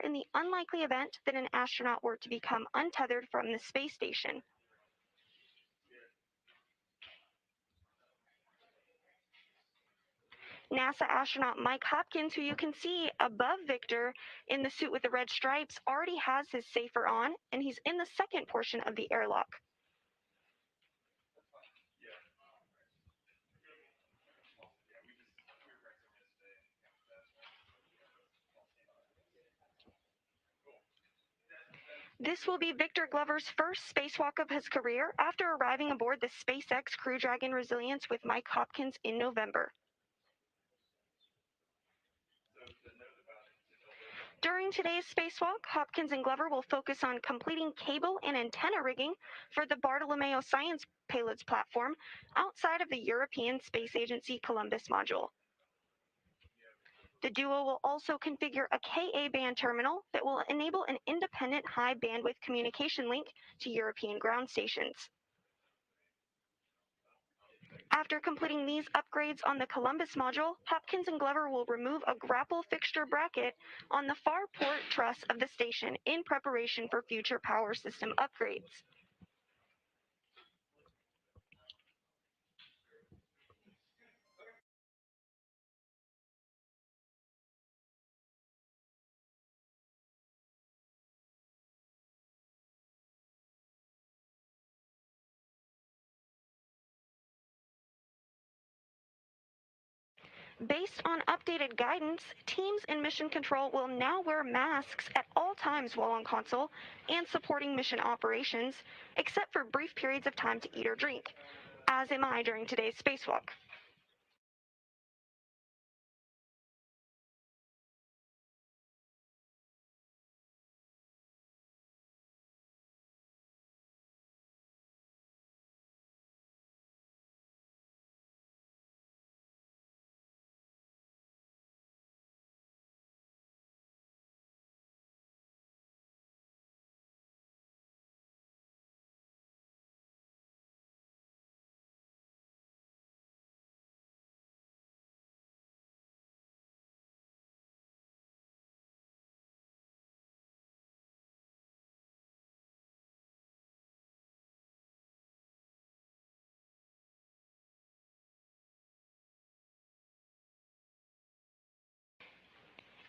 in the unlikely event that an astronaut were to become untethered from the space station. NASA astronaut Mike Hopkins, who you can see above Victor in the suit with the red stripes, already has his safer on, and he's in the second portion of the airlock. This will be Victor Glover's first spacewalk of his career after arriving aboard the SpaceX Crew Dragon Resilience with Mike Hopkins in November. During today's spacewalk, Hopkins and Glover will focus on completing cable and antenna rigging for the Bartolomeo Science Payloads platform outside of the European Space Agency Columbus module. The duo will also configure a Ka-band terminal that will enable an independent high-bandwidth communication link to European ground stations. After completing these upgrades on the Columbus module, Hopkins and Glover will remove a grapple fixture bracket on the far port truss of the station in preparation for future power system upgrades. Based on updated guidance, teams in Mission Control will now wear masks at all times while on console and supporting mission operations, except for brief periods of time to eat or drink, as am I during today's spacewalk.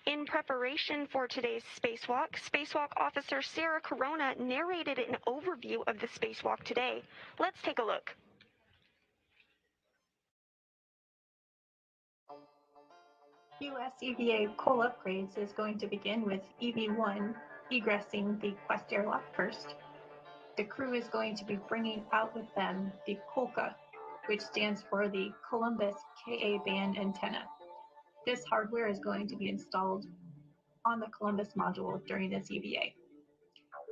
In preparation for today's spacewalk officer Sarah Corona narrated an overview of the spacewalk today. Let's take a look. US EVA coal upgrades is going to begin with EV1 egressing the Quest airlock first. The crew is going to be bringing out with them the COLCA, which stands for the Columbus Ka-band antenna. This hardware is going to be installed on the Columbus module during this EVA.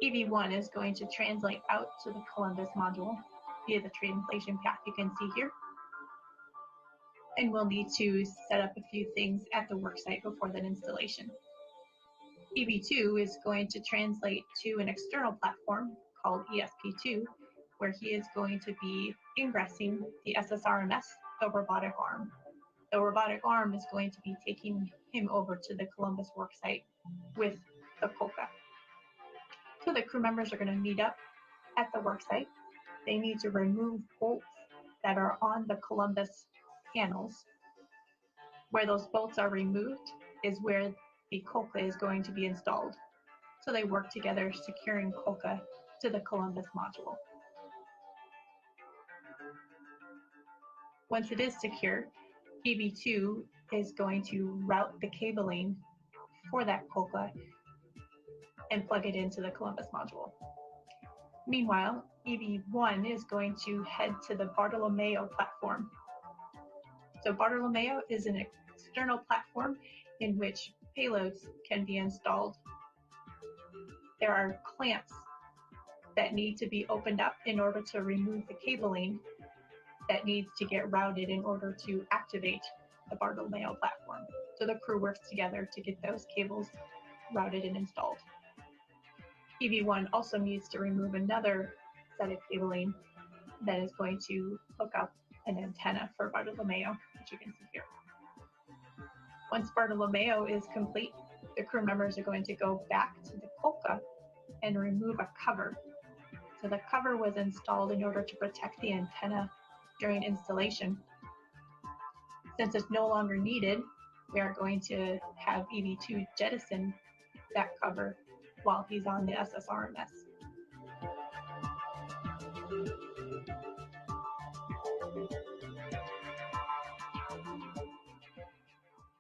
EV1 is going to translate out to the Columbus module via the translation path you can see here. And we'll need to set up a few things at the worksite before that installation. EV2 is going to translate to an external platform called ESP2, where he is going to be ingressing the SSRMS, the robotic arm. The robotic arm is going to be taking him over to the Columbus worksite with the COLCA. So the crew members are going to meet up at the worksite. They need to remove bolts that are on the Columbus panels. Where those bolts are removed is where the COLCA is going to be installed. So they work together securing COLCA to the Columbus module. Once it is secure, EV2 is going to route the cabling for that COLCA and plug it into the Columbus module. Meanwhile, EV1 is going to head to the Bartolomeo platform. So Bartolomeo is an external platform in which payloads can be installed. There are clamps that need to be opened up in order to remove the cabling that needs to get routed in order to activate the Bartolomeo platform. So the crew works together to get those cables routed and installed. EV1 also needs to remove another set of cabling that is going to hook up an antenna for Bartolomeo, which you can see here. Once Bartolomeo is complete, the crew members are going to go back to the Kolka and remove a cover. So the cover was installed in order to protect the antenna during installation. Since it's no longer needed, we are going to have EV2 jettison that cover while he's on the SSRMS.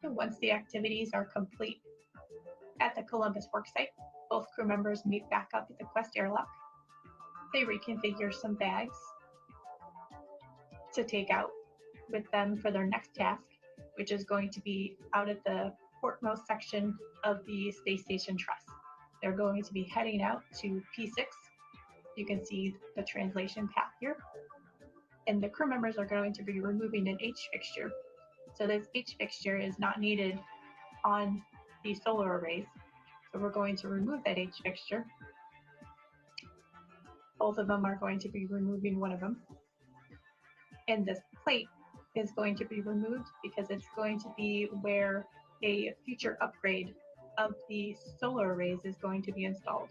So once the activities are complete at the Columbus worksite, both crew members meet back up at the Quest airlock. They reconfigure some bags to take out with them for their next task, which is going to be out at the portmost section of the space station truss. They're going to be heading out to P6. You can see the translation path here. And the crew members are going to be removing an H fixture. So this H fixture is not needed on the solar arrays. So we're going to remove that H fixture. Both of them are going to be removing one of them. And this plate is going to be removed because it's going to be where a future upgrade of the solar arrays is going to be installed.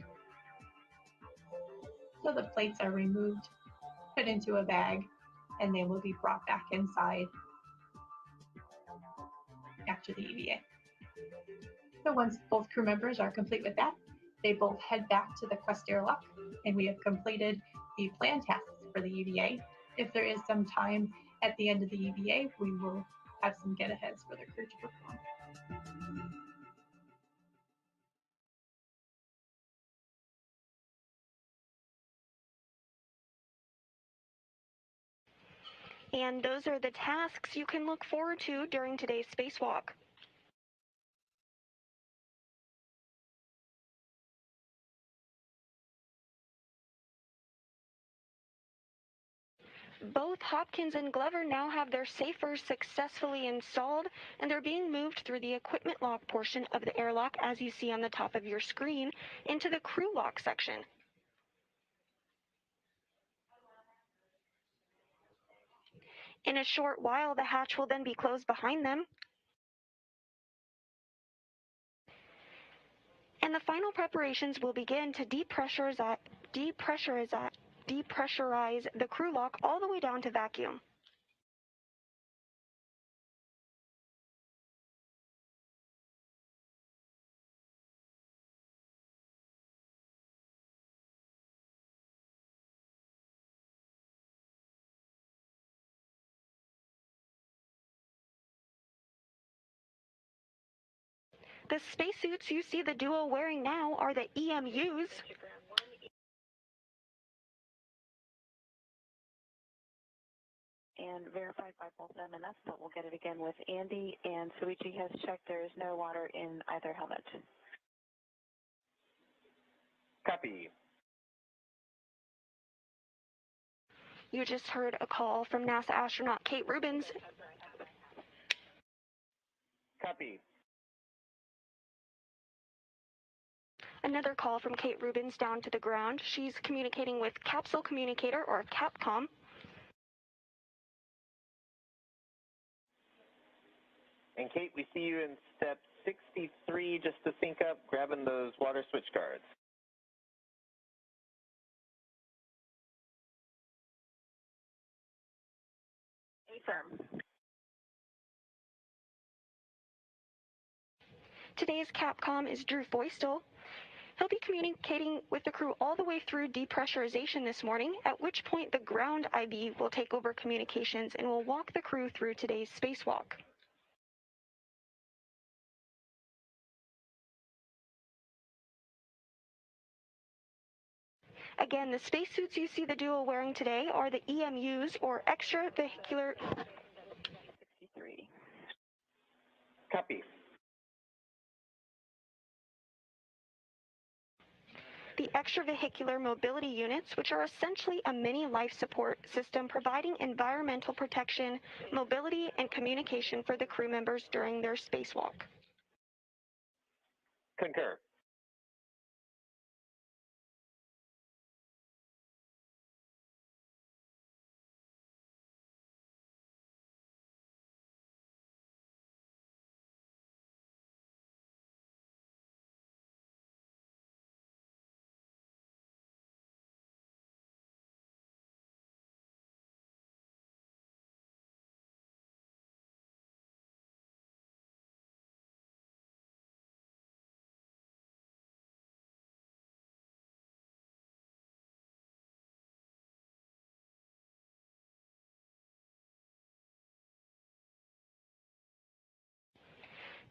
So the plates are removed, put into a bag, and they will be brought back inside after the EVA. So once both crew members are complete with that, they both head back to the Quest airlock, and we have completed the planned tasks for the EVA. If there is some time at the end of the EVA, we will have some get-aheads for the crew to perform. And those are the tasks you can look forward to during today's spacewalk. Both Hopkins and Glover now have their safers successfully installed, and they're being moved through the equipment lock portion of the airlock, as you see on the top of your screen, into the crew lock section. In a short while, the hatch will then be closed behind them. And the final preparations will begin to depressurize the crew lock all the way down to vacuum. The spacesuits you see the duo wearing now are the EMUs. And verified by both M&S, but we'll get it again with Andy. And Suichi has checked there is no water in either helmet. Copy. You just heard a call from NASA astronaut Kate Rubins. Copy. Another call from Kate Rubins down to the ground. She's communicating with Capsule Communicator, or Capcom. And Kate, we see you in step 63 just to sync up, grabbing those water switch cards. Affirm. Today's Capcom is Drew Foistel. He'll be communicating with the crew all the way through depressurization this morning, at which point the ground IB will take over communications and will walk the crew through today's spacewalk. Again, the spacesuits you see the duo wearing today are the EMUs, or extravehicular... 63. Copy. The extravehicular mobility units, which are essentially a mini life support system providing environmental protection, mobility, and communication for the crew members during their spacewalk. Concur.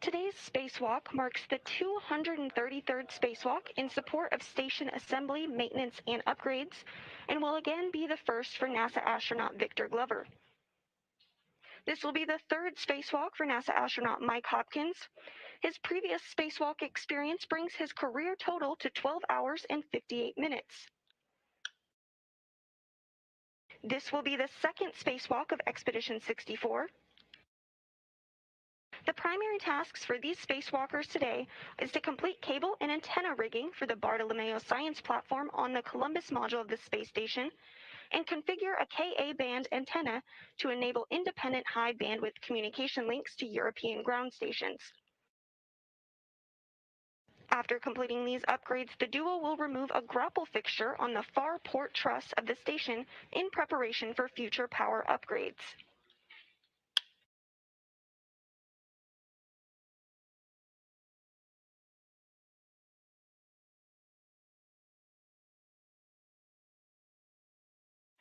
Today's spacewalk marks the 233rd spacewalk in support of station assembly, maintenance, and upgrades, and will again be the first for NASA astronaut Victor Glover. This will be the third spacewalk for NASA astronaut Mike Hopkins. His previous spacewalk experience brings his career total to 12 hours and 58 minutes. This will be the second spacewalk of Expedition 64. The primary tasks for these spacewalkers today is to complete cable and antenna rigging for the Bartolomeo Science Platform on the Columbus module of the space station, and configure a Ka-band antenna to enable independent high-bandwidth communication links to European ground stations. After completing these upgrades, the duo will remove a grapple fixture on the far port truss of the station in preparation for future power upgrades.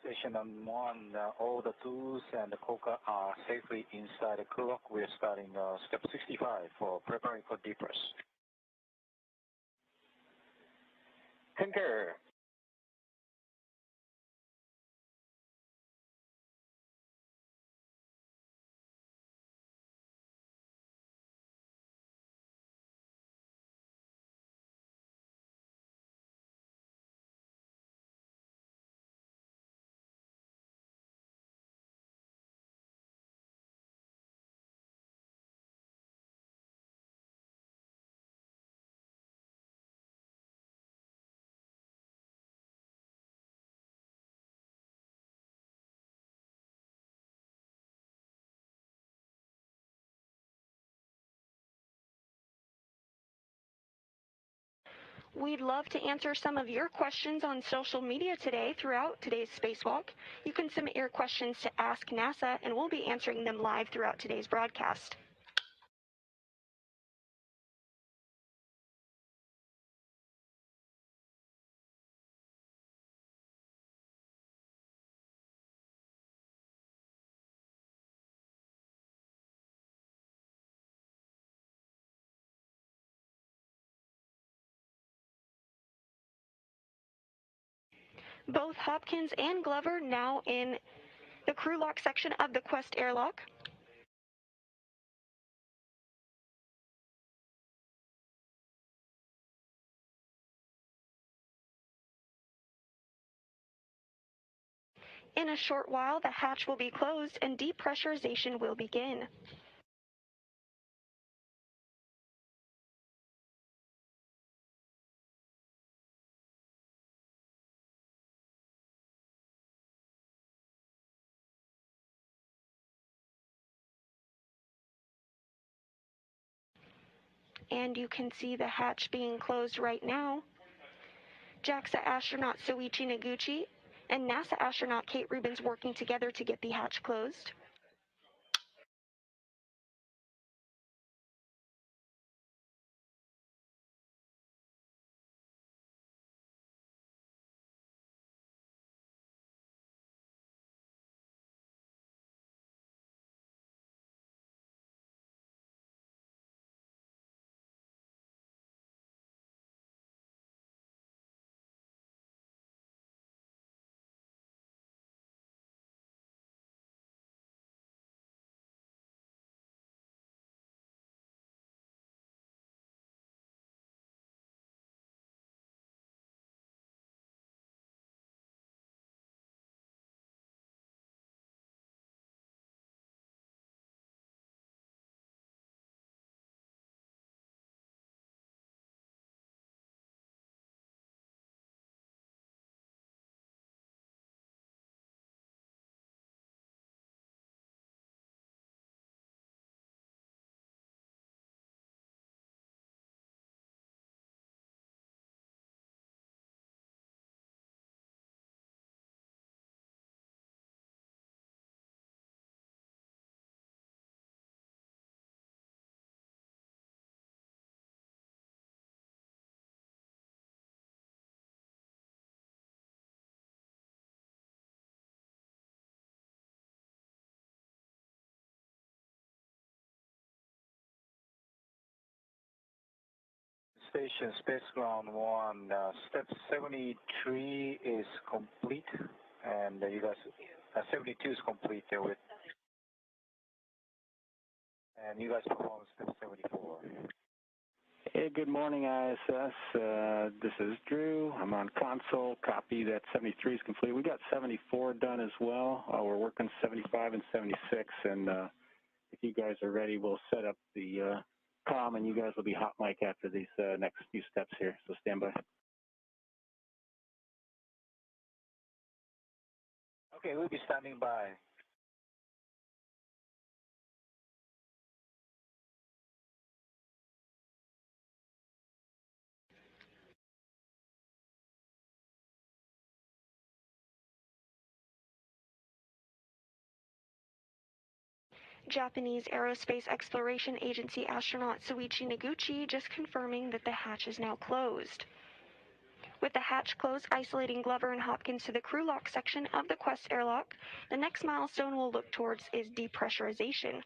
Station 1, all the tools and the coca are safely inside the crew lock. We are starting step 65 for preparing for depress. Concur. We'd love to answer some of your questions on social media today throughout today's spacewalk. You can submit your questions to Ask NASA, and we'll be answering them live throughout today's broadcast. Both Hopkins and Glover now in the crew lock section of the Quest airlock. In a short while, the hatch will be closed and depressurization will begin. And you can see the hatch being closed right now. JAXA astronaut Soichi Noguchi and NASA astronaut Kate Rubins working together to get the hatch closed. Station, Space Ground 1, step 73 is complete, and you guys, 72 is complete there with, and you guys perform step 74. Hey, good morning, ISS. This is Drew. I'm on console. Copy that 73 is complete. We got 74 done as well. We're working 75 and 76, and if you guys are ready, we'll set up the comm, and you guys will be hot mic after these next few steps here, so stand by. Okay, we'll be standing by. Japanese Aerospace Exploration Agency astronaut Soichi Noguchi just confirming that the hatch is now closed. With the hatch closed, isolating Glover and Hopkins to the crew lock section of the Quest airlock, the next milestone we'll look towards is depressurization.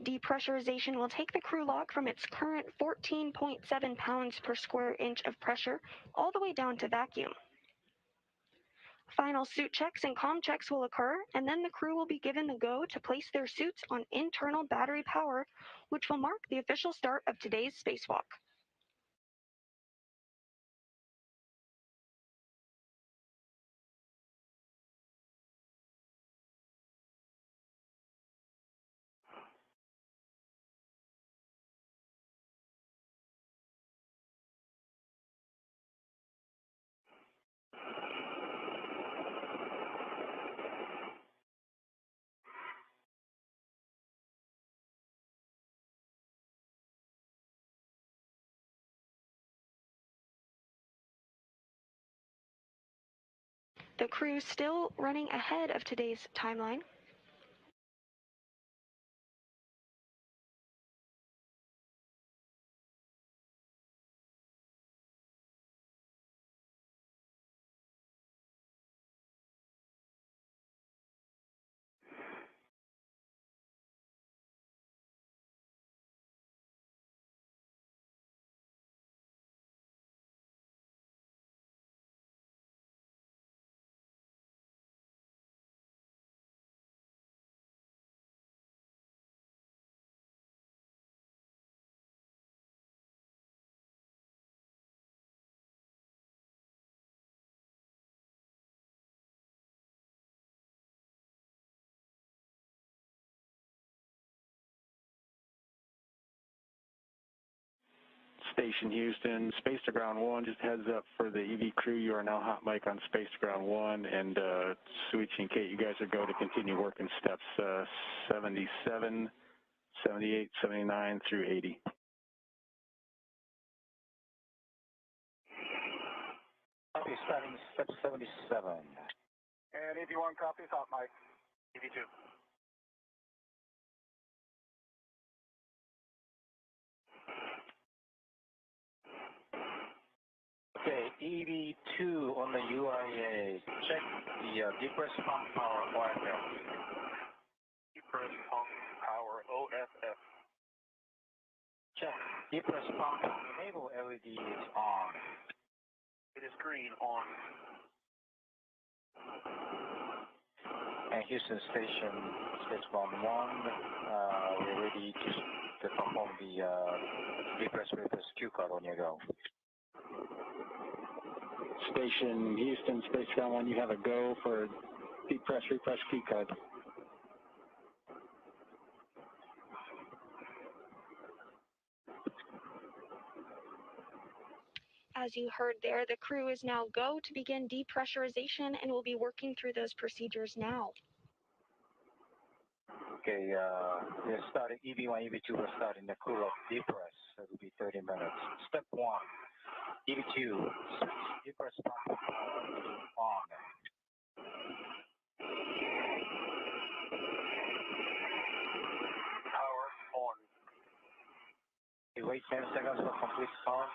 Depressurization will take the crew lock from its current 14.7 pounds per square inch of pressure all the way down to vacuum. Final suit checks and comm checks will occur, and then the crew will be given the go to place their suits on internal battery power, which will mark the official start of today's spacewalk. The crew still running ahead of today's timeline. Station Houston, Space to Ground 1, just heads up for the EV crew. You are now hot mic on Space to Ground 1, and Soichi and Kate, you guys are go to continue working steps 77, 78, 79 through 80. Copy, starting step 77. And EV1 copies, hot mic. EV2. Okay, EV2 on the UIA. Check the depress pump power OFF. Depress pump power OFF. Check. Depress pump enable LED is on. It is green on. And Houston Station, Space Ground 1, we're ready to perform the depress reverse Q card on your go. Station Houston, Space Ground 1, you have a go for depress, repress key code. As you heard there, the crew is now go to begin depressurization and will be working through those procedures now. Okay, we're starting EV1, EV2, we're starting the crew lock depress. It will be 30 minutes. Step 1, EV2, depress pump on. Power on. You wait 10 seconds for complete start.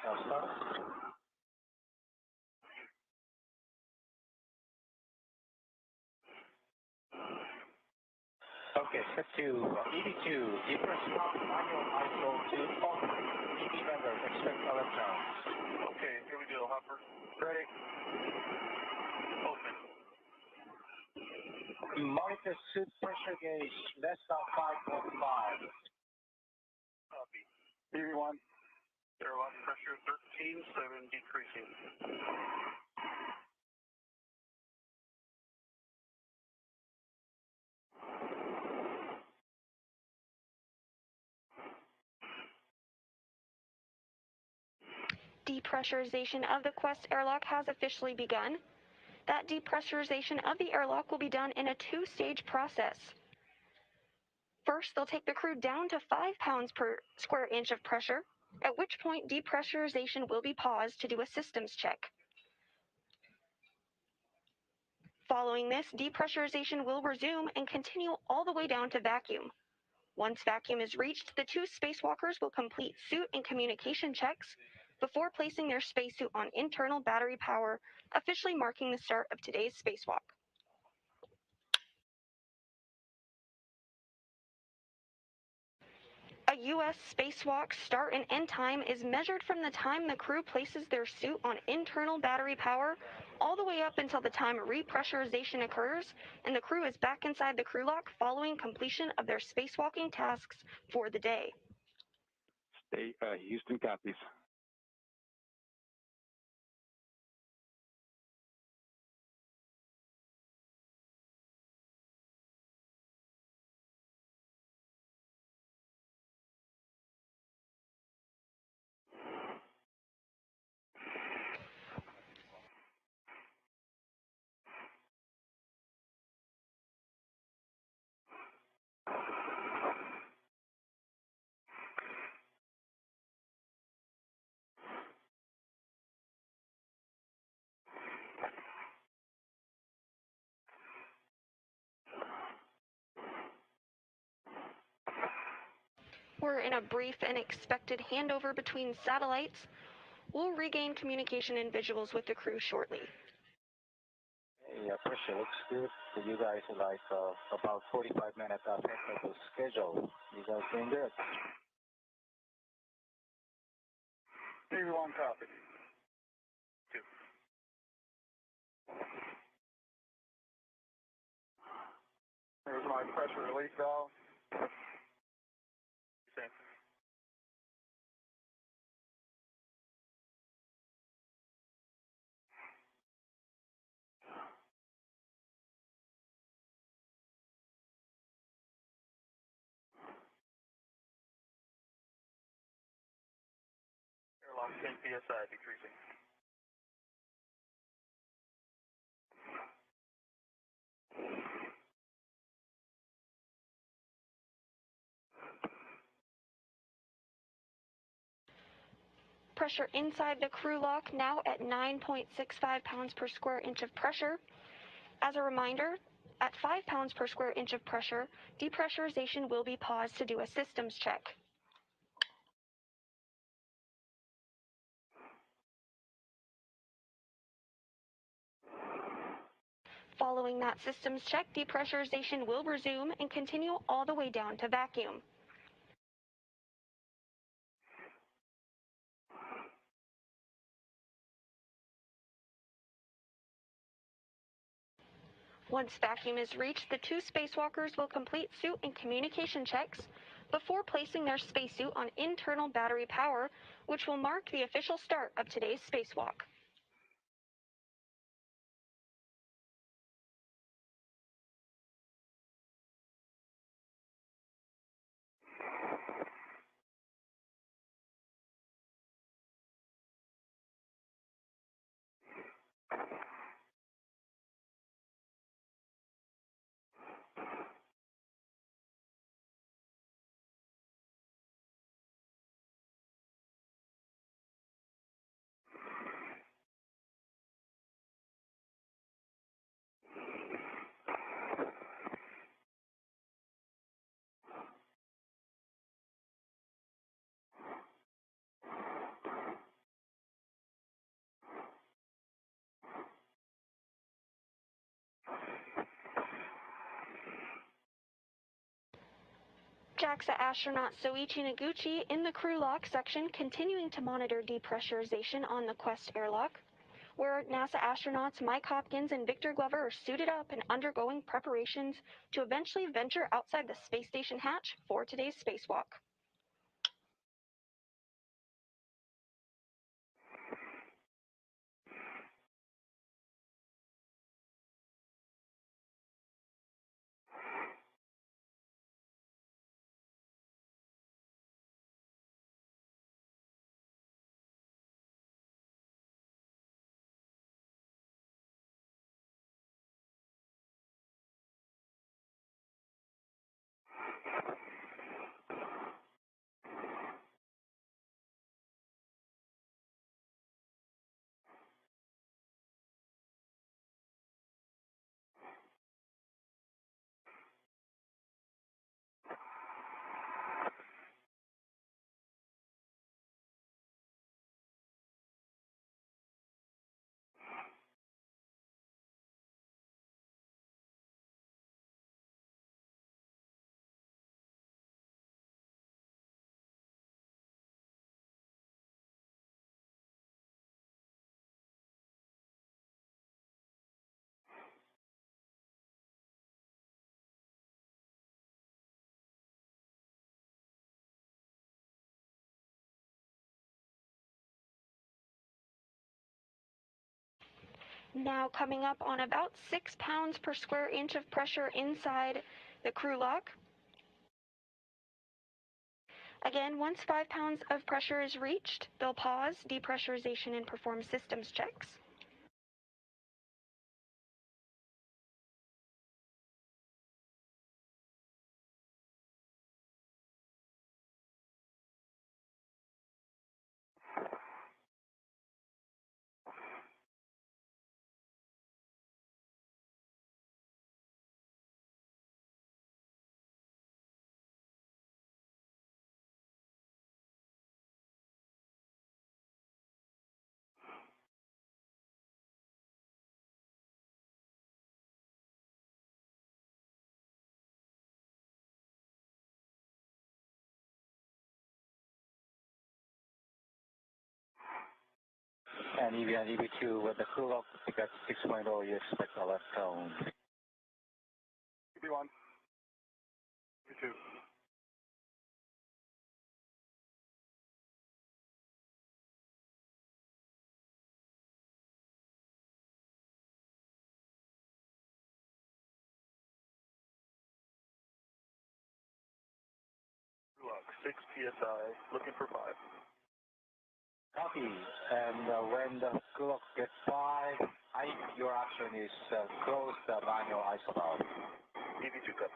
Okay, step 2, EV2, depress pump manual ISO 2 on. EV vent shutdowns. Okay, here we go, Hopper. Ready? Open. Monitor suit pressure gauge, less than 5.5. Copy. EV1. Airlock pressure 13.7 decreasing. Depressurization of the Quest airlock has officially begun. That depressurization of the airlock will be done in a two-stage process. First, they'll take the crew down to 5 pounds per square inch of pressure, at which point depressurization will be paused to do a systems check. Following this, depressurization will resume and continue all the way down to vacuum. Once vacuum is reached, the two spacewalkers will complete suit and communication checks before placing their spacesuit on internal battery power, officially marking the start of today's spacewalk. A U.S. spacewalk start and end time is measured from the time the crew places their suit on internal battery power all the way up until the time repressurization occurs and the crew is back inside the crew lock following completion of their spacewalking tasks for the day. Houston copies. We're in a brief and expected handover between satellites. We'll regain communication and visuals with the crew shortly. Hey, pressure looks good. So you guys are like about 45 minutes ahead of the schedule. You guys doing good? EV1 copy. 2. Here's my pressure release valve. Same. Airlock 10 psi decreasing. Pressure inside the crew lock now at 9.65 pounds per square inch of pressure. As a reminder, at 5 pounds per square inch of pressure, depressurization will be paused to do a systems check. Following that systems check, depressurization will resume and continue all the way down to vacuum. Once vacuum is reached, the two spacewalkers will complete suit and communication checks before placing their spacesuit on internal battery power, which will mark the official start of today's spacewalk. JAXA astronaut Soichi Noguchi in the crew lock section, continuing to monitor depressurization on the Quest airlock, where NASA astronauts Mike Hopkins and Victor Glover are suited up and undergoing preparations to eventually venture outside the space station hatch for today's spacewalk. Now coming up on about 6 pounds per square inch of pressure inside the crew lock. Again, once 5 pounds of pressure is reached, they'll pause depressurization and perform systems checks. And EV and EV2 with the crew lock to get 6.0, you expect a left tone. EV1, EV2. Crew lock, 6 PSI, looking for 5. Copy. And when the crew lock gets 5, your action is close the manual ISO valve. EV2 copy.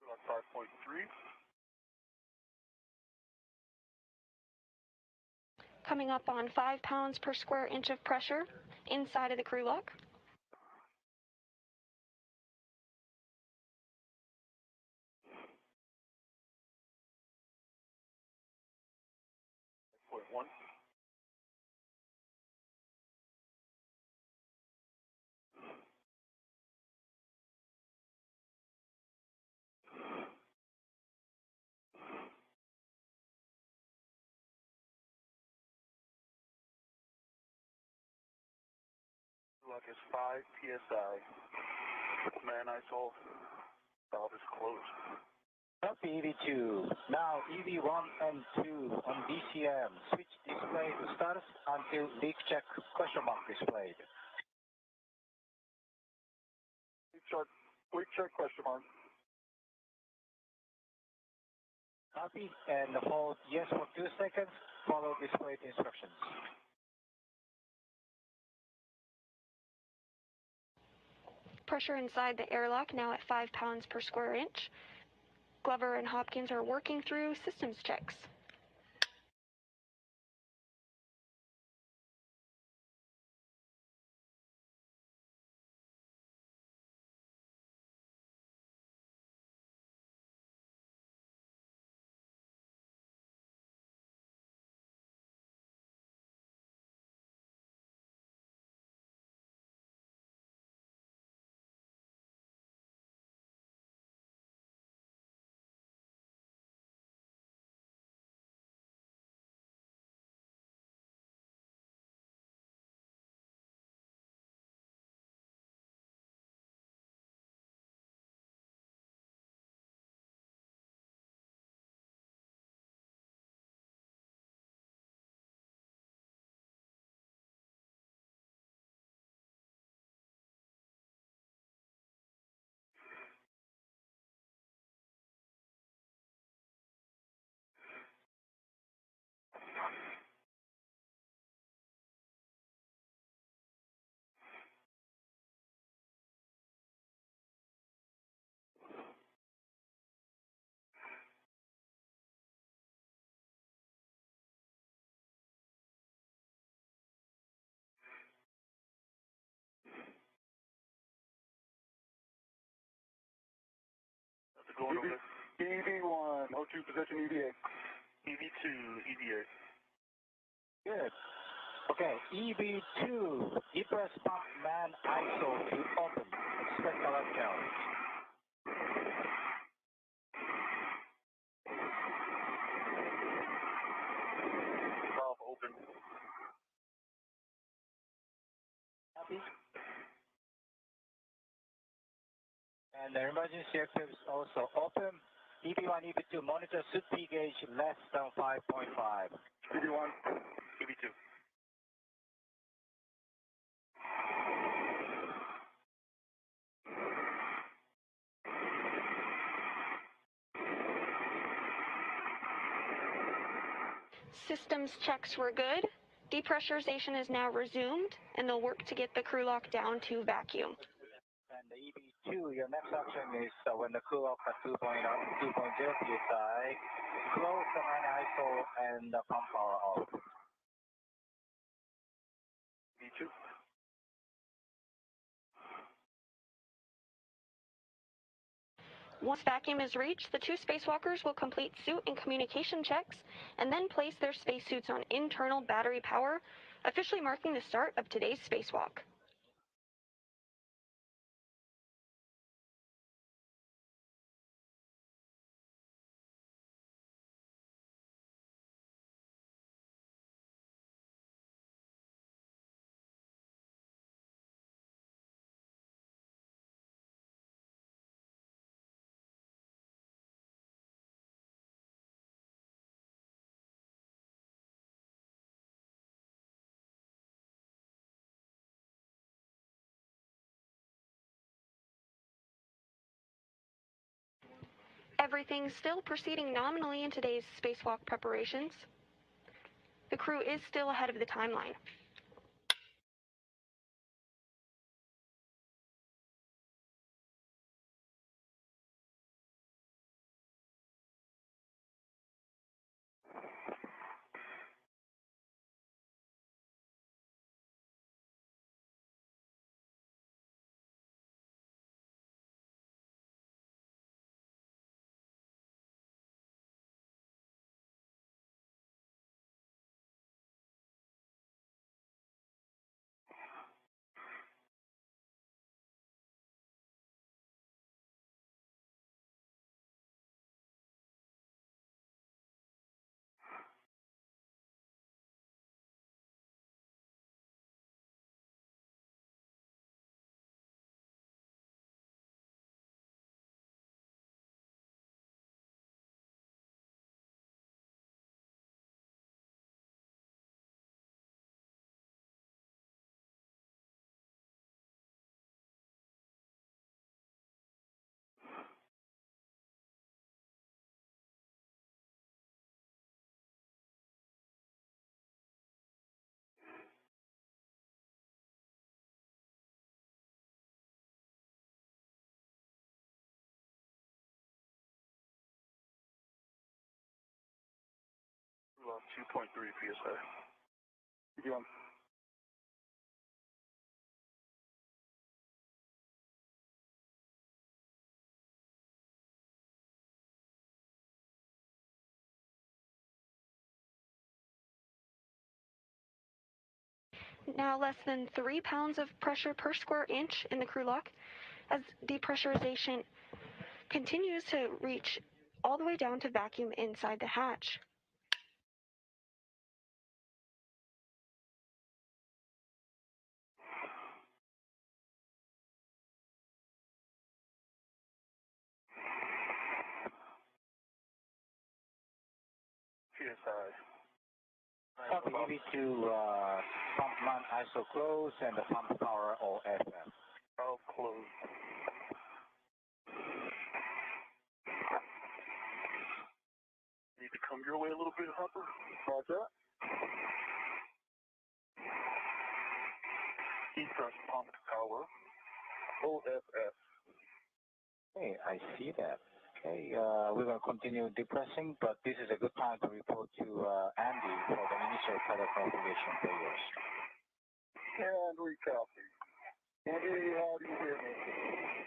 Crew lock 5.3. Coming up on 5 pounds per square inch of pressure inside of the crew lock. Point 1. Crew lock is 5 PSI. Man ISO valve is closed. Copy EV2. Now EV1 and 2 on DCM. Switch display to status until leak check question mark displayed. Leak check question mark. Copy and hold yes for 2 seconds. Follow displayed instructions. Pressure inside the airlock now at 5 pounds per square inch. Glover and Hopkins are working through systems checks. EV1, O2 position EVA. EV2, EVA. Good. Okay, EV2, depress pump man ISO to open. Expect a left count. Valve open. Copy. And the emergency exit is also open. EV1, EV2, monitor SUP gauge less than 5.5. EV1, EV2. Systems checks were good. Depressurization is now resumed, and they'll work to get the crew lock down to vacuum. And the EV2, your next action is when the crew lock at 2.0 psi, close the man ISO and the pump power off. EV2. Once vacuum is reached, the two spacewalkers will complete suit and communication checks, and then place their spacesuits on internal battery power, officially marking the start of today's spacewalk. Everything's still proceeding nominally in today's spacewalk preparations. The crew is still ahead of the timeline. 2.3 PSI. EV1. Now less than 3 pounds of pressure per square inch in the crew lock as depressurization continues to reach all the way down to vacuum inside the hatch. PSI. Copy EV2, pump man ISO close and the pump power OFF. All closed. Need to come your way a little bit, Hopper. Roger. Depress pump power OFF. Hey, I see that. Okay, we're going to continue depressing, but this is a good time to report to Andy for the initial tether configuration failures. And we copy. Andy, how do you hear me?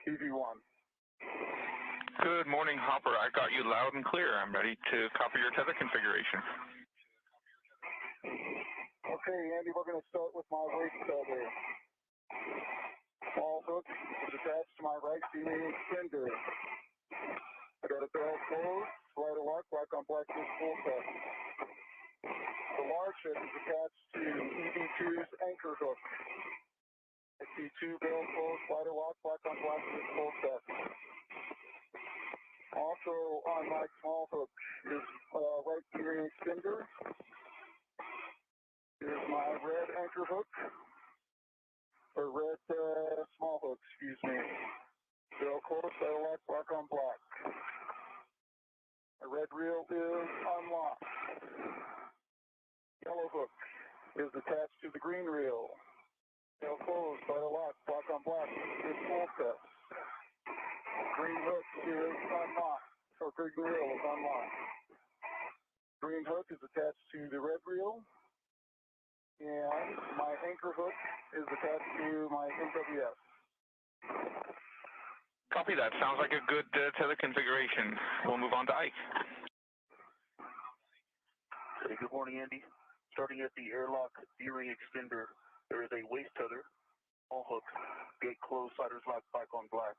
EV1. Good morning, Hopper. I got you loud and clear. I'm ready to copy your tether configuration. Okay, Andy, we're going to start with my waist tether. Small hook is attached to my right sealing extender. I got a bell closed, slider lock, black on black, this full set. The large hook is attached to EV2's anchor hook. I see two bell closed, slider lock, black on black, this full set. Also on my small hook is right gearing extender. Here's my red anchor hook, or red small hook, excuse me. Bell closed, slider lock, black on black. The red reel is unlocked. Yellow hook is attached to the green reel. Bell closed, slider lock, black on black. It's full set. Green hook is unlocked, or green reel is unlocked. Green hook is attached to the red reel. And my anchor hook is attached to my MWS. Copy that. Sounds like a good tether configuration. We'll move on to Ike. Hey, good morning, Andy. Starting at the airlock D-ring extender, there is a waist tether, small hook, gate closed, sliders lock, black on black.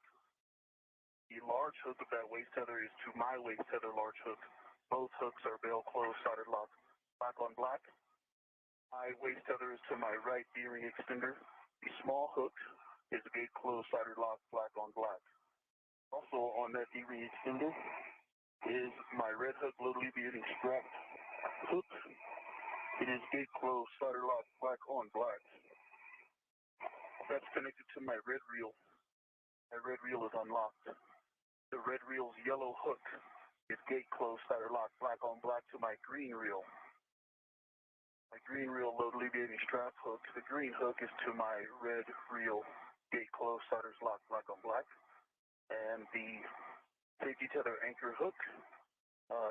The large hook of that waist tether is to my waist tether large hook. Both hooks are bell closed, soldered lock, black on black. My waist tether is to my right D-ring extender. The small hook is a gate closed, soldered lock, black on black. Also on that D-ring extender is my red hook load alleviating strap hook. It is gate closed, solder lock, black on black. That's connected to my red reel. My red reel is unlocked. The red reel's yellow hook is gate closed, solder lock, black on black to my green reel. My green reel load alleviating strap hook. The green hook is to my red reel, gate closed, solders lock, black on black. And the safety tether anchor hook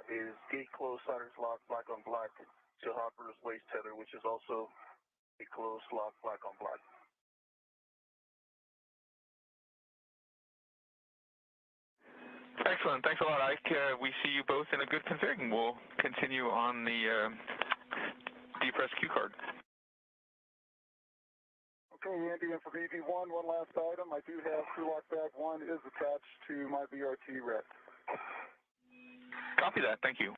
is gate closed, solders lock, black on black to Hopper's waist tether, which is also gate closed, lock, black on black. Excellent. Thanks a lot, Ike. We see you both in a good config, and we'll continue on the depress Q card. Okay, Andy, and for EV1, one last item. I do have crew lock bag 1 is attached to my VRT red. Copy that. Thank you.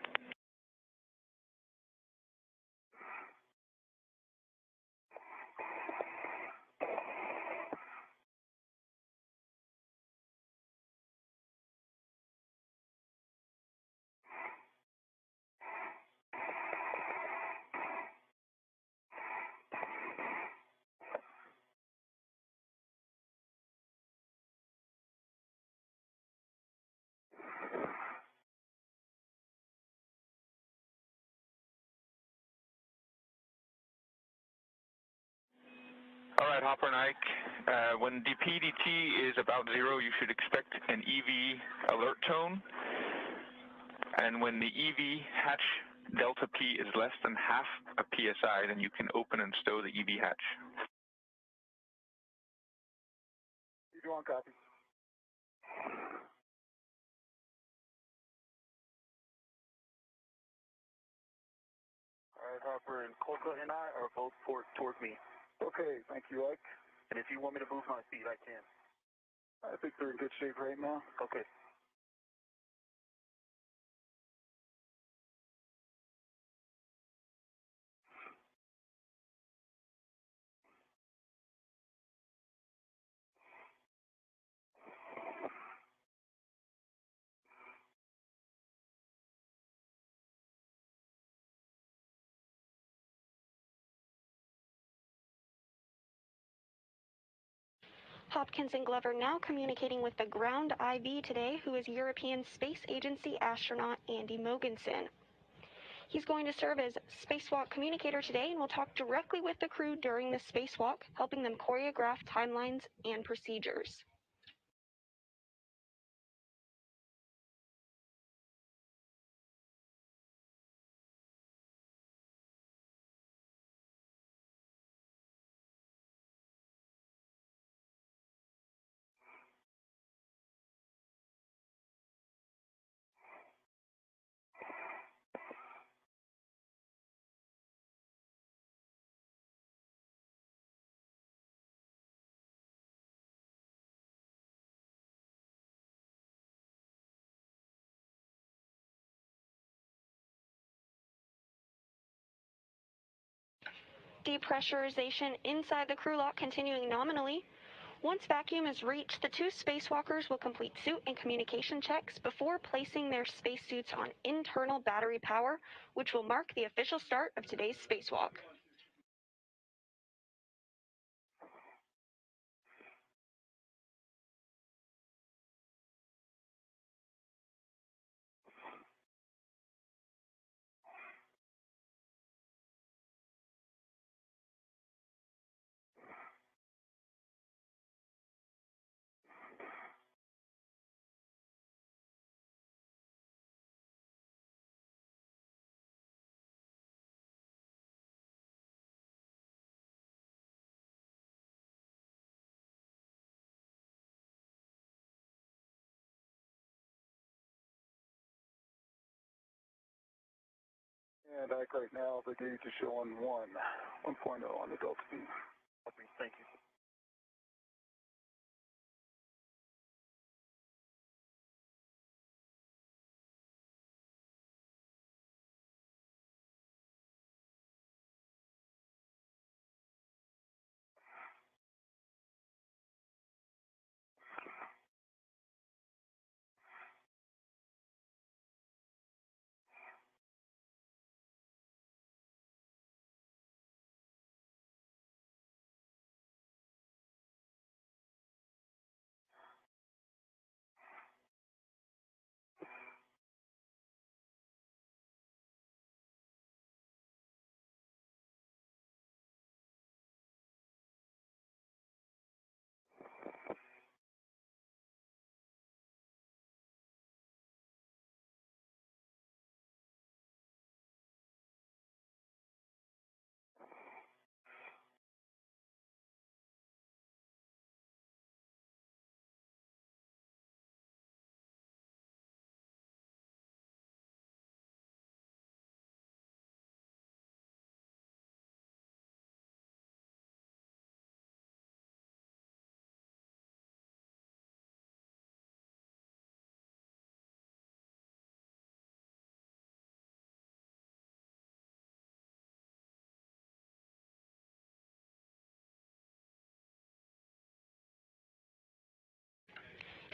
All right, Hopper and Ike, when DPDT is about 0, you should expect an EV alert tone. And when the EV hatch delta P is less than half a psi, then you can open and stow the EV hatch. You want copy? All right, Hopper and Colca and I are both towards me. Okay, thank you, Ike. And if you want me to move my feet, I can. I think they're in good shape right now. Okay. Hopkins and Glover now communicating with the ground IV today, who is European Space Agency astronaut Andy Mogensen. He's going to serve as Spacewalk communicator today and will talk directly with the crew during the spacewalk, helping them choreograph timelines and procedures. Depressurization inside the crew lock continuing nominally. Once vacuum is reached, the two spacewalkers will complete suit and communication checks before placing their spacesuits on internal battery power, which will mark the official start of today's spacewalk. And Ike, right now, the gauge is showing 1.0 on the delta P. Okay, thank you.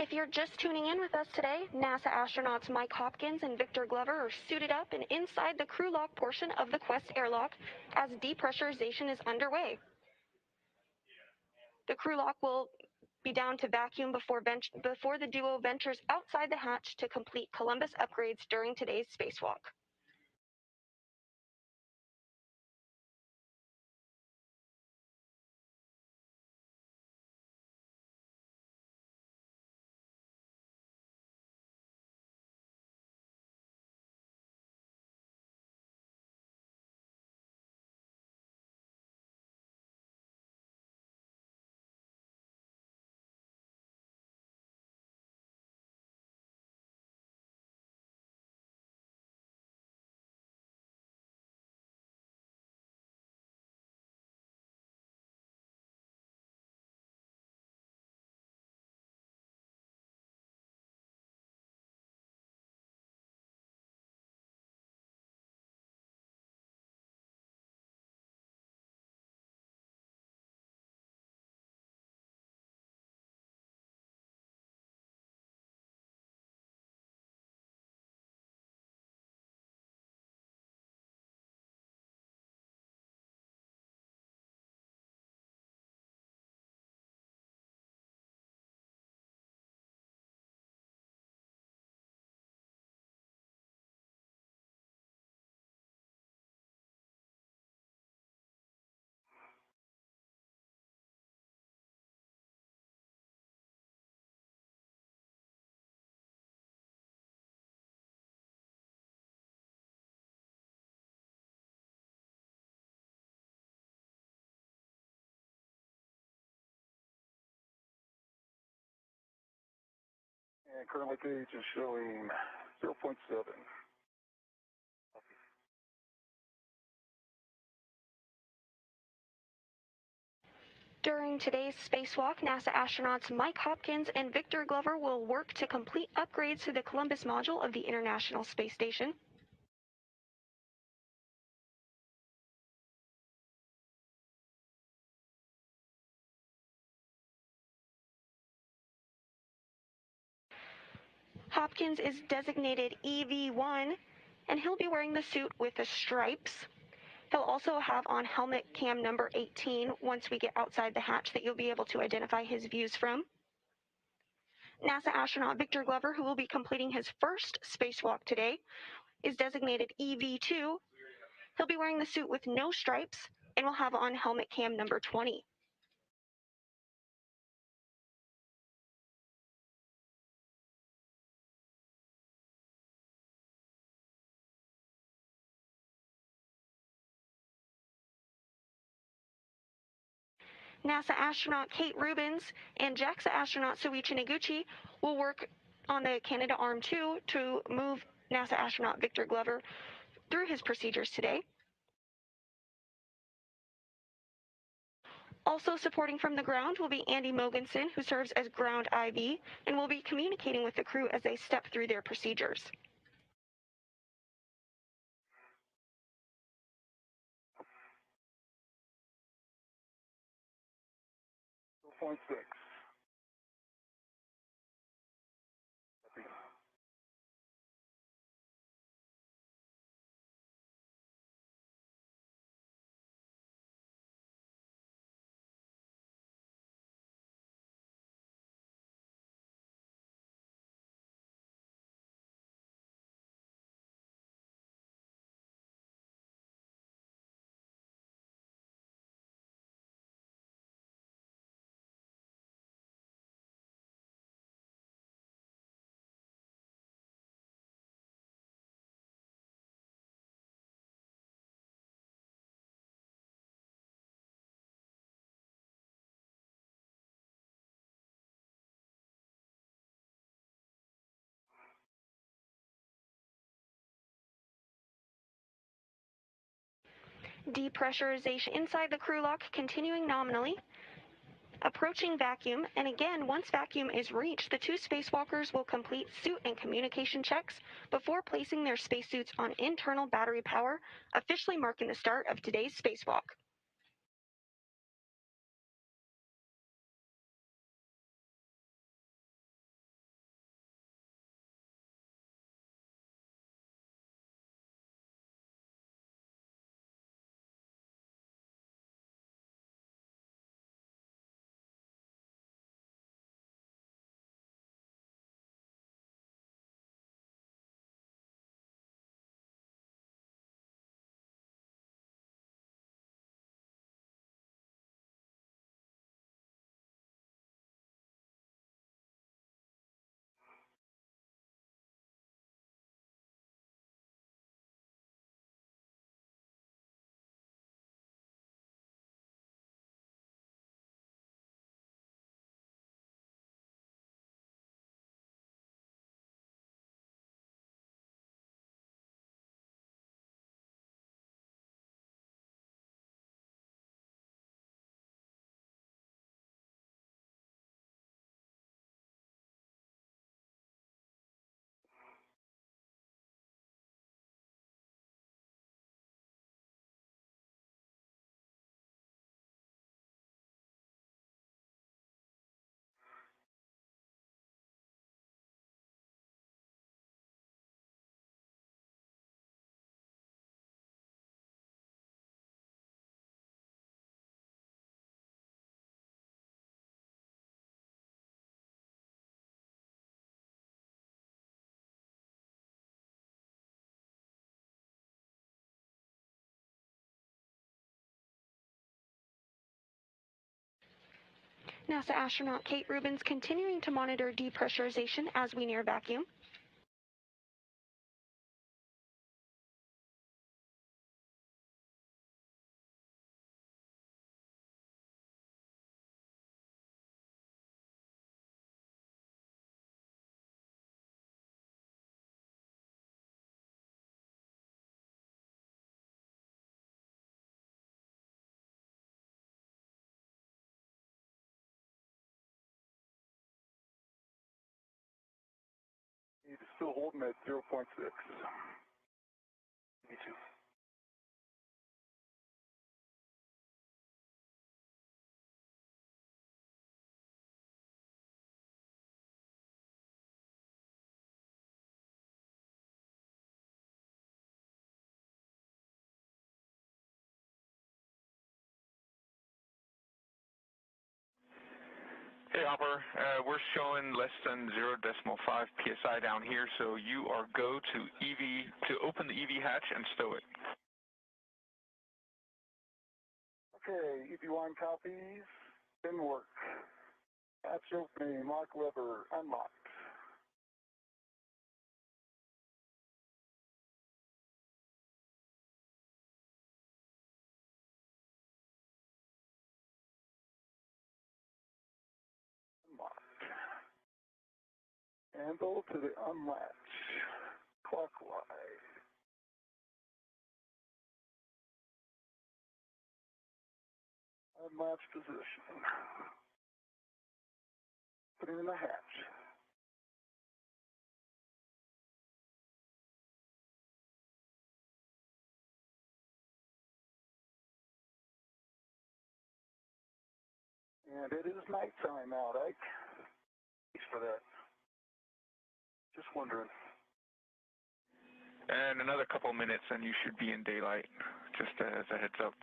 If you're just tuning in with us today, NASA astronauts Mike Hopkins and Victor Glover are suited up and inside the crew lock portion of the Quest airlock as depressurization is underway. The crew lock will be down to vacuum before the duo ventures outside the hatch to complete Columbus upgrades during today's spacewalk. And currently gauge is showing 0.7. During today's spacewalk, NASA astronauts Mike Hopkins and Victor Glover will work to complete upgrades to the Columbus module of the International Space Station. Hopkins is designated EV1, and he'll be wearing the suit with the stripes. He'll also have on helmet cam number 18 once we get outside the hatch that you'll be able to identify his views from. NASA astronaut Victor Glover, who will be completing his first spacewalk today, is designated EV2. He'll be wearing the suit with no stripes and will have on helmet cam number 20. NASA astronaut Kate Rubins and JAXA astronaut Soichi Noguchi will work on the Canada Arm 2 to move NASA astronaut Victor Glover through his procedures today. Also supporting from the ground will be Andy Mogensen, who serves as ground IV and will be communicating with the crew as they step through their procedures. .6. Depressurization inside the crew lock continuing nominally. Approaching vacuum, and again, once vacuum is reached, the two spacewalkers will complete suit and communication checks before placing their spacesuits on internal battery power, officially marking the start of today's spacewalk. NASA astronaut Kate Rubins continuing to monitor depressurization as we near vacuum. Still holding at 0.6. Me too. Hey, Hopper. We're showing less than 0.5 psi down here, so you are go to open the EV hatch and stow it. Okay, EV1 copies. Didn't work. Hatch opening. Lock lever unlocked. Unlocked. Handle to the unlatch. Clockwise. Unlatch position. Put it in the hatch. And it is nighttime out, Ike. Thanks for that. Just wondering. And another couple minutes and you should be in daylight, just as a heads up.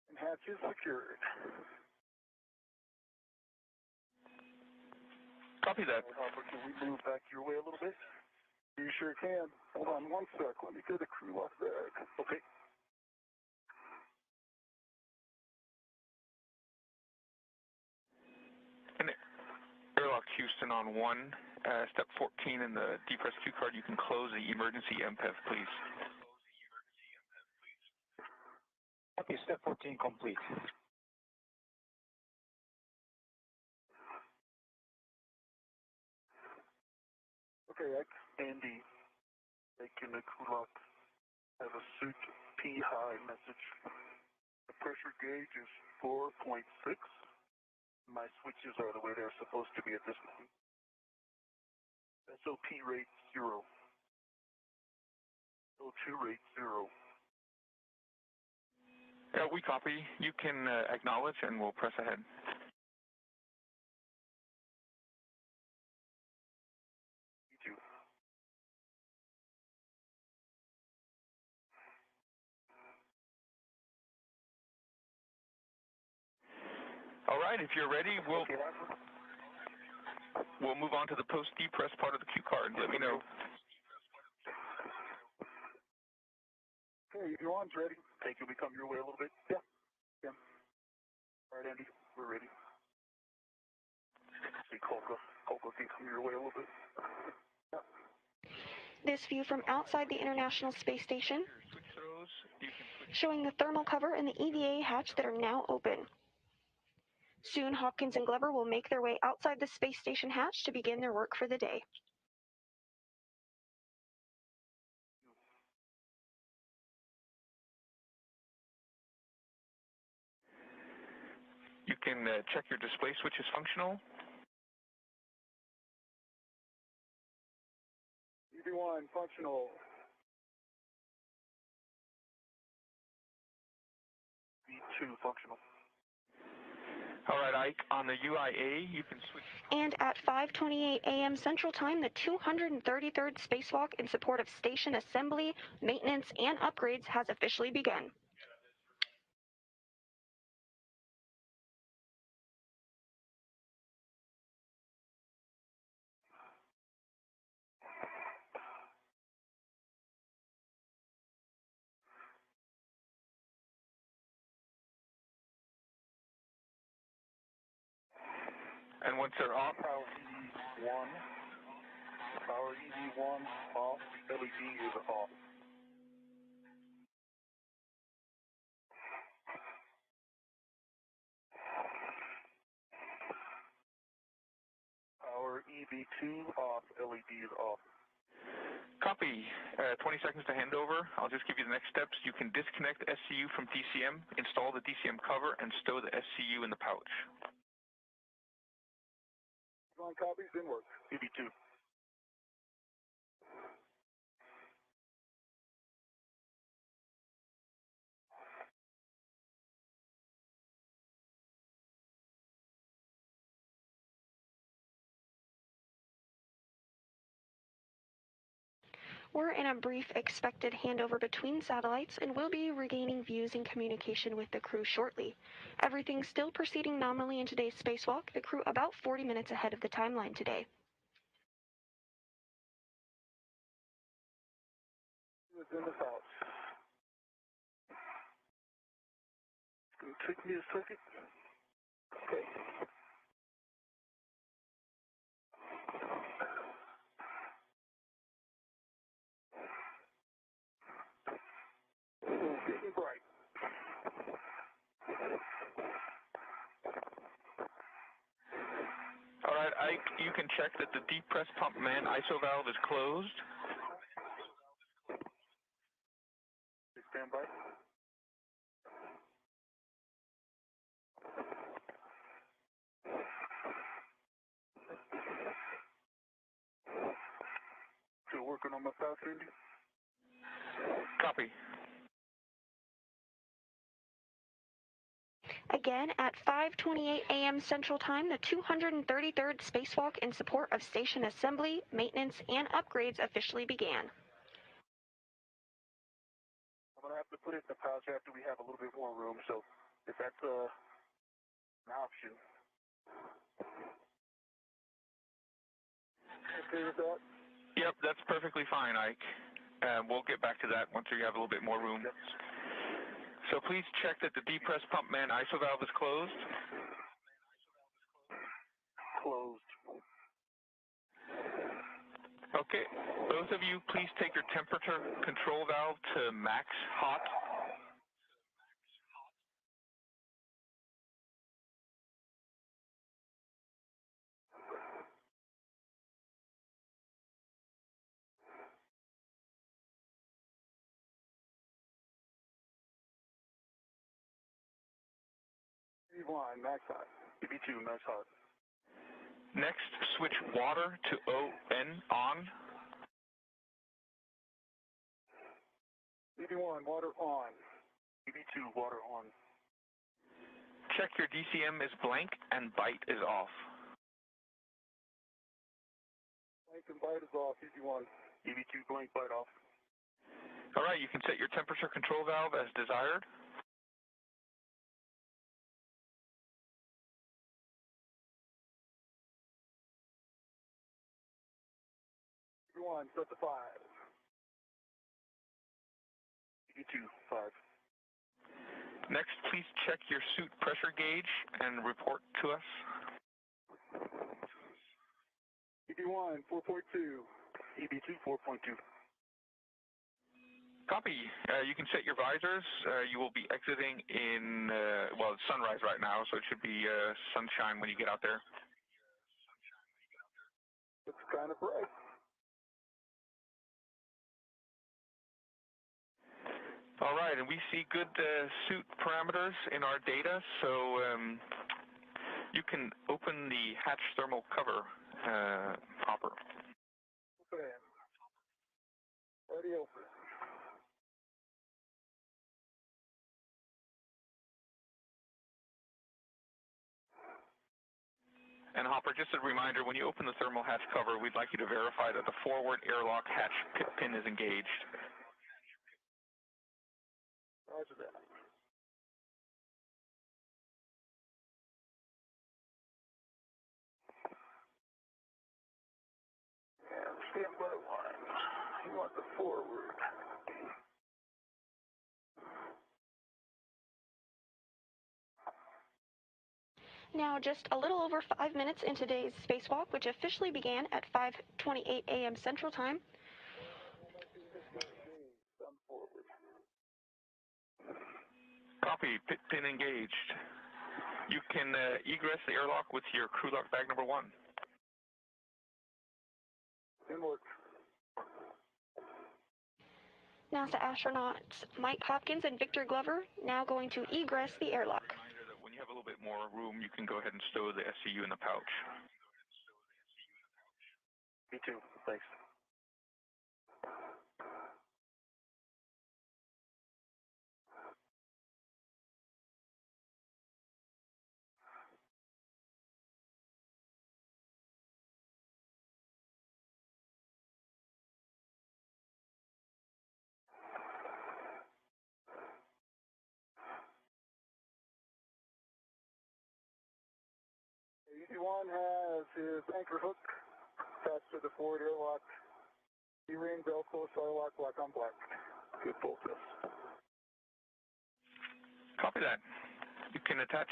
And hatch is secured. Copy that. Hopper, can we move back your way a little bit? You sure can. Hold on one sec. Let me get a crew lock bag. Okay. And airlock Houston on 1, step 14 in the depress Q card, you can close the emergency MPEV, please. Okay, step 14 complete. Okay, Andy, making the Kulak have a suit P high message. The pressure gauge is 4.6. My switches are the way they're supposed to be at this point. SOP rate 0. O2 rate 0. Yeah, we copy. You can acknowledge and we'll press ahead. You too. All right, if you're ready, we'll move on to the post-depress part of the Q card. Let me know. Okay, if your one's ready, take it, we come your way a little bit. Yeah. All right, Andy, we're ready. See, Coco can come your way a little bit. Yeah. This view from outside the International Space Station, showing the thermal cover and the EVA hatch that are now open. Soon, Hopkins and Glover will make their way outside the space station hatch to begin their work for the day. You can check your display switch is functional. EV1 functional. V2 functional. All right, Ike, on the UIA, you can switch. And at 5:28 a.m. Central Time, the 233rd Spacewalk in support of station assembly, maintenance, and upgrades has officially begun. And once they're off, Power EV1. Power EV1 off. LED is off. Power EV2 off. LED is off. copy. 20 seconds to handover. I'll just give you the next steps. You can disconnect the SCU from DCM, install the DCM cover, and stow the SCU in the pouch. On copies, then work. EV2. We're in a brief expected handover between satellites and will be regaining views and communication with the crew shortly. Everything's still proceeding nominally in today's spacewalk, the crew about 40 minutes ahead of the timeline today. It's in the pouch. It's going to take me a second. Okay. Getting bright. All right, Ike, you can check that the deep press pump man ISO valve is closed. Stand by. Still working on my pouch, Andy? Copy. Again, at 5:28 a.m. Central Time, the 233rd Spacewalk in support of station assembly, maintenance, and upgrades officially began. I'm going to have to put it in the pouch after we have a little bit more room, so if that's an option. Okay with that? Yep, that's perfectly fine, Ike. We'll get back to that once you have a little bit more room. Yep. So please check that the deep press pump man ISO valve is closed. Closed. Okay, both of you, please take your temperature control valve to max hot. EV1, max hot. EV2, max hot. Next, switch water to ON on. EV1, water on. EV2, water on. Check your DCM is blank and bite is off. Blank and bite is off. EV1. EV2, blank, bite off. All right, you can set your temperature control valve as desired. EV1, set to 5. EV2, 5. Next, please check your suit pressure gauge and report to us. EV1, 4.2. EV2, 4.2. Copy. You can set your visors. You will be exiting in, well, it's sunrise right now, so it should be sunshine when you get out there. It's kind of bright. All right, and we see good suit parameters in our data, so you can open the hatch thermal cover, Hopper. Open. Already open. And Hopper, just a reminder, when you open the thermal hatch cover, we'd like you to verify that the forward airlock hatch pin is engaged. Roger that. And stand by one. You want the forward. Now, just a little over 5 minutes into today's spacewalk, which officially began at 5:28 a.m. Central Time. Copy. Pin engaged. You can egress the airlock with your crew lock bag number 1. Inward. NASA astronauts Mike Hopkins and Victor Glover now going to egress the airlock. Reminder that when you have a little bit more room, you can go ahead and stow the SCU in the pouch. Me too. Thanks. ED1 has his anchor hook attached to the forward airlock. E-ring, Velcro, airlock, black on black. Good full test. Copy that. You can attach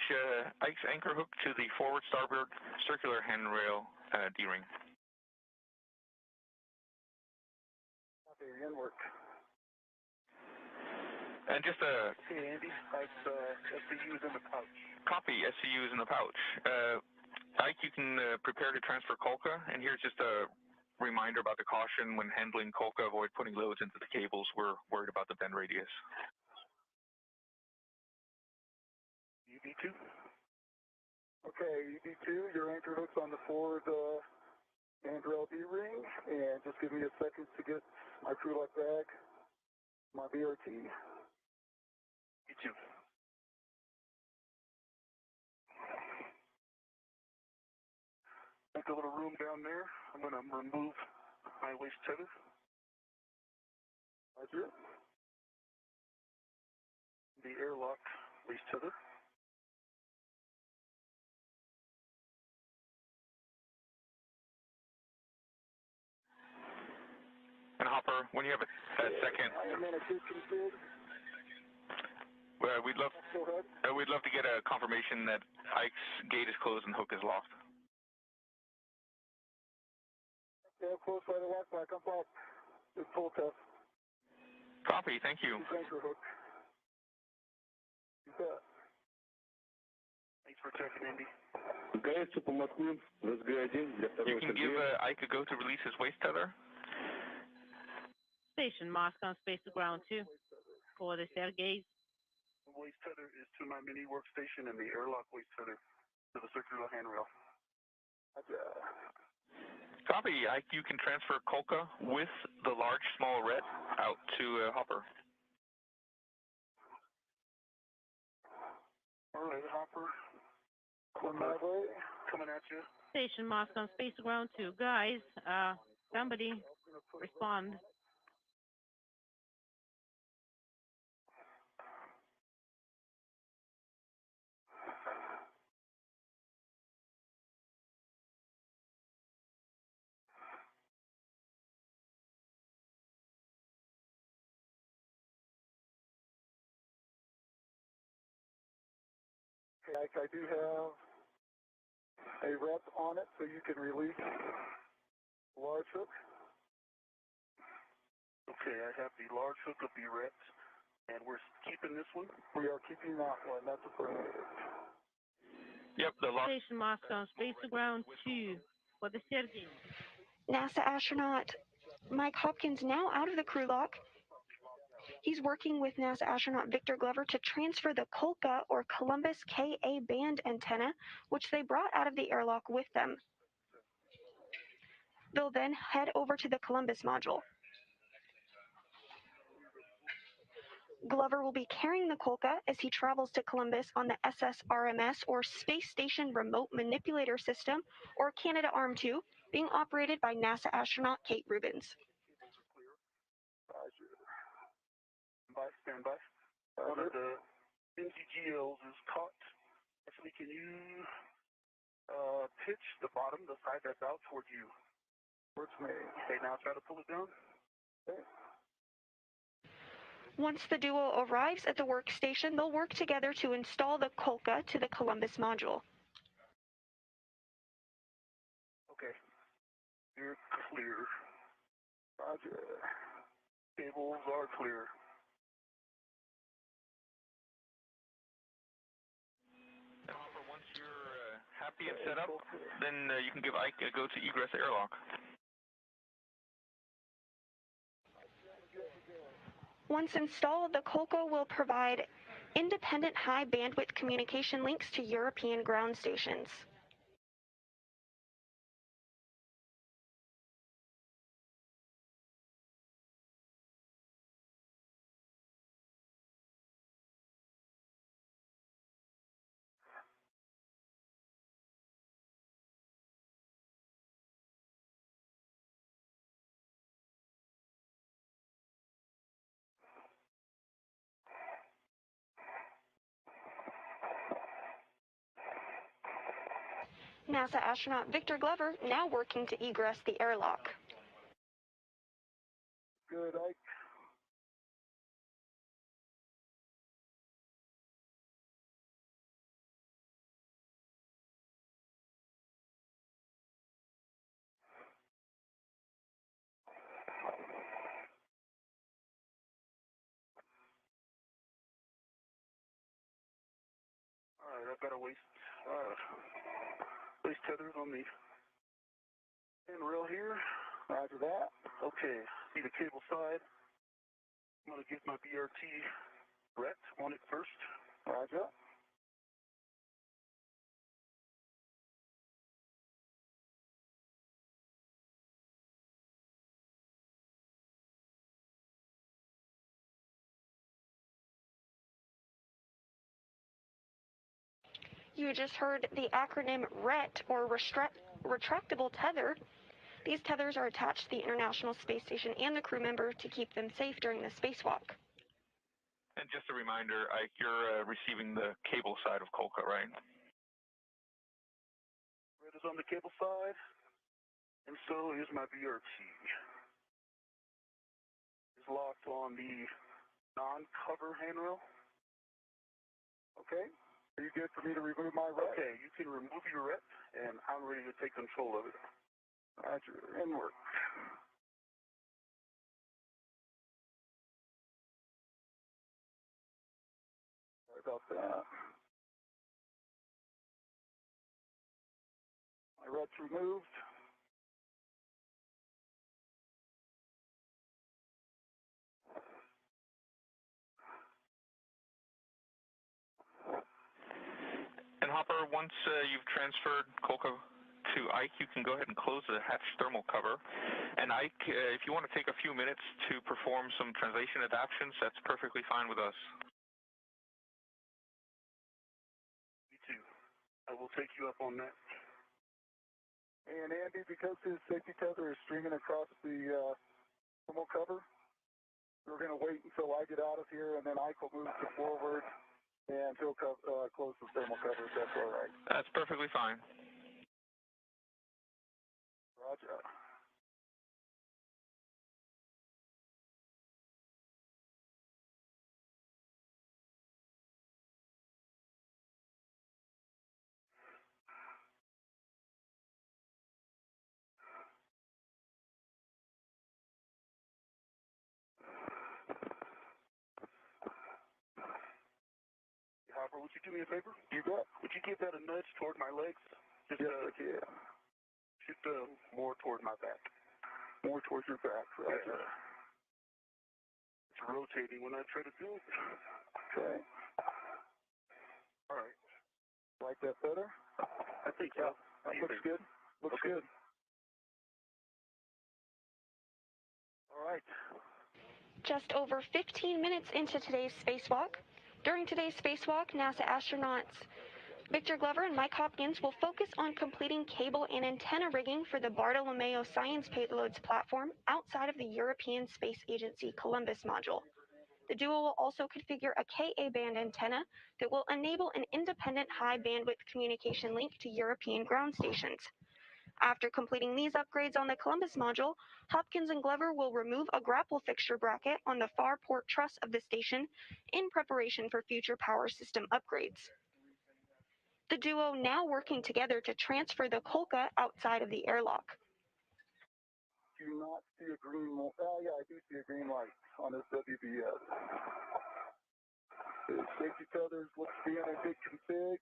Ike's anchor hook to the forward starboard circular handrail D-ring. Copy, inward. And just a Hey, Andy, Ike's SCU's in the pouch. copy, SCU is in the pouch. Ike, you can prepare to transfer Kolka, and here's just a reminder about the caution when handling Kolka. Avoid putting loads into the cables. We're worried about the bend radius. UB2. Okay, UB2, your anchor hook's on the forward handrail D-ring, and just give me a second to get my crew lock bag, my BRT. UB2. Make a little room down there. I'm going to remove my waist tether. Roger. The airlock waist tether. And Hopper, when you have a second, we'd love to get a confirmation that Ike's gate is closed and hook is locked. Yeah, close by the lock back. I'm off. It's full test. Copy, thank you. Anchor hook. You bet. Thanks for checking, Andy. You can give Ike a go to release his waist tether. Station Moscow, space to ground 2. For the stairgate. The waist tether is to my mini workstation and the airlock waist tether to the circular handrail. Copy, Ike. You can transfer Kolka with the large small red out to Hopper. All right, Hopper. Coming my way. Coming at you. Station Moscow, space to ground 2. Guys, somebody respond. I do have a rep on it, so you can release the large hook. Okay, I have the large hook of the rep, and we're keeping this one. We are keeping that one. That's affirmative. Yep, the large. Station Moscow, space to ground 2. For the stairgate. NASA astronaut Mike Hopkins now out of the crew lock. He's working with NASA astronaut Victor Glover to transfer the Kolka or Columbus Ka band antenna, which they brought out of the airlock with them. They'll then head over to the Columbus module. Glover will be carrying the Kolka as he travels to Columbus on the SSRMS, or Space Station Remote Manipulator System, or Canadarm2, being operated by NASA astronaut Kate Rubins. Stand by. One of the NGGLs is caught. Actually, can you pitch the bottom, the side that's out towards you? Towards me. Okay, now try to pull it down. Okay. Once the duo arrives at the workstation, they'll work together to install the Kolka to the Columbus module. you're clear. Roger. Cables are clear. Once you're happy and set up, then you can give Ike a go to egress airlock. Once installed, the Kolka will provide independent high bandwidth communication links to European ground stations. NASA astronaut Victor Glover now working to egress the airlock. Good, Ike. All right, I've got a waist tethers on the handrail here. Roger that. Okay, see the cable side. I'm going to give my BRT ret on it first. Roger. You just heard the acronym RET, or Retractable Tether. These tethers are attached to the International Space Station and the crew member to keep them safe during the spacewalk. And just a reminder, Ike, you're receiving the cable side of Kolka, right? Red is on the cable side, and so is my BRT. It's locked on the non-cover handrail. Okay. Are you good for me to remove my ret? Okay, you can remove your ret, and I'm ready to take control of it. Roger, and work. Sorry about that. My ret's removed. And Hopper, once you've transferred Kolka to Ike, you can go ahead and close the hatch thermal cover. And Ike, if you want to take a few minutes to perform some translation adaptations, that's perfectly fine with us. Me too. I will take you up on that. And Andy, because his safety tether is streaming across the thermal cover, we're going to wait until I get out of here, and then Ike will move to forward, and he'll close the thermal cover, if that's all right. That's perfectly fine. Roger. Hopper, would you do me a favor? You bet. Would you give that a nudge toward my legs? Just, yes, I can. Just more toward my back. More towards your back, right? Yeah. It's rotating when I try to do it. Okay. All right. Like that better? I think so. That looks good. Looks good. All right. Just over 15 minutes into today's spacewalk. During today's spacewalk, NASA astronauts Victor Glover and Mike Hopkins will focus on completing cable and antenna rigging for the Bartolomeo Science Payloads platform outside of the European Space Agency Columbus module. The duo will also configure a Ka-band antenna that will enable an independent high-bandwidth communication link to European ground stations. After completing these upgrades on the Columbus module, Hopkins and Glover will remove a grapple fixture bracket on the far port truss of the station in preparation for future power system upgrades. The duo now working together to transfer the Kolka outside of the airlock. do not see a green light. Oh, yeah, I do see a green light on this WBS. The safety tethers look to be in a good config.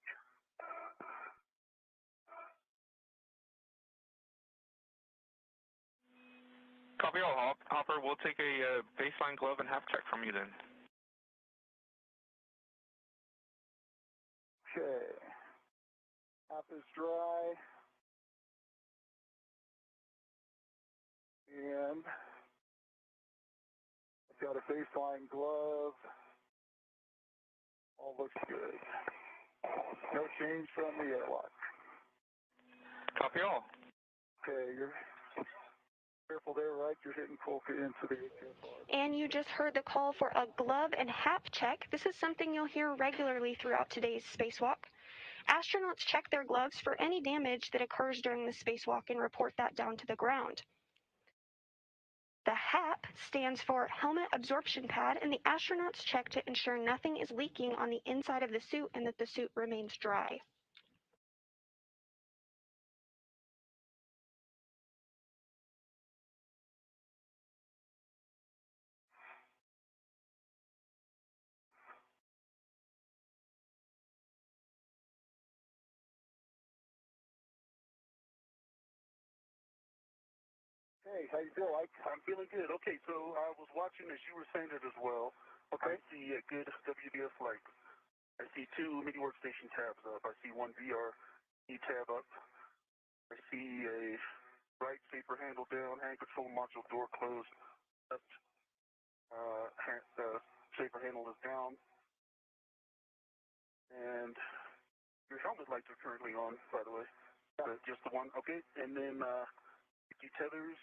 Copy all, Hopper. We'll take a baseline glove and half check from you then. Okay. Half is dry. And I've got a baseline glove. All looks good. No change from the airlock. Copy all. Okay, you're careful there, right? You're hitting Colca into the HFR. And you just heard the call for a glove and half check. This is something you'll hear regularly throughout today's spacewalk. Astronauts check their gloves for any damage that occurs during the spacewalk and report that down to the ground. The HAP stands for Helmet Absorption Pad, and the astronauts check to ensure nothing is leaking on the inside of the suit and that the suit remains dry. Hey, how you doing? I'm feeling good. Okay, so I was watching as you were saying it as well. Okay. I see a good WBS light. I see 2 mini workstation tabs up. I see 1 VR tab up. I see a right safer handle down, hand control module door closed. Left safer handle is down. And your helmet lights are currently on, by the way. Just the one. Okay, and then tethers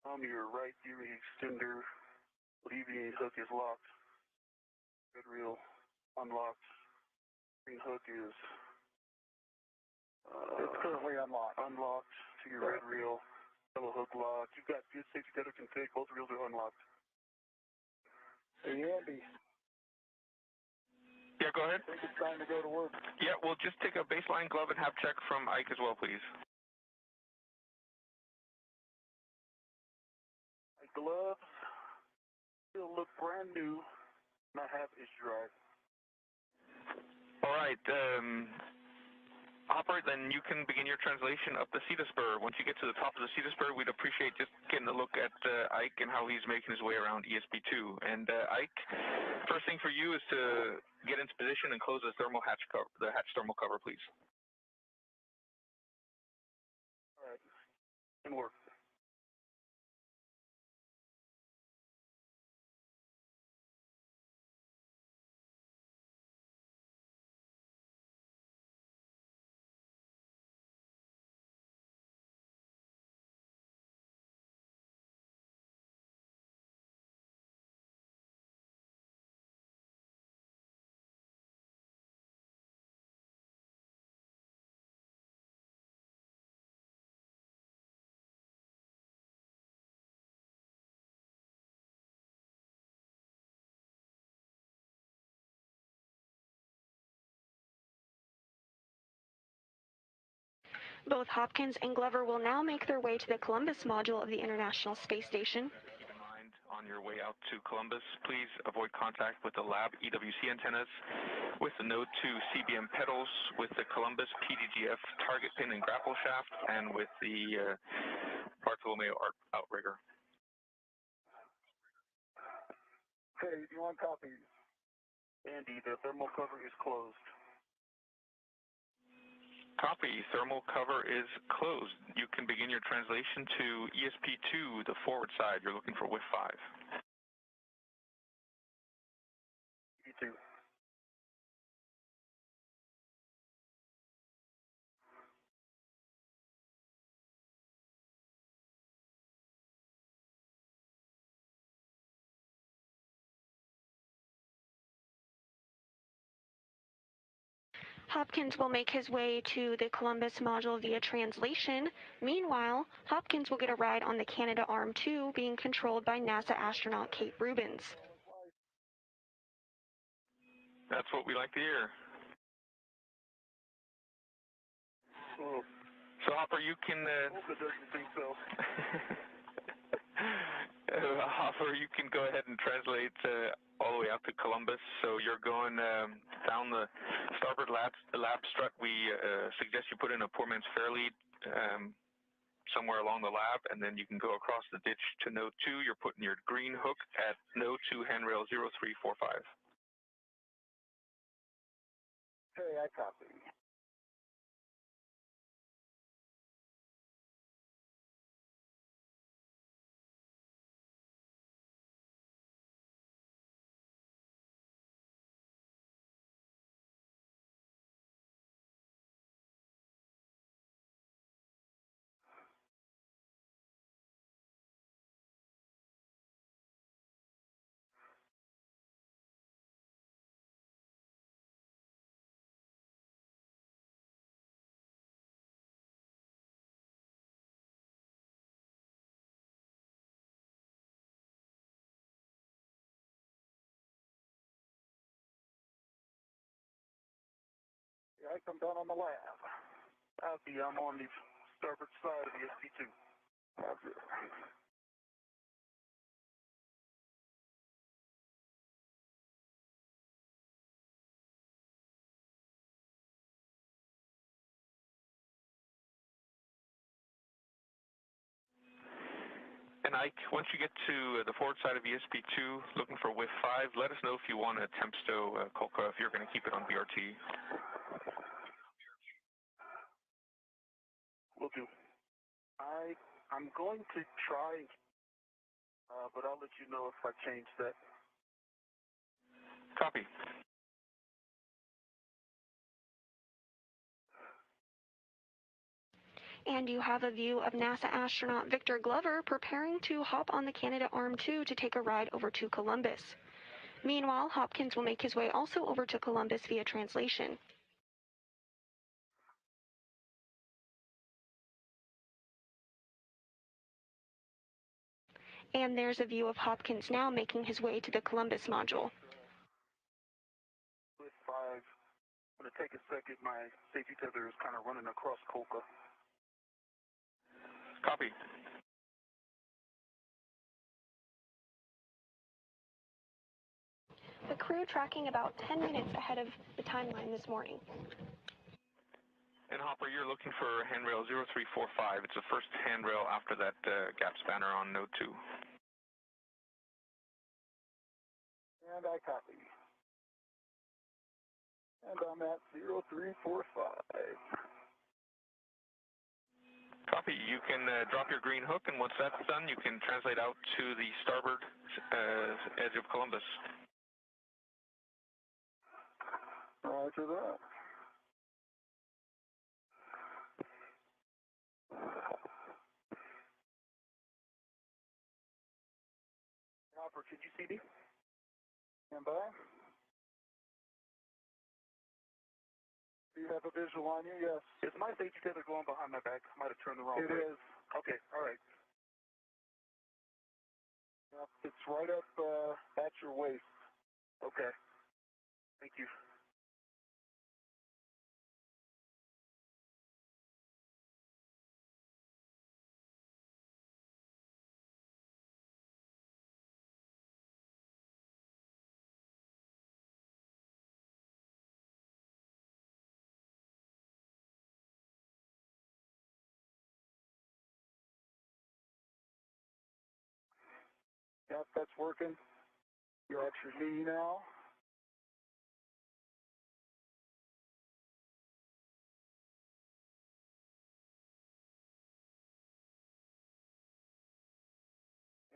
on your right gearing extender, alleviate hook is locked. Red reel unlocked. Green hook is it's currently unlocked. Unlocked to your red reel. Yellow hook locked. You've got good safety tether config. Both reels are unlocked. Hey, Andy. Yeah, go ahead. I think it's time to go to work. Yeah, we'll just take a baseline glove and half check from Ike as well, please. Gloves still look brand new. My half is dry. All right, Hopper, then you can begin your translation up the Cedar Spur. Once you get to the top of the Cedar Spur, we'd appreciate just getting a look at Ike and how he's making his way around ESP2. And Ike, first thing for you is to get into position and close the thermal hatch cover, the hatch thermal cover, please. All right, can work. Both Hopkins and Glover will now make their way to the Columbus module of the International Space Station. Keep in mind, on your way out to Columbus, please avoid contact with the lab EWC antennas, with the Node 2 CBM pedals, with the Columbus PDGF target pin and grapple shaft, and with the Bartolomeo outrigger. Okay, do you want copies? Andy, the thermal cover is closed. Copy. Thermal cover is closed. You can begin your translation to ESP2, the forward side. You're looking for WIF 5. ESP2. Hopkins will make his way to the Columbus module via translation. Meanwhile, Hopkins will get a ride on the Canada Arm 2 being controlled by NASA astronaut Kate Rubins. That's what we like to hear. Oh. So, Hopper, you can... Hope it doesn't think so. Hopper, you can go ahead and translate all the way out to Columbus. So you're going down the starboard lab strut. We suggest you put in a poor man's fair lead somewhere along the lab, and then you can go across the ditch to node 2. You're putting your green hook at node 2 handrail 0345. Okay, I copy. Yeah, I come down on the lab. Copy, I'm on the starboard side of the SP2. Copy. And Ike, once you get to the forward side of ESP2, looking for WIF 5, let us know if you want to temp stow Kolka, if you're going to keep it on BRT. Will do. I'm going to try, but I'll let you know if I change that. Copy. And you have a view of NASA astronaut Victor Glover preparing to hop on the Canadarm2 to take a ride over to Columbus. Meanwhile, Hopkins will make his way also over to Columbus via translation. And there's a view of Hopkins now making his way to the Columbus module. With 5, I'm going to take a second. My safety tether is kind of running across Kolka. Copy. The crew tracking about 10 minutes ahead of the timeline this morning. And Hopper, you're looking for handrail 0345. It's the first handrail after that gap spanner on node 2. And I copy. And I'm at 0345. Copy. You can drop your green hook, and once that's done, you can translate out to the starboard edge of Columbus. Roger that. Hopper, can you see me? Stand by. Do you have a visual on you? Yes. Is my safety tether going behind my back? I might have turned the wrong way. It is. Okay, all right. Yep, it's right up at your waist. Okay. Thank you. Yep, that's working. You're at your knee now.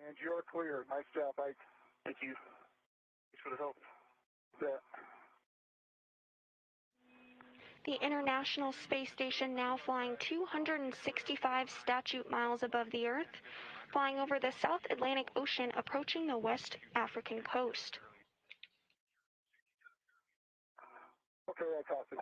And you're clear. Nice job, Ike. Thank you. Thanks for the help. Yeah. The International Space Station now flying 265 statute miles above the Earth, flying over the South Atlantic Ocean, approaching the West African coast. Okay, I copy.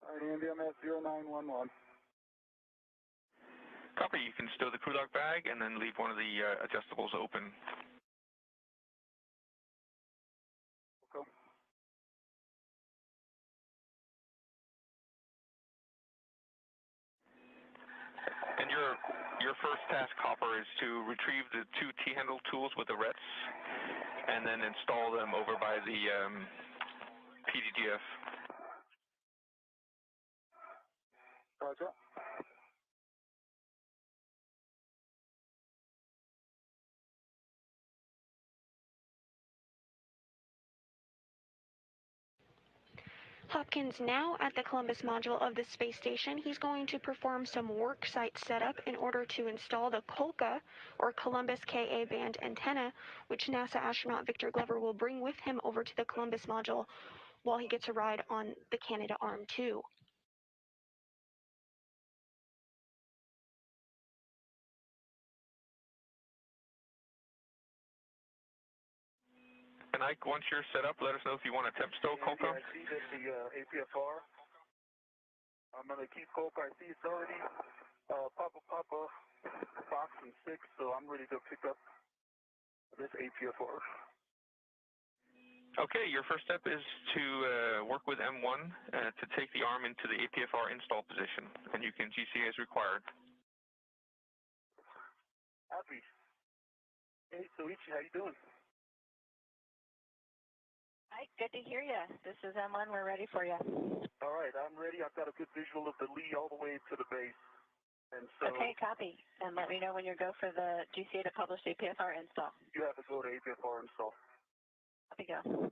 All right, Andy, I'm at 0911. Copy. You can stow the crew lock bag and then leave one of the adjustables open. Okay. And your first task, Hopper, is to retrieve the two T-handle tools with the RETs and then install them over by the PDGF. Roger. Hopkins now at the Columbus module of the space station. He's going to perform some work site setup in order to install the COLCA, or Columbus Ka band antenna, which NASA astronaut Victor Glover will bring with him over to the Columbus module while he gets a ride on the Canadarm2. And Ike, once you're set up, let us know if you want to temp stow COLCA. I see that the APFR. I'm going to keep COLCA. I see it's already Papa box and 6, so I'm ready to pick up this APFR. Okay, your first step is to work with M1 to take the arm into the APFR install position, and you can GC as required. Happy. Hey, Soichi, how you doing? Hi, good to hear you. This is M1. We're ready for you. All right, I'm ready. I've got a good visual of the Lee all the way to the base. And so Okay, copy. And let me know when you go for the GCA to publish APFR install. you have to go to APFR install. Copy, go.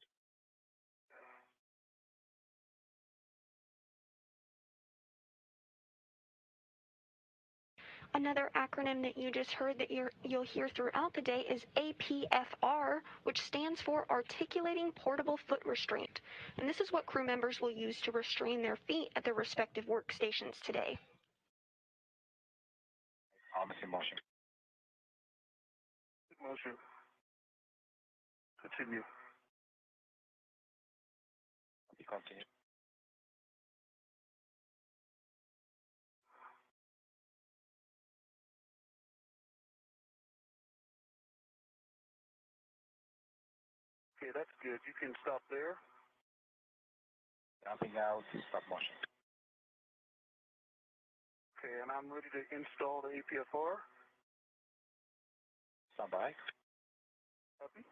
Another acronym that you just heard that you'll hear throughout the day is APFR, which stands for Articulating Portable Foot Restraint. And this is what crew members will use to restrain their feet at their respective workstations today. Almost in motion. Motion. Continue. Continue. Okay, that's good. You can stop there. Jumping out, stop motion. Okay, and I'm ready to install the APFR. Stand by. Copy.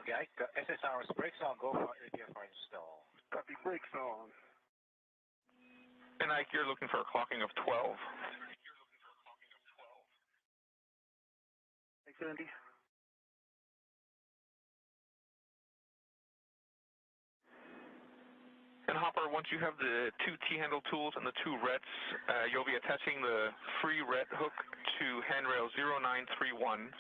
Okay, SSR's brakes on, go for APFR install. Copy, brakes on. And Ike, you're looking for a clocking of 12. Thanks, Andy. And Hopper, once you have the two T-handle tools and the two RETs, you'll be attaching the free RET hook to handrail 0931.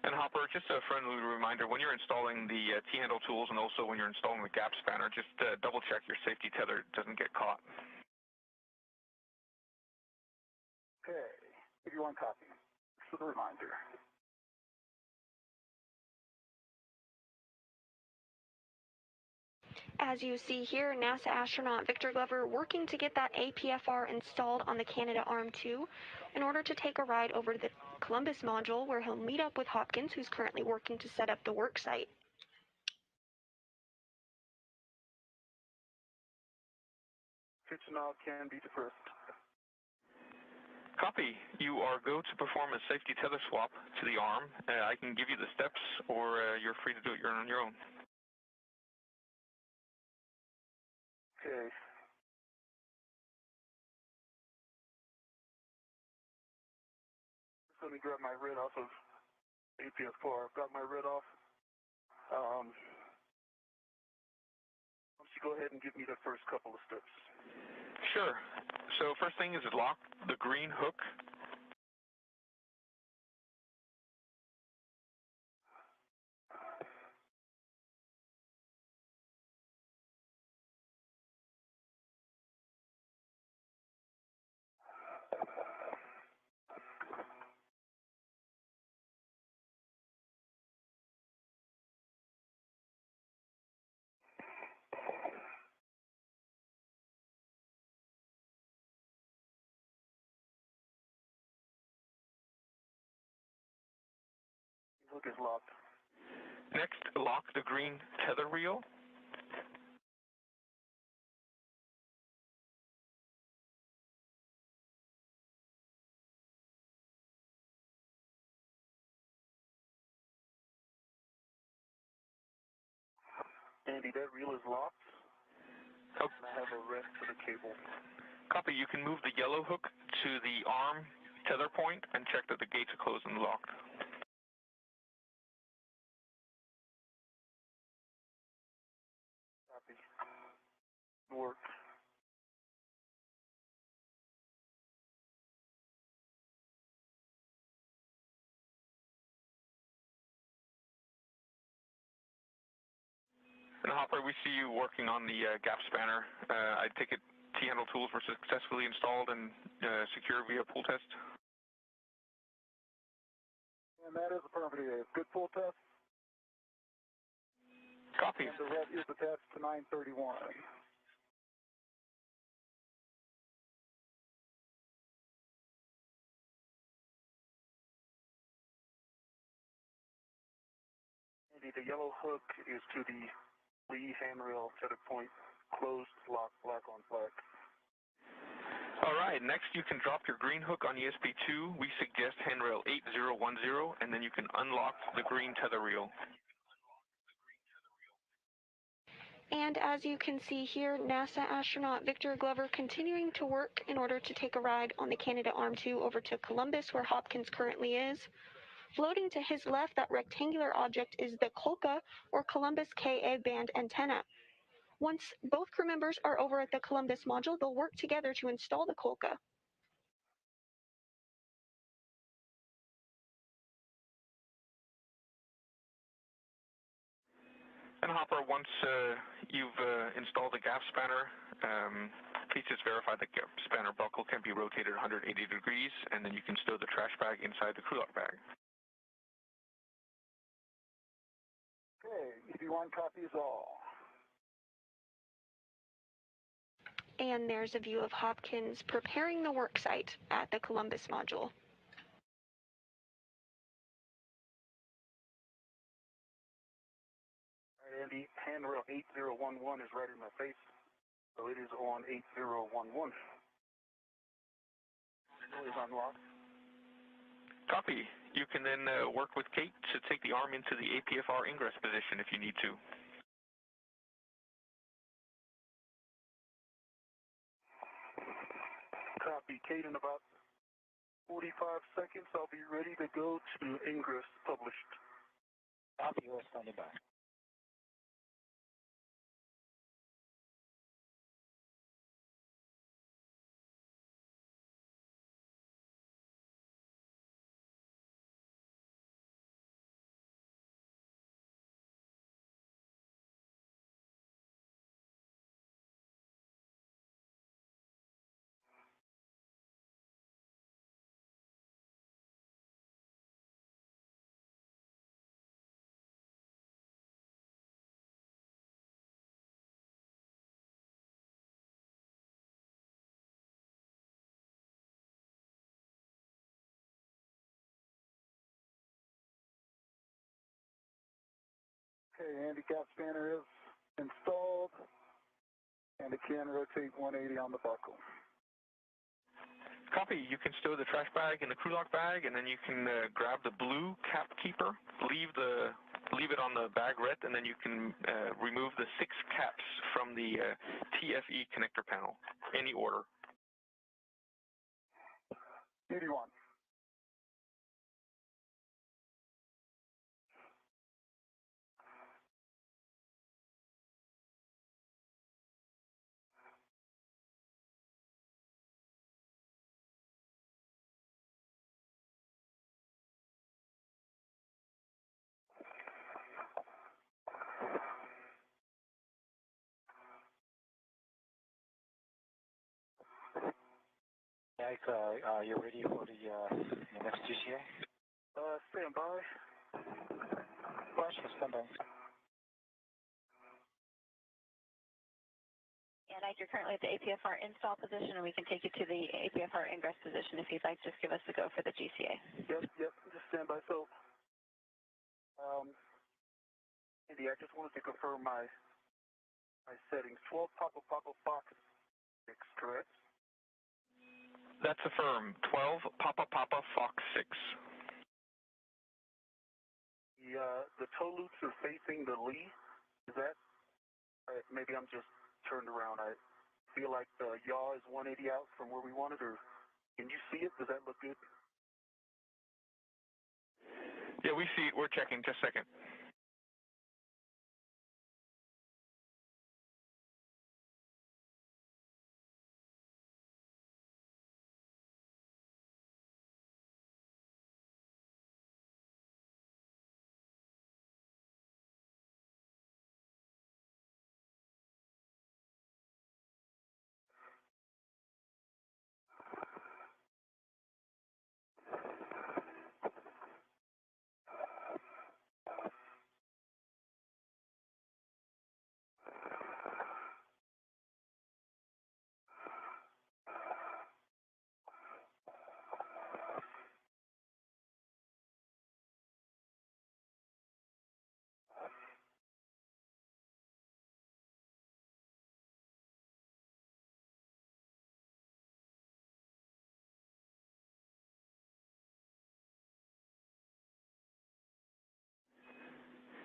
And Hopper, just a friendly reminder, when you're installing the T-handle tools and also when you're installing the gap spanner, just double check your safety tether doesn't get caught. Okay, if you want copy, for the reminder. As you see here, NASA astronaut Victor Glover working to get that APFR installed on the Canadarm2 in order to take a ride over to the Columbus module where he'll meet up with Hopkins, who's currently working to set up the work site. Kitchen knob can be depressed. Copy. You are go to perform a safety tether swap to the arm. I can give you the steps, or you're free to do it on your own. Okay. Just let me grab my red off of APF4. I've got my red off. Why don't you go ahead and give me the first couple of steps? Sure. So first thing is lock the green hook. Hook is locked. Next, lock the green tether reel. Andy, that reel is locked. Oh. And I have a rest to the cable. Copy. You can move the yellow hook to the arm tether point and check that the gates are closed and locked. Copy. Work. And Hopper, we see you working on the gap spanner. I take it T-handle tools were successfully installed and secured via pull test? And that is affirmative. Good pull test. Copy. And the red is attached to 931. Andy, the yellow hook is to the lee handrail tether point. Closed, locked, black on black. All right, next you can drop your green hook on ESP2. We suggest handrail 8010, and then you can unlock the green tether reel. And as you can see here, NASA astronaut Victor Glover continuing to work in order to take a ride on the Canadarm2 over to Columbus, where Hopkins currently is. Floating to his left, that rectangular object is the Kolka, or Columbus Ka band antenna. Once both crew members are over at the Columbus module, they'll work together to install the Kolka. And Hopper, once you've installed the gap spanner, please just verify the gap spanner buckle can be rotated 180 degrees, and then you can stow the trash bag inside the crew lock bag. Okay, EV1 copies all. And there's a view of Hopkins preparing the work site at the Columbus module. All right, Andy, handrail 8011 is right in my face, so it is on 8011. It is unlocked. Copy. You can then work with Kate to take the arm into the APFR ingress position if you need to. Copy. Kate, in about 45 seconds, I'll be ready to go to ingress published. Copy, you're standing by. Okay, Andy, gap spanner is installed, and it can rotate 180 on the buckle. Copy. You can stow the trash bag in the crew lock bag, and then you can grab the blue cap keeper, leave it on the bag ret, and then you can remove the 6 caps from the TFE connector panel. Any order. 81. Guys, are you ready for the next GCA? Stand by. Flash, stand by. And you're currently at the APFR install position, and we can take you to the APFR ingress position if you'd like. Just give us the go for the GCA. Yep, just stand by. So Andy, I just wanted to confirm my settings. 12 Papa Papa Fox 6, correct? That's affirmed. 12 Papa Papa Fox 6. The tow loops are facing the lee. Is that? Maybe I'm just turned around. I feel like the yaw is 180 out from where we wanted, or can you see it? Does that look good? Yeah, we see it. We're checking. Just a second.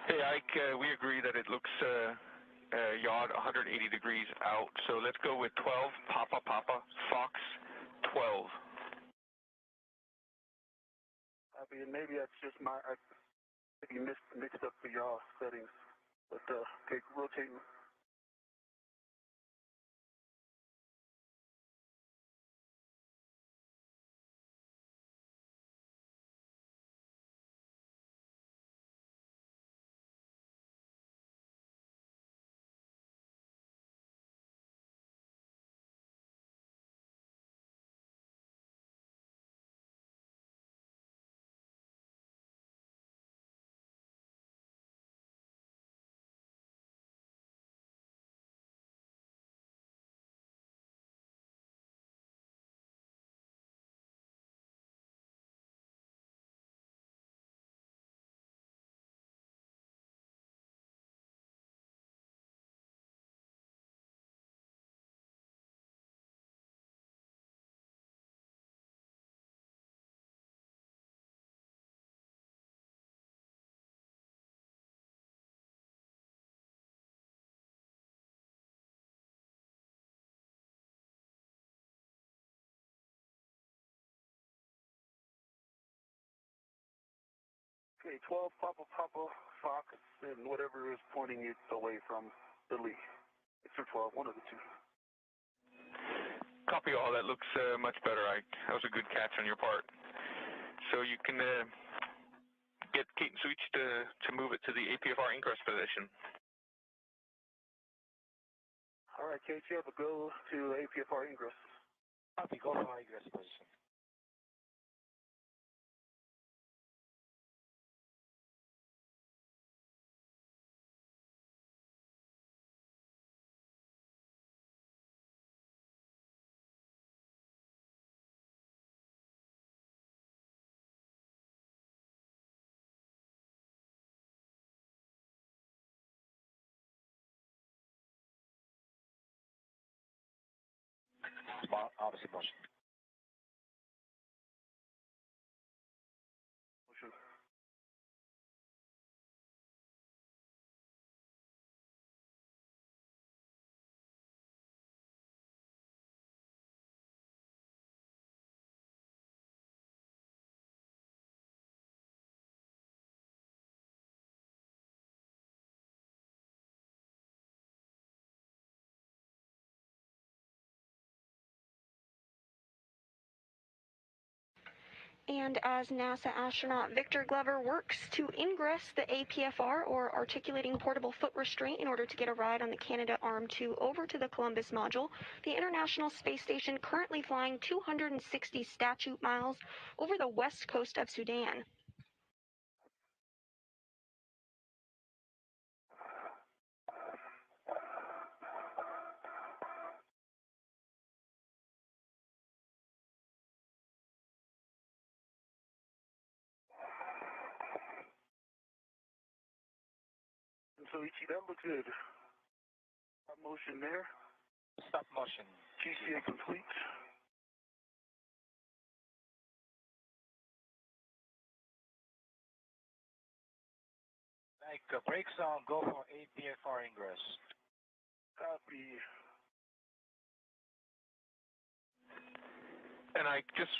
Hey, Ike, we agree that it looks yawed 180 degrees out. So let's go with 12 Papa Papa Fox 12. And maybe that's just I maybe mixed up the yaw settings. But okay, rotating. Okay, 12 Papa Papa Fox and whatever is pointing it away from the lee. 6 or 12, one of the two. Copy all. That looks much better, Ike. That was a good catch on your part. So you can get Kate and Switch to move it to the APFR ingress position. All right, Kate, you have a go to APFR ingress. Copy, go to ingress position. Opposite motion. Motion. And as NASA astronaut Victor Glover works to ingress the APFR, or Articulating Portable Foot Restraint, in order to get a ride on the Canadarm2 over to the Columbus module, the International Space Station currently flying 260 statute miles over the west coast of Sudan. Soichi, that looks good. Stop motion there. Stop motion. GCA complete. Like brake zone, go for APFR ingress. Copy. And I just,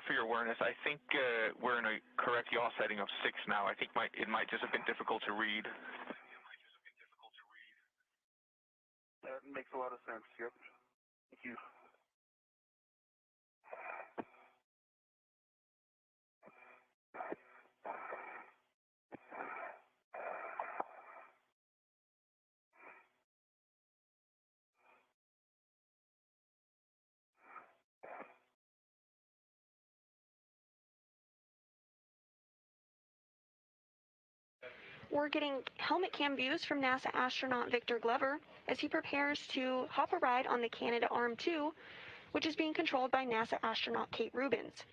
for your awareness, I think we're in a correct yaw setting of 6 now. I think it might just have been difficult to read. That makes a lot of sense, yep. Thank you. We're getting helmet cam views from NASA astronaut Victor Glover as he prepares to hop a ride on the Canadarm2, which is being controlled by NASA astronaut Kate Rubins.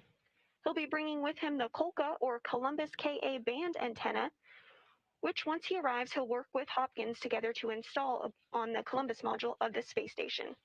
He'll be bringing with him the Kolka, or Columbus Ka band antenna, which once he arrives, he'll work with Hopkins together to install on the Columbus module of the space station.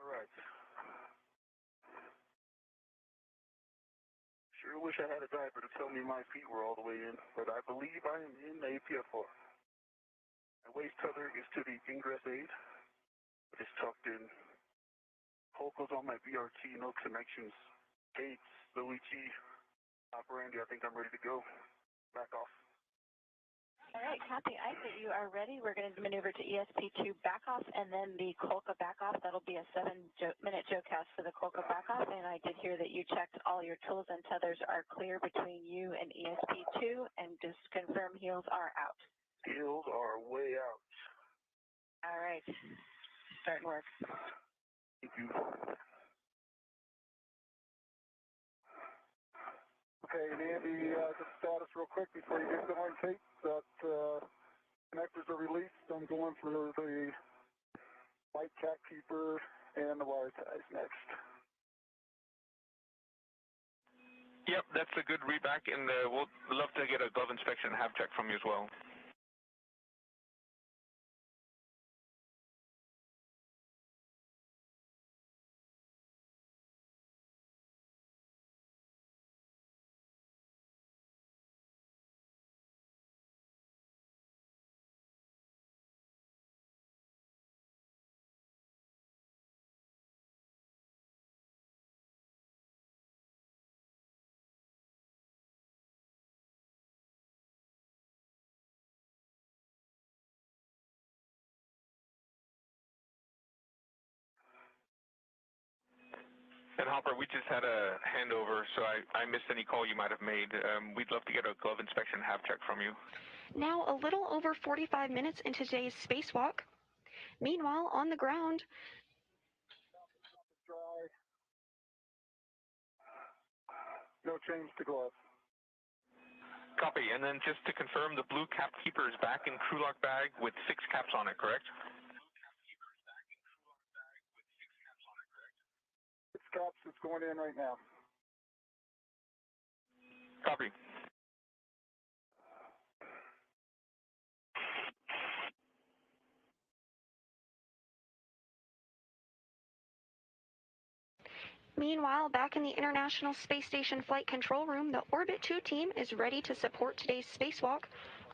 All right. Sure wish I had a diaper to tell me my feet were all the way in, but I believe I am in APFR. My waist tether is to the ingress aid. It is tucked in. Holko's on my BRT, no connections. Gates, Luigi, operandi, I think I'm ready to go. Back off. All right, copy. I think you are ready. We're going to maneuver to ESP2 backoff and then the Kolka backoff. That'll be a 7-minute jocast for the Kolka backoff. And I did hear that you checked all your tools and tethers are clear between you and ESP2, and just confirm heels are out. Heels are way out. All right. Starting work. Thank you. Okay, and Andy, just status real quick before you get going, Kate, that connectors are released. I'm going for the white cat keeper and the wire ties next. Yep, that's a good readback, and we'll love to get a glove inspection and have check from you as well. And Hopper, we just had a handover, so I missed any call you might have made. We'd love to get a glove inspection and have check from you. Now a little over 45 minutes into today's spacewalk. Meanwhile, on the ground, Dry. No change to gloves. Copy, and then just to confirm, the blue cap keeper is back in crew lock bag with 6 caps on it, correct? 6 caps, it's going in right now. Copy. Meanwhile, back in the International Space Station Flight Control Room, the Orbit 2 team is ready to support today's spacewalk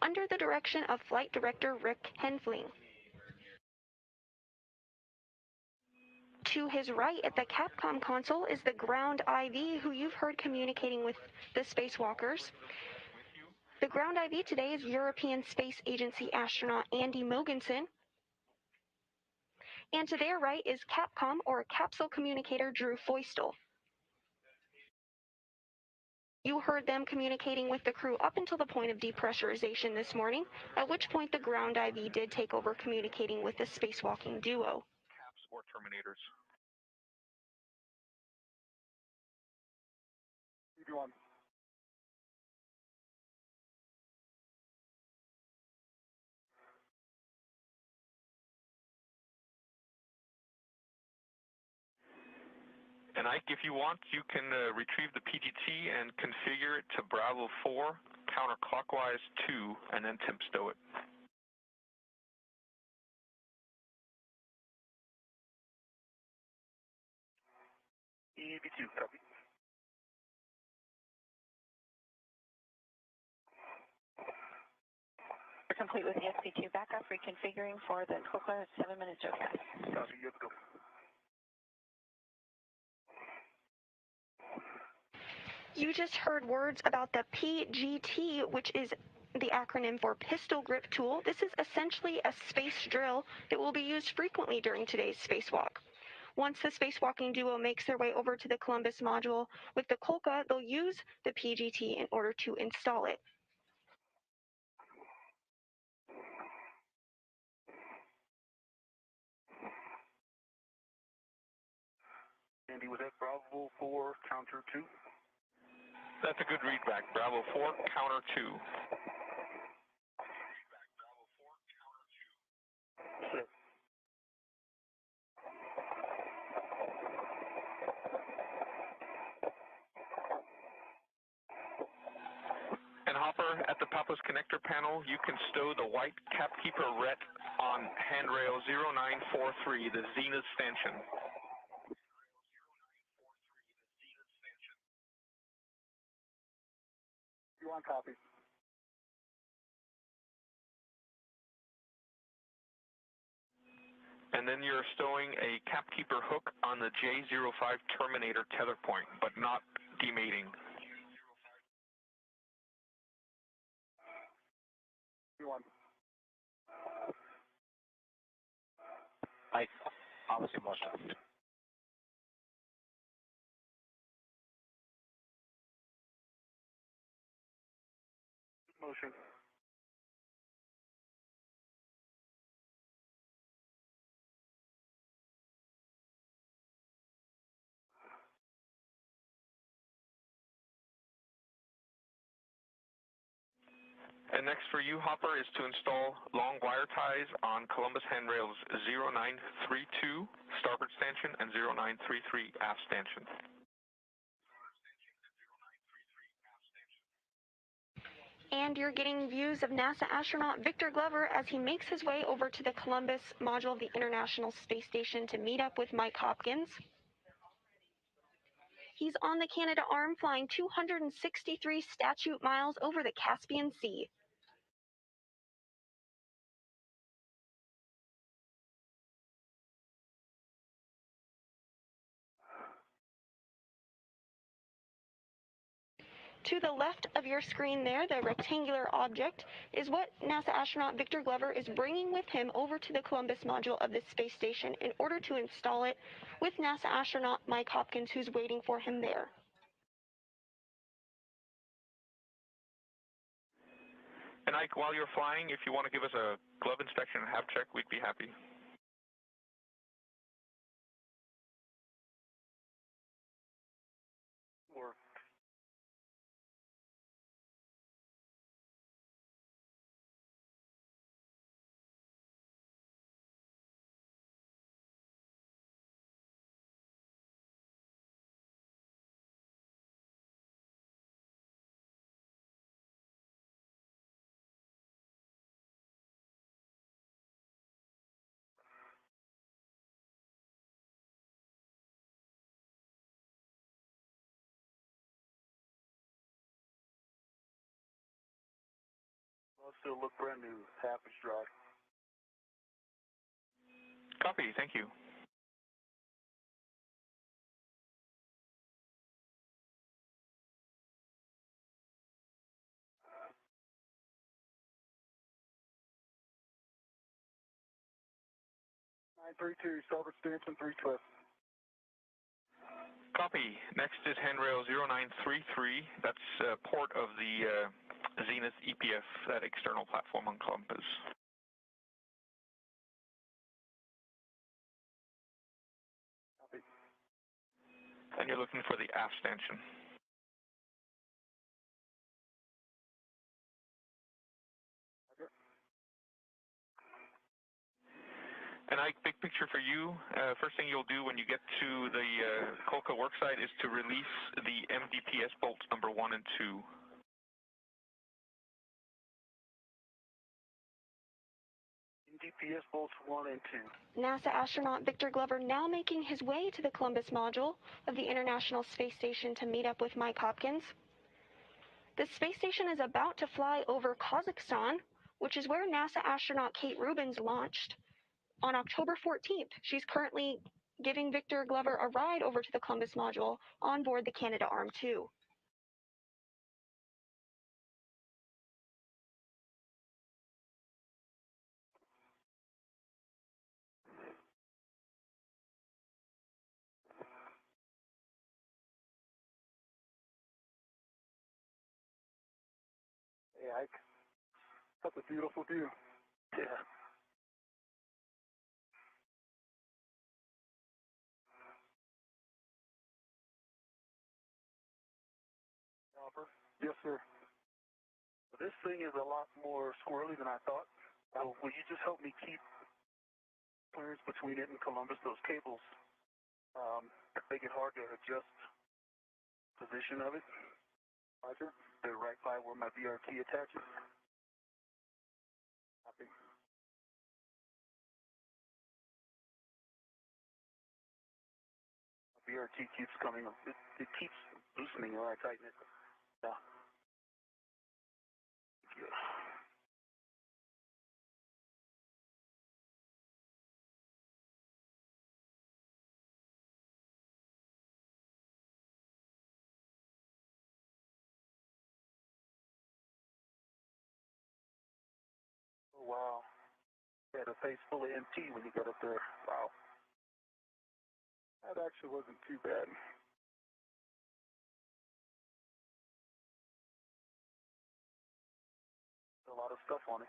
under the direction of Flight Director Rick Henfling. To his right at the Capcom console is the ground IV, who you've heard communicating with the spacewalkers. The ground IV today is European Space Agency astronaut Andy Mogensen. And to their right is Capcom, or capsule communicator, Drew Feustel. You heard them communicating with the crew up until the point of depressurization this morning, at which point the ground IV did take over communicating with the spacewalking duo. Caps or terminators. EV1. And Ike, if you want, you can retrieve the PGT and configure it to Bravo 4, counterclockwise 2, and then temp stow it. EV2, copy. We're complete with ESP2 backup, reconfiguring for the COCA 7-minute showcast. Copy, you have to go. You just heard words about the PGT, which is the acronym for Pistol Grip Tool. This is essentially a space drill that will be used frequently during today's spacewalk. Once the spacewalking duo makes their way over to the Columbus module with the Colca, they'll use the PGT in order to install it. Andy, was that Bravo 4, counter 2? That's a good readback. Bravo 4, counter 2. Sure. And Hopper, at the Papa's connector panel, you can stow the white Capkeeper RET on handrail 0943, the Zenith stanchion. You want copy? And then you're stowing a Capkeeper hook on the J05 Terminator tether point, but not demating. You want? Ike, obviously motion. Motion. And next for you, Hopper, is to install long wire ties on Columbus handrails 0932 starboard stanchion and 0933 aft stanchion. And you're getting views of NASA astronaut Victor Glover as he makes his way over to the Columbus module of the International Space Station to meet up with Mike Hopkins. He's on the Canadarm flying 263 statute miles over the Caspian Sea. To the left of your screen there, the rectangular object, is what NASA astronaut Victor Glover is bringing with him over to the Columbus module of the space station in order to install it with NASA astronaut Mike Hopkins, who's waiting for him there. And Ike, while you're flying, if you want to give us a glove inspection and HAB check, we'd be happy. Or still look brand new. Happy drive. Copy, thank you. 932, starboard stance and 3 twist. Copy. Next is handrail 0933. That's port of the Zenith EPF, that external platform on Columbus. Copy. And you're looking for the aft stanchion. And big picture for you, first thing you'll do when you get to the Kolka worksite is to release the MDPS bolts number 1 and 2. MDPS bolts 1 and 2. NASA astronaut Victor Glover now making his way to the Columbus module of the International Space Station to meet up with Mike Hopkins. The space station is about to fly over Kazakhstan, which is where NASA astronaut Kate Rubins launched on October 14th. She's currently giving Victor Glover a ride over to the Columbus module on board the Canadarm2. Hey, Ike. That's a beautiful view. Yeah. Hopper? Yes, sir. This thing is a lot more squirrely than I thought. Will you just help me keep clearance between it and Columbus? Those cables, they get hard to adjust position of it. Roger. They're right by where my VRT attaches. Copy. VRT keeps coming. It keeps loosening when I tighten it. Yeah. Yeah. Oh, wow. You had a face full of MT when you got up there. Wow. That actually wasn't too bad. A lot of stuff on it.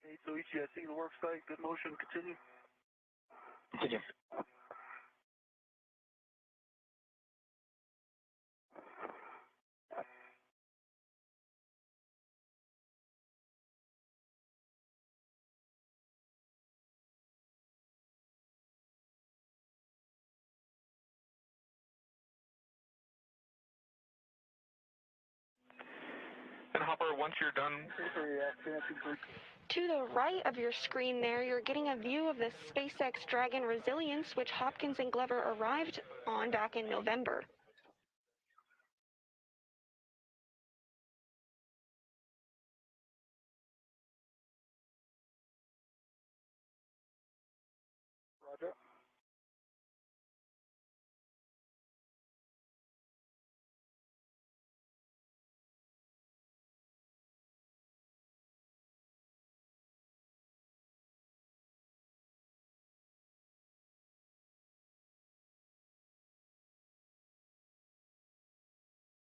Okay, so each I see the work site, good motion, continue. Continue. And Hopper, once you're done... To the right of your screen there, you're getting a view of the SpaceX Dragon Resilience, which Hopkins and Glover arrived on back in November. Roger.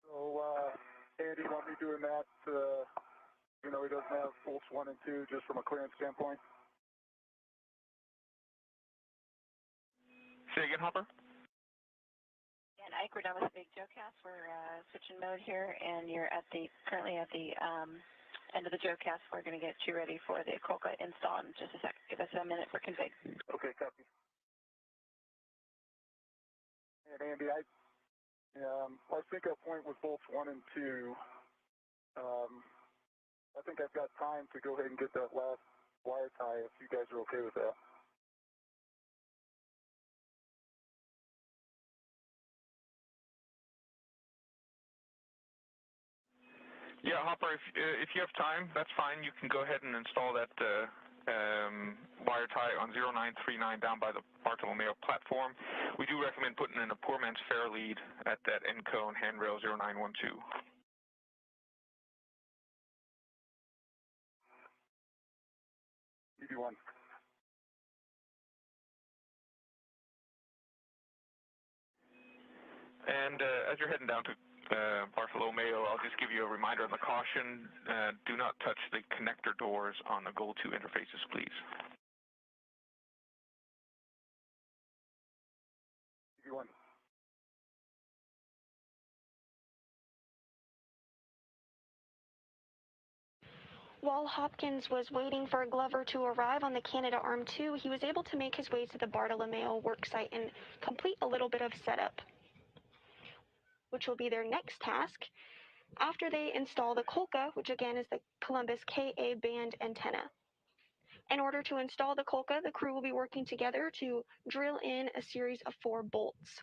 So, Andy, you want me doing that, he doesn't have bolts 1 and 2, just from a clearance standpoint? Say again, Hopper? And Ike, we're done with the big JoeCast. We're switching mode here, and you're currently at the end of the JoeCast. We're going to get you ready for the Kolka install in just a second. Give us a minute for config. Okay, copy. And Andy, I sync-up point was bolts 1 and 2. I think I've got time to go ahead and get that last wire tie if you guys are okay with that. Yeah, Hopper, if you have time, that's fine. You can go ahead and install that wire tie on 0939 down by the Bartolomeo platform. We do recommend putting in a poor man's fair lead at that end cone handrail 0912. EV1. And as you're heading down to Bartolomeo, I'll just give you a reminder on the caution. Do not touch the connector doors on the Goal 2 interfaces, please. EV1. While Hopkins was waiting for Glover to arrive on the Canada Arm 2, he was able to make his way to the Bartolomeo worksite and complete a little bit of setup, which will be their next task after they install the Kolka, which again is the Columbus Ka band antenna. In order to install the Kolka, the crew will be working together to drill in a series of 4 bolts.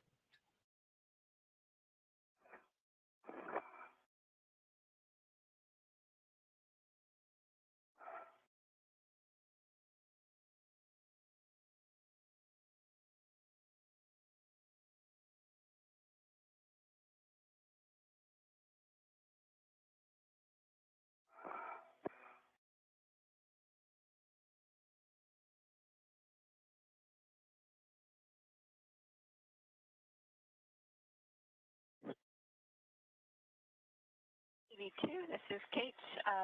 EV2, this is Kate.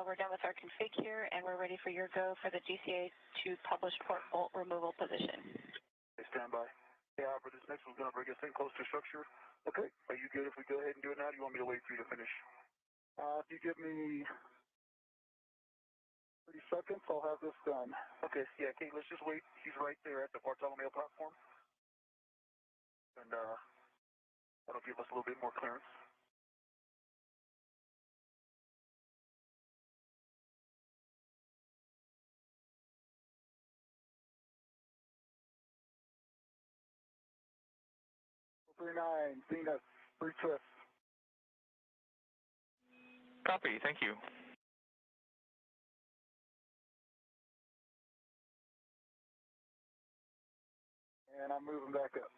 We're done with our config here, and we're ready for your go for the GCA to publish port bolt removal position. Okay, stand by. Yeah, for this next one's going to bring us in close to structure. Okay, are you good if we go ahead and do it now? Do you want me to wait for you to finish? If you give me 30 seconds, I'll have this done. Okay, yeah, Kate, let's just wait. He's right there at the Bartolomeo platform. And that'll give us a little bit more clearance. Venus, 3 twists. Copy, thank you. And I'm moving back up.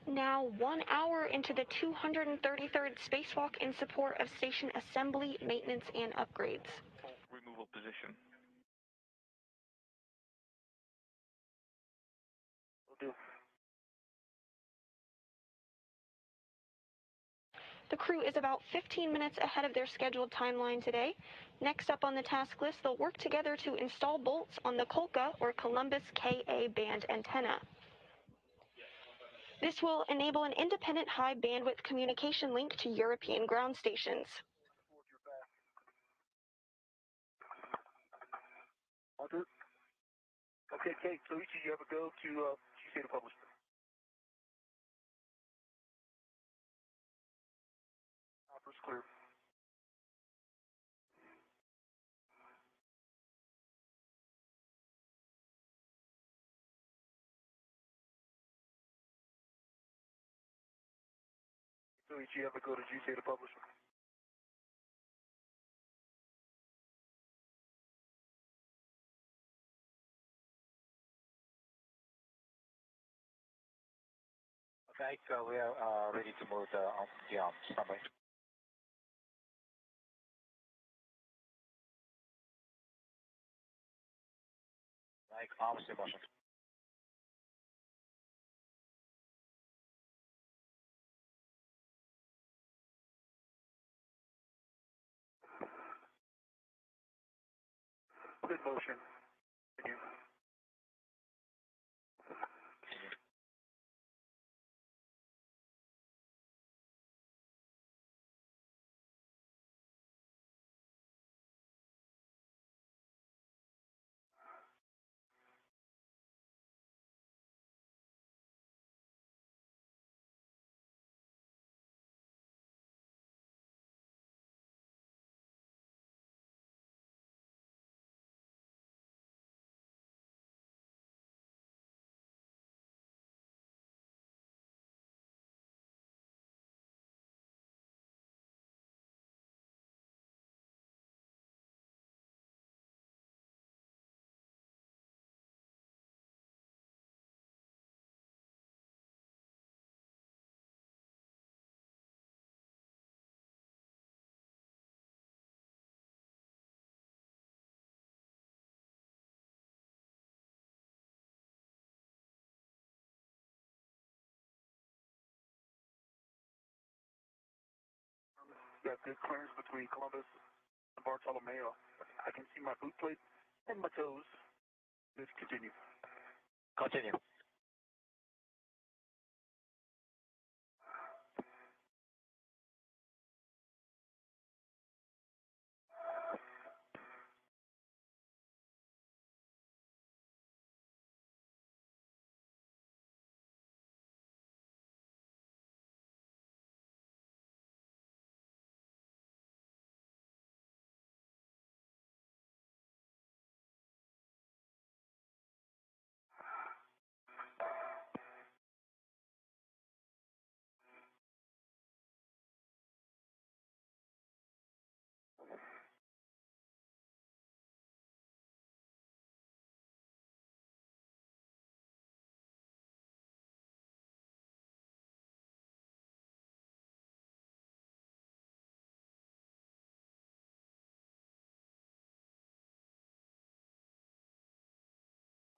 Now 1 hour into the 233rd spacewalk in support of station assembly, maintenance, and upgrades. Removal position. Will do. The crew is about 15 minutes ahead of their scheduled timeline today. Next up on the task list, they'll work together to install bolts on the Kolka or Columbus Ka band antenna. This will enable an independent high bandwidth communication link to European ground stations. Okay, Kate, so each of you have a go to GCA to publish. Offer's clear. So each of you have a go to GCA to publish. Okay, so we are ready to move the standby. Like arms in motion. Good motion. Continue. Got good clearance between Columbus and Bartolomeo. I can see my boot plate and my toes. Let's continue. Continue.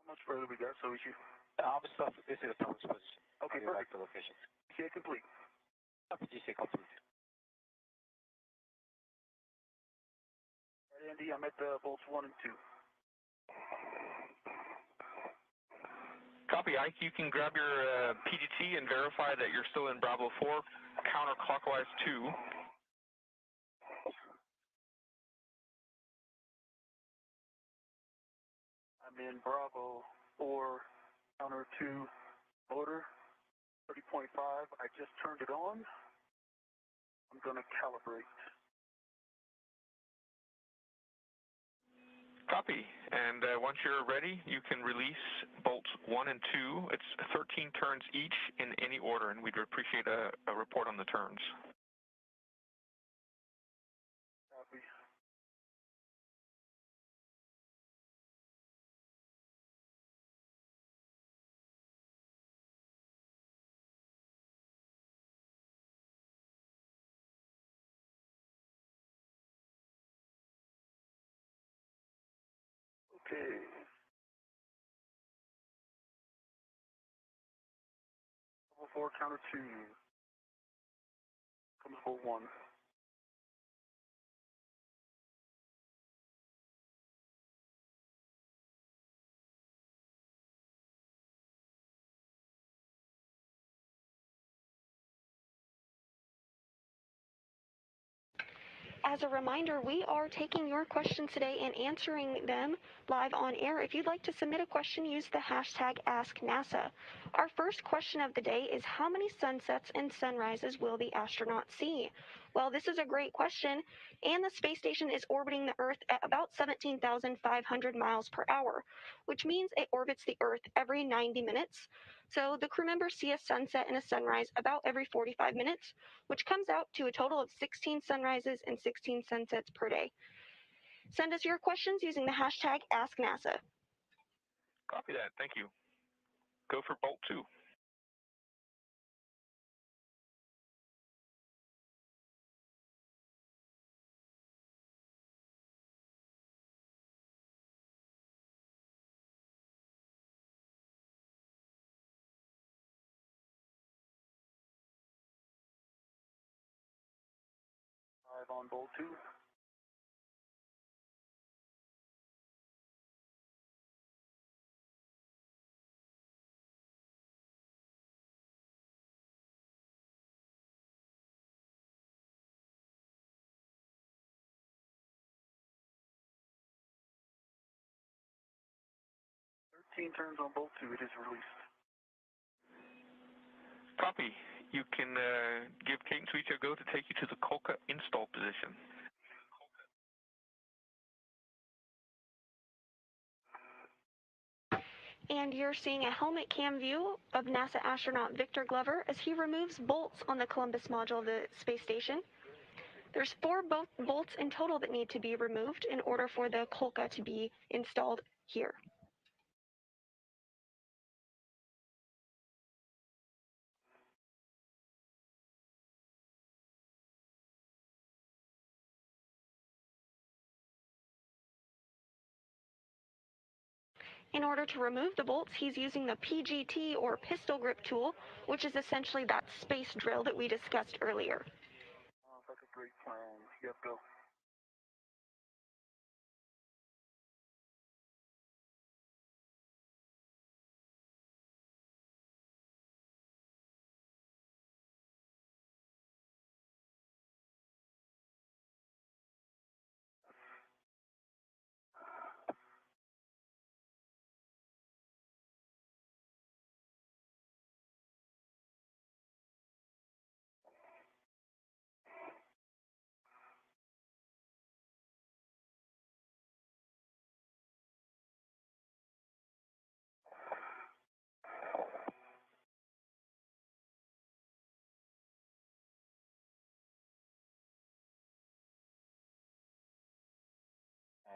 How much further we got, so we should... This is the top position. Okay, perfect. perfect. The location. GCA complete. GCA complete. All right, Andy, I'm at bolts 1 and 2. Copy, Ike. You can grab your PDT and verify that you're still in Bravo 4, counterclockwise 2. I'm in Bravo 4, counter 2, motor, 30.5. I just turned it on. I'm going to calibrate. Copy. And once you're ready, you can release bolts 1 and 2. It's 13 turns each in any order, and we'd appreciate a report on the turns. Copy. Okay. Level 4, counter 2. Comes bolt 1. As a reminder, we are taking your questions today and answering them live on air. If you'd like to submit a question, use the hashtag AskNASA. Our first question of the day is, how many sunsets and sunrises will the astronauts see? Well, this is a great question, and the space station is orbiting the Earth at about 17,500 miles per hour, which means it orbits the Earth every 90 minutes. So the crew members see a sunset and a sunrise about every 45 minutes, which comes out to a total of 16 sunrises and 16 sunsets per day. Send us your questions using the hashtag AskNASA. Copy that. Thank you. Go for bolt 2. On bolt 2. Turns on bolt 2. It is released. Copy. You can give Kate and Suicha a go to take you to the Kolka install position. And you're seeing a helmet cam view of NASA astronaut Victor Glover as he removes bolts on the Columbus module of the space station. There's 4 bolts in total that need to be removed in order for the Kolka to be installed here. In order to remove the bolts, he's using the PGT, or pistol grip tool, which is essentially that space drill that we discussed earlier. great plan. Yep, go.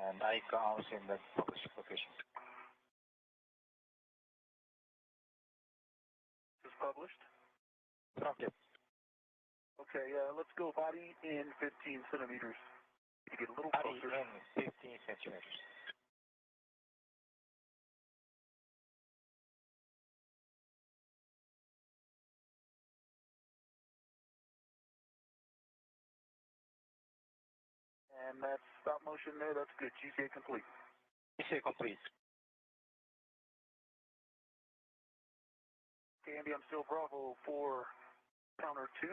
And icons in the published location. Is published? Okay. Okay, let's go body in 15 centimeters. You get a little Body closer. in 15 centimeters. And that's stop motion there. That's good. GCA complete. GCA complete. Okay, Andy, I'm still Bravo for counter 2.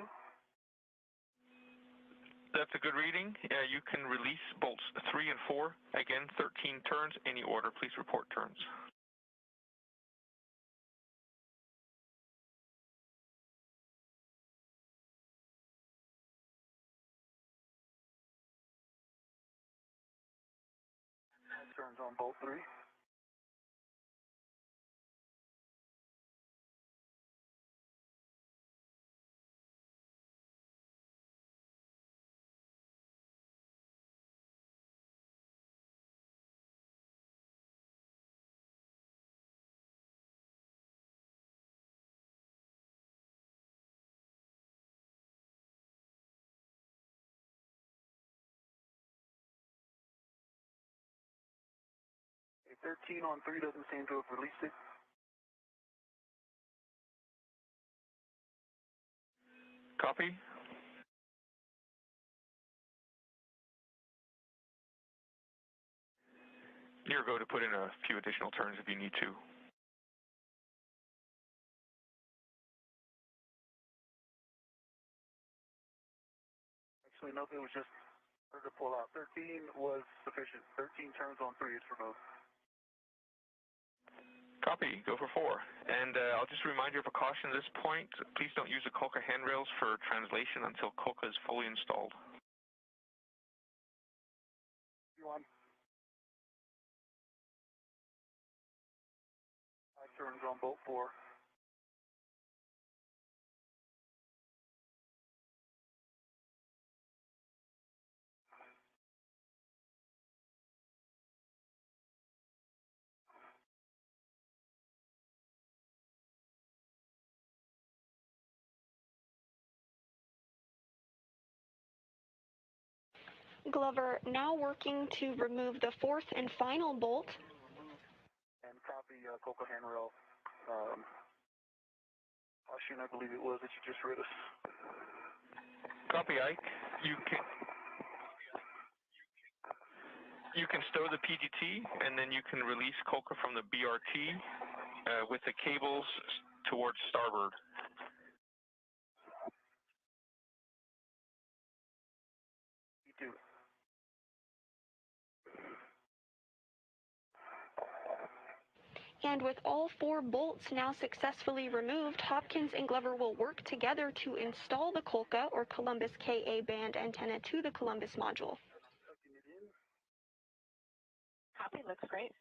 That's a good reading. You can release bolts 3 and 4. Again, 13 turns. Any order, please report turns. Turns on bolt 3. Okay, 13 on 3 doesn't seem to have released it. Copy. You're go to put in a few additional turns if you need to. Actually, nope, it was just her to pull out. 13 was sufficient. 13 turns on 3 is for both. Copy. Go for 4. And I'll just remind you of a caution at this point. Please don't use the Kolka handrails for translation until Kolka is fully installed. You on? 5 turns on bolt 4. Glover now working to remove the fourth and final bolt. And copy Kolka handrail. Caution, I believe it was that you just read us. Copy, Ike. You can stow the PGT, and then you can release Kolka from the BRT with the cables towards starboard. You do. And with all 4 bolts now successfully removed, Hopkins and Glover will work together to install the Kolka or Columbus KA band antenna to the Columbus module. Copy, looks great.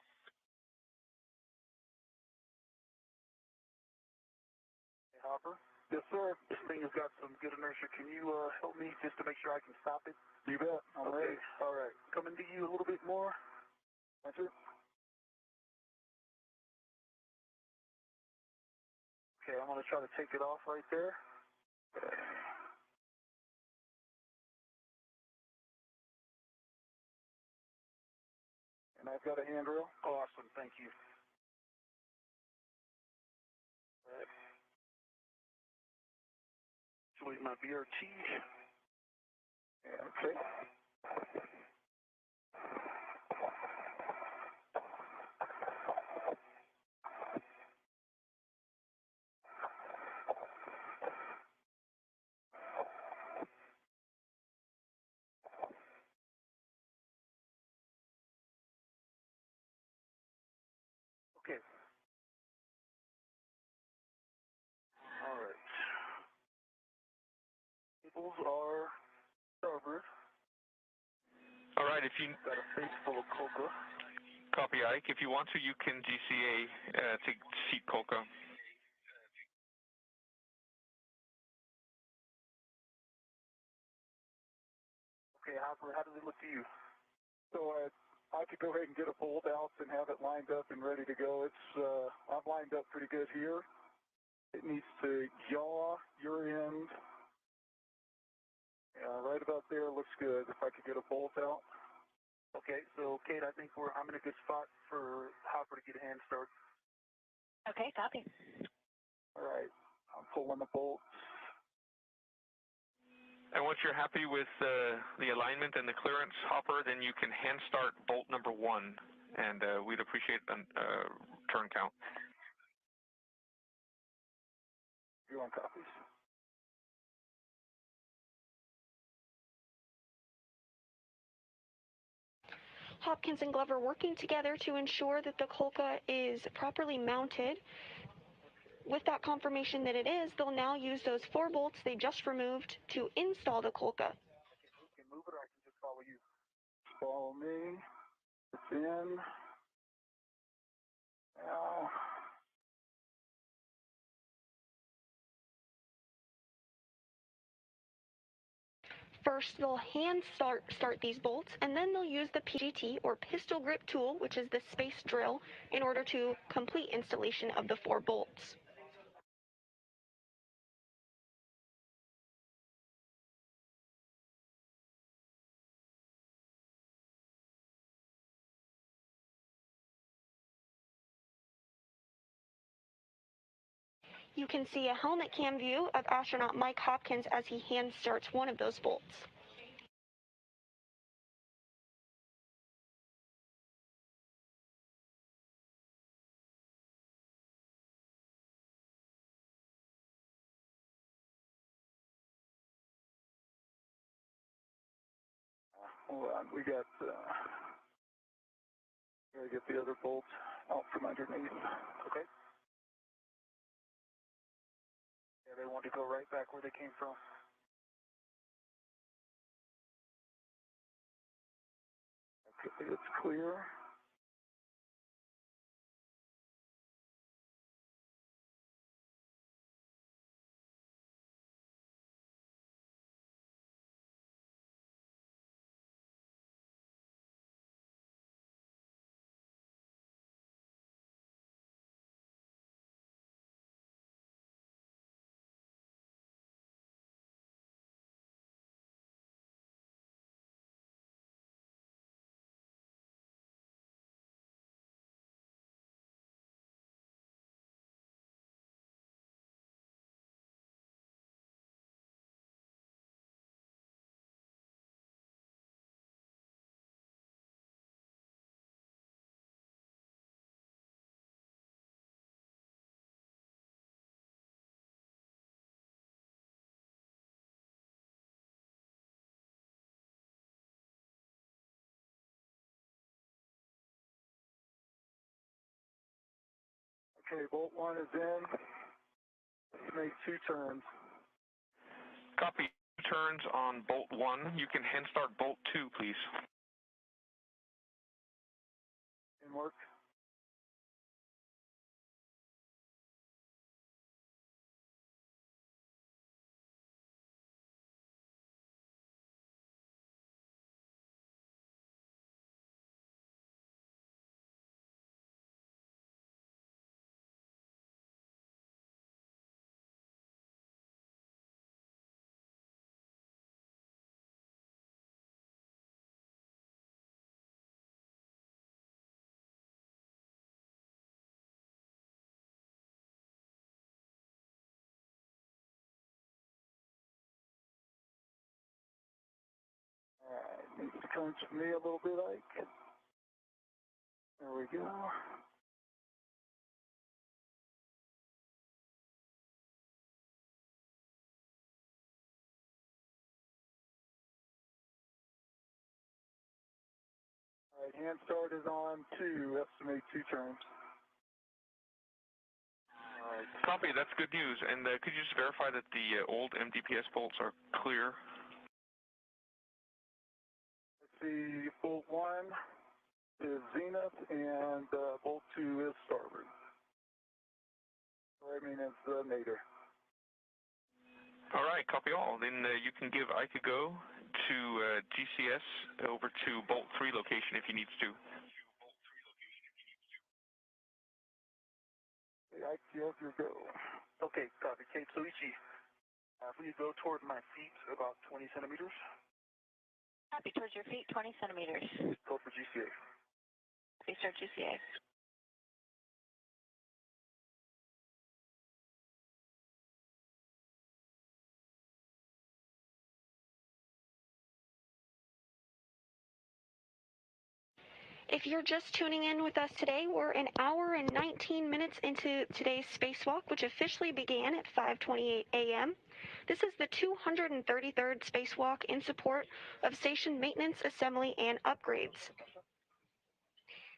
Hey, Hopper? Yes, sir. This thing has got some good inertia. Can you help me just to make sure I can stop it? You bet. I'm ready. All right. Coming to you a little bit more. That's it. Okay, I'm going to try to take it off right there. And I've got a handrail. Awesome, thank you. All right. Actually, my BRT. Okay. Okay. All right. Cables are covered. All right, if you Got a face full of coca. copy, Ike, if you want to, you can GCA to seat Coca. Okay, Hopper, how does it look to you? So I could go ahead and get a bolt out and have it lined up and ready to go. I'm lined up pretty good here. It needs to yaw your end. Yeah, right about there looks good. If I could get a bolt out. Okay, so Kate, I think I'm in a good spot for Hopper to get a hand start. Okay, copy. All right, I'm pulling the bolts. And once you're happy with the alignment and the clearance, Hopper, then you can hand start bolt number 1, and we'd appreciate a turn count. You want copies? Hopkins and Glover working together to ensure that the Colca is properly mounted. With that confirmation that it is, they'll now use those 4 bolts they just removed to install the Colca. You can move it, or I can just follow you. Follow me. It's in. Now. First, they'll hand start these bolts, and then they'll use the PGT, or pistol grip tool, which is the space drill, in order to complete installation of the 4 bolts. You can see a helmet cam view of astronaut Mike Hopkins as he hand starts one of those bolts. Hold on, we gotta get the other bolts out from underneath. Okay. Yeah, they want to go right back where they came from. Okay, it's clear. Okay, bolt 1 is in. Let's make 2 turns. Copy. Turns on bolt 1. You can hand start bolt 2, please. In work. Come to me a little bit, Ike. There we go. All right, hand start is on 2, estimate 2 turns. All right. Copy, that's good news. And could you just verify that the old MDPS bolts are clear? Let's see, bolt 1 is zenith and bolt 2 is starboard. I mean, it's nadir. All right, copy all. Then you can give Ike a go to GCS over to bolt 3 location if he needs to. Hey, Ike, you have your go. Okay, copy. Cape Suichi. If we go toward my feet about 20 centimeters. Copy, towards your feet, 20 centimeters. Code for GCA. Please start GCA. If you're just tuning in with us today, we're an hour and 19 minutes into today's spacewalk, which officially began at 5:28 a.m. This is the 233rd spacewalk in support of station maintenance, assembly, and upgrades.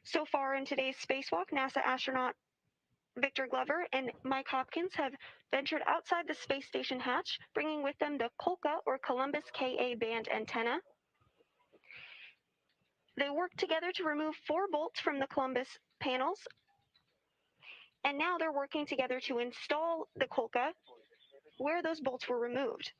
So far in today's spacewalk, NASA astronaut Victor Glover and Mike Hopkins have ventured outside the space station hatch, bringing with them the Kolka or Columbus Ka band antenna. They worked together to remove 4 bolts from the Columbus panels, and now they're working together to install the Kolka where those bolts were removed.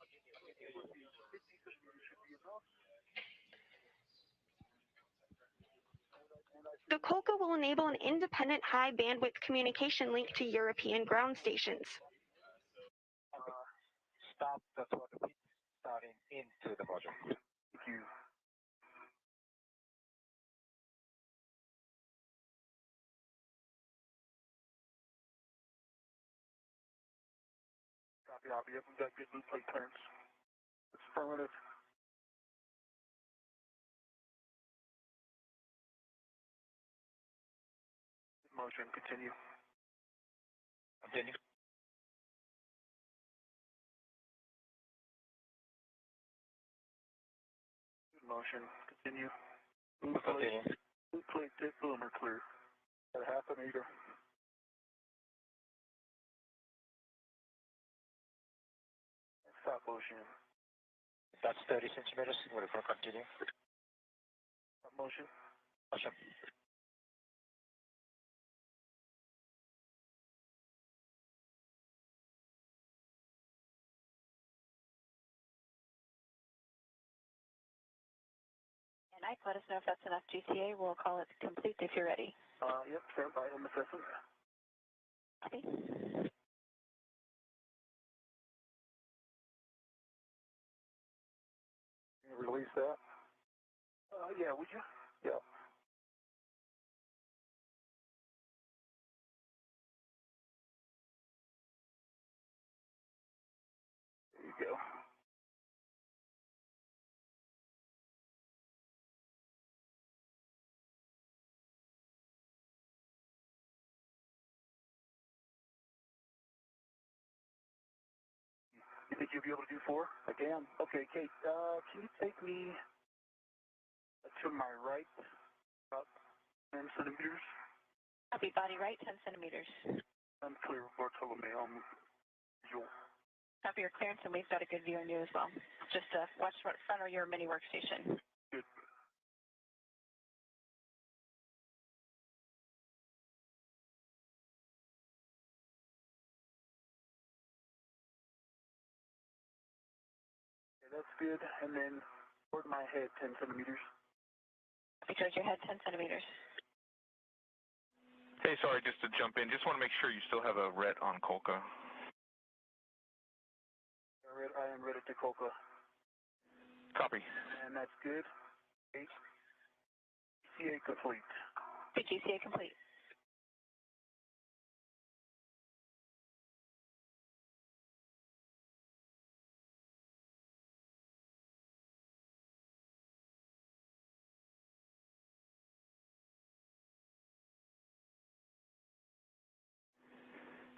The Kolka will enable an independent high-bandwidth communication link to European ground stations. Stop the throttle pitch starting into the module. Thank you. Copy. Yep, we've got good loop plate turns. It's affirmative. Motion, continue. Continue. Motion, continue. Continue. Loop plate tip boomer clear. At half a meter. Stop motion. That's 30 centimeters. We're going to continue. Stop motion. Motion. And Ike, let us know if that's enough GCA. We'll call it complete if you're ready. Yep, stand by on the system. Copy. Can you release that? Yeah, would you? Yeah. There you go. You think you'll be able to do 4? I can. Okay, Kate, can you take me to my right about 10 centimeters? Copy, body right, 10 centimeters. I'm clear of Bartolomeo. Visual. Copy your clearance, and we've got a good view on you as well. Just watch front of your mini workstation. Good. Okay, that's good. And then toward my head, 10 centimeters. Because your head, 10 centimeters. Hey, sorry, just to jump in. Just want to make sure you still have a ret on Kolka. I am ready to Kolka. Copy. And that's good. GCA complete. GCA complete.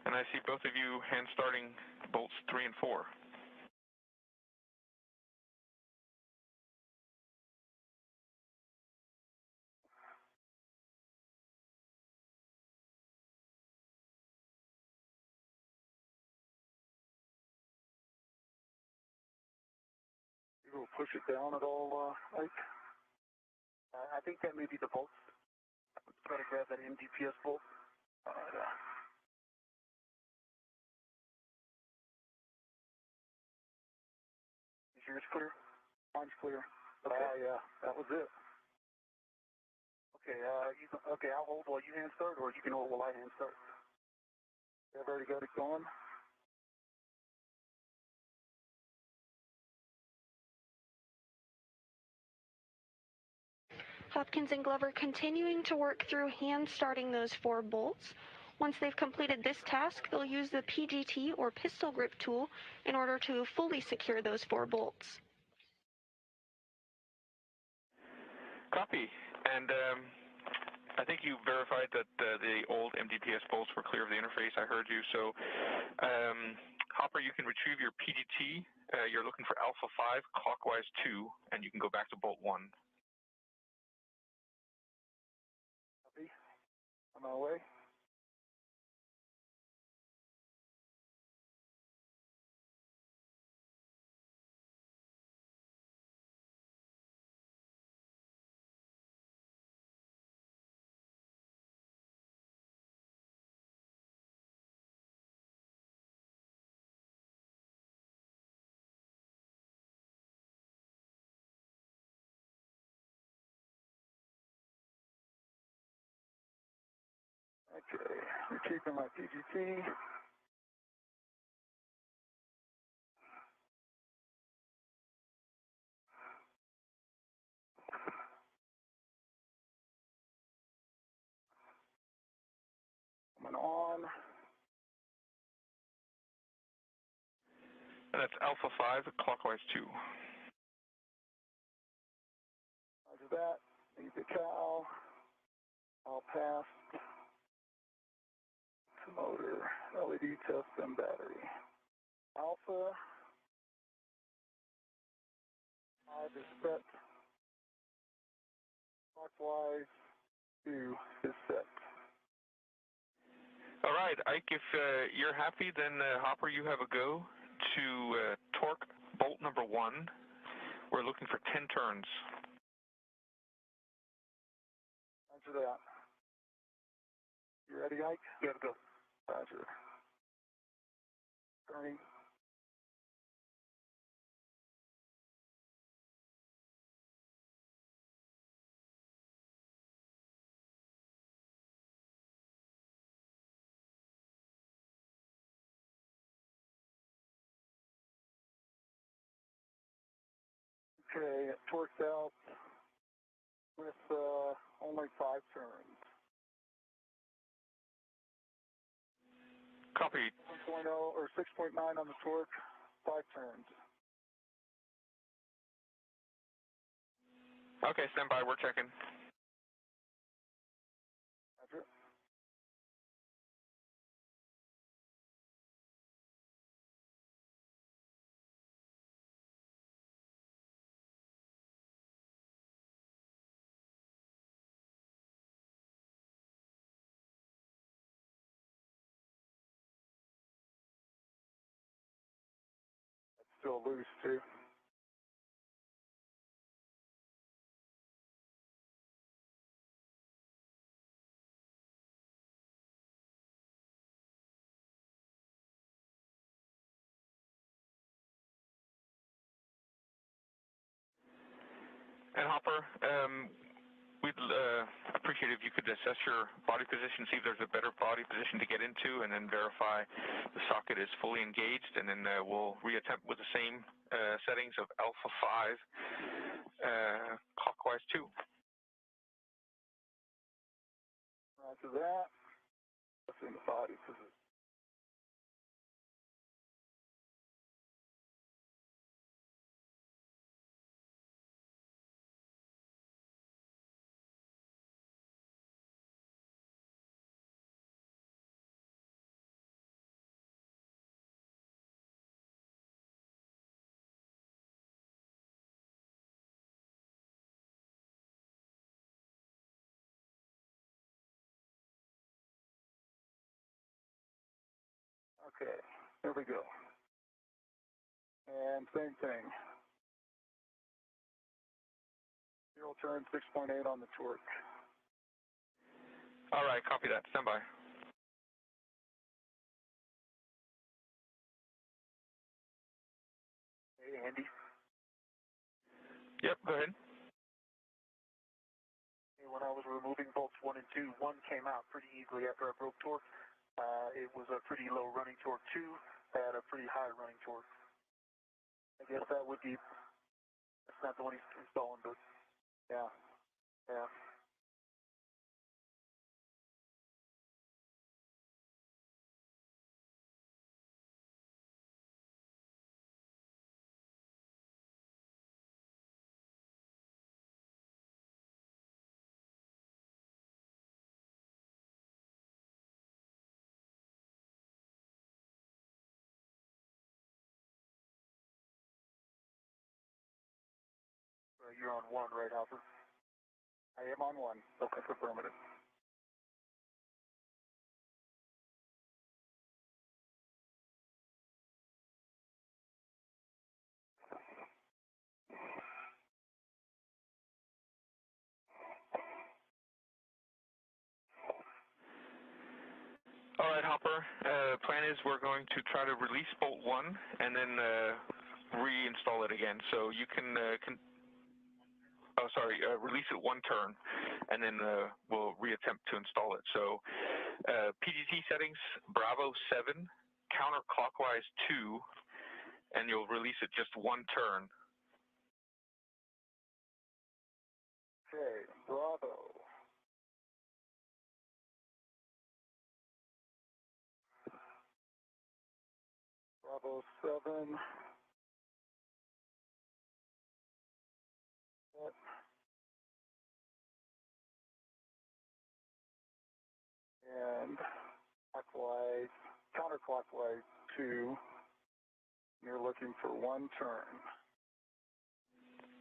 And I see both of you hand starting bolts 3 and 4. You will push it down at all, Ike? I think that may be the bolts. Try to grab that MDPS bolt. Is yours clear? Mine's clear. Okay. Yeah, that was it. Okay, okay, I'll hold while you hand start, or you can hold while I hand start. I've already got it going. Hopkins and Glover continuing to work through hand starting those 4 bolts. Once they've completed this task, they'll use the PGT or pistol grip tool in order to fully secure those 4 bolts. Copy. And I think you verified that the old MDPS bolts were clear of the interface. I heard you. So, Hopper, you can retrieve your PGT. You're looking for Alpha 5, clockwise 2, and you can go back to bolt 1. Copy. On my way. Okay, retrieving my PGT. Coming on. And that's Alpha 5, clockwise 2. Roger that. Need the cow. I'll pass. Motor, LED test, and battery. Alpha 5 is set. Clockwise 2 is set. All right, Ike, if you're happy, then Hopper, you have a go to torque bolt number 1. We're looking for 10 turns. Roger that. You ready, Ike? Yeah, go. Roger. Turning. Okay, it torqued out with only 5 turns. Copy. 1.0 or 6.9 on the torque, 5 turns. Okay, stand by. We're checking. Roger. It's still loose, too. And Hopper, we'd appreciate if you could assess your body position, see if there's a better body position to get into, and then verify the socket is fully engaged, and then we'll reattempt with the same settings of Alpha 5, clockwise 2. Roger that. That's in the body position. Okay, here we go. And same thing. 0 turn, 6.8 on the torque. All right, copy that. Stand by. Hey, Andy. Yep, go ahead. Hey, when I was removing bolts 1 and 2, 1 came out pretty easily after I broke torque. It was a pretty low running torque. 2 had a pretty high running torque. I guess that would be, that's not the one he's installing, but yeah, yeah. You're on 1, right, Hopper? I am on 1. Okay, affirmative. All right, Hopper. Plan is we're going to try to release bolt 1 and then reinstall it again. So you can release it 1 turn, and then we'll reattempt to install it. So PGT settings, Bravo 7, counterclockwise 2, and you'll release it just 1 turn. Okay, Bravo. Bravo 7. And clockwise, counterclockwise 2. You're looking for 1 turn.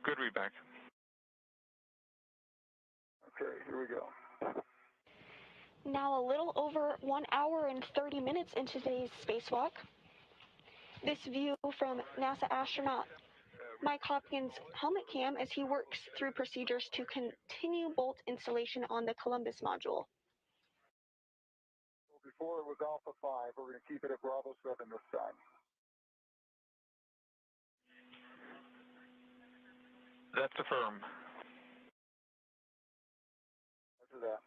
Good readback. Okay, here we go. Now a little over 1 hour and 30 minutes into today's spacewalk. This view from NASA astronaut Mike Hopkins' helmet cam as he works through procedures to continue bolt installation on the Columbus module. So before it was Alpha 5, we're going to keep it at Bravo 7 this time. That's affirm. After that.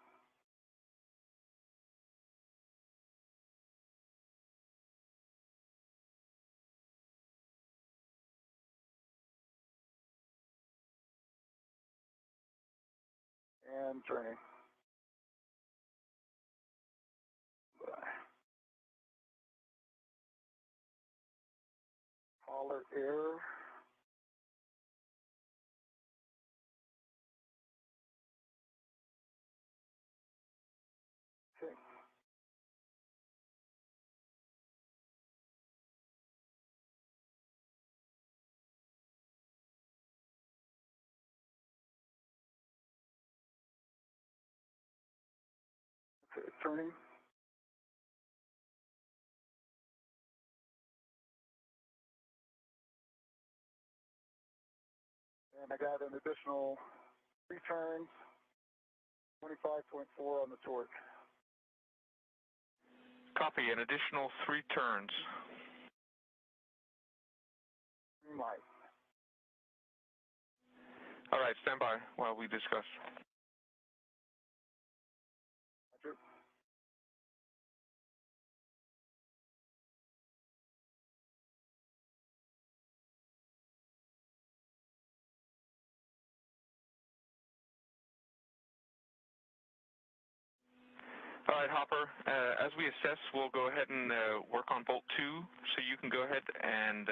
And turning. Collar air. Okay. Okay, turning. And I got an additional 3 turns, 25.4 on the torque. Copy, an additional 3 turns. Green light. All right, stand by while we discuss. Roger. All right, Hopper, as we assess, we'll go ahead and work on bolt 2, so you can go ahead and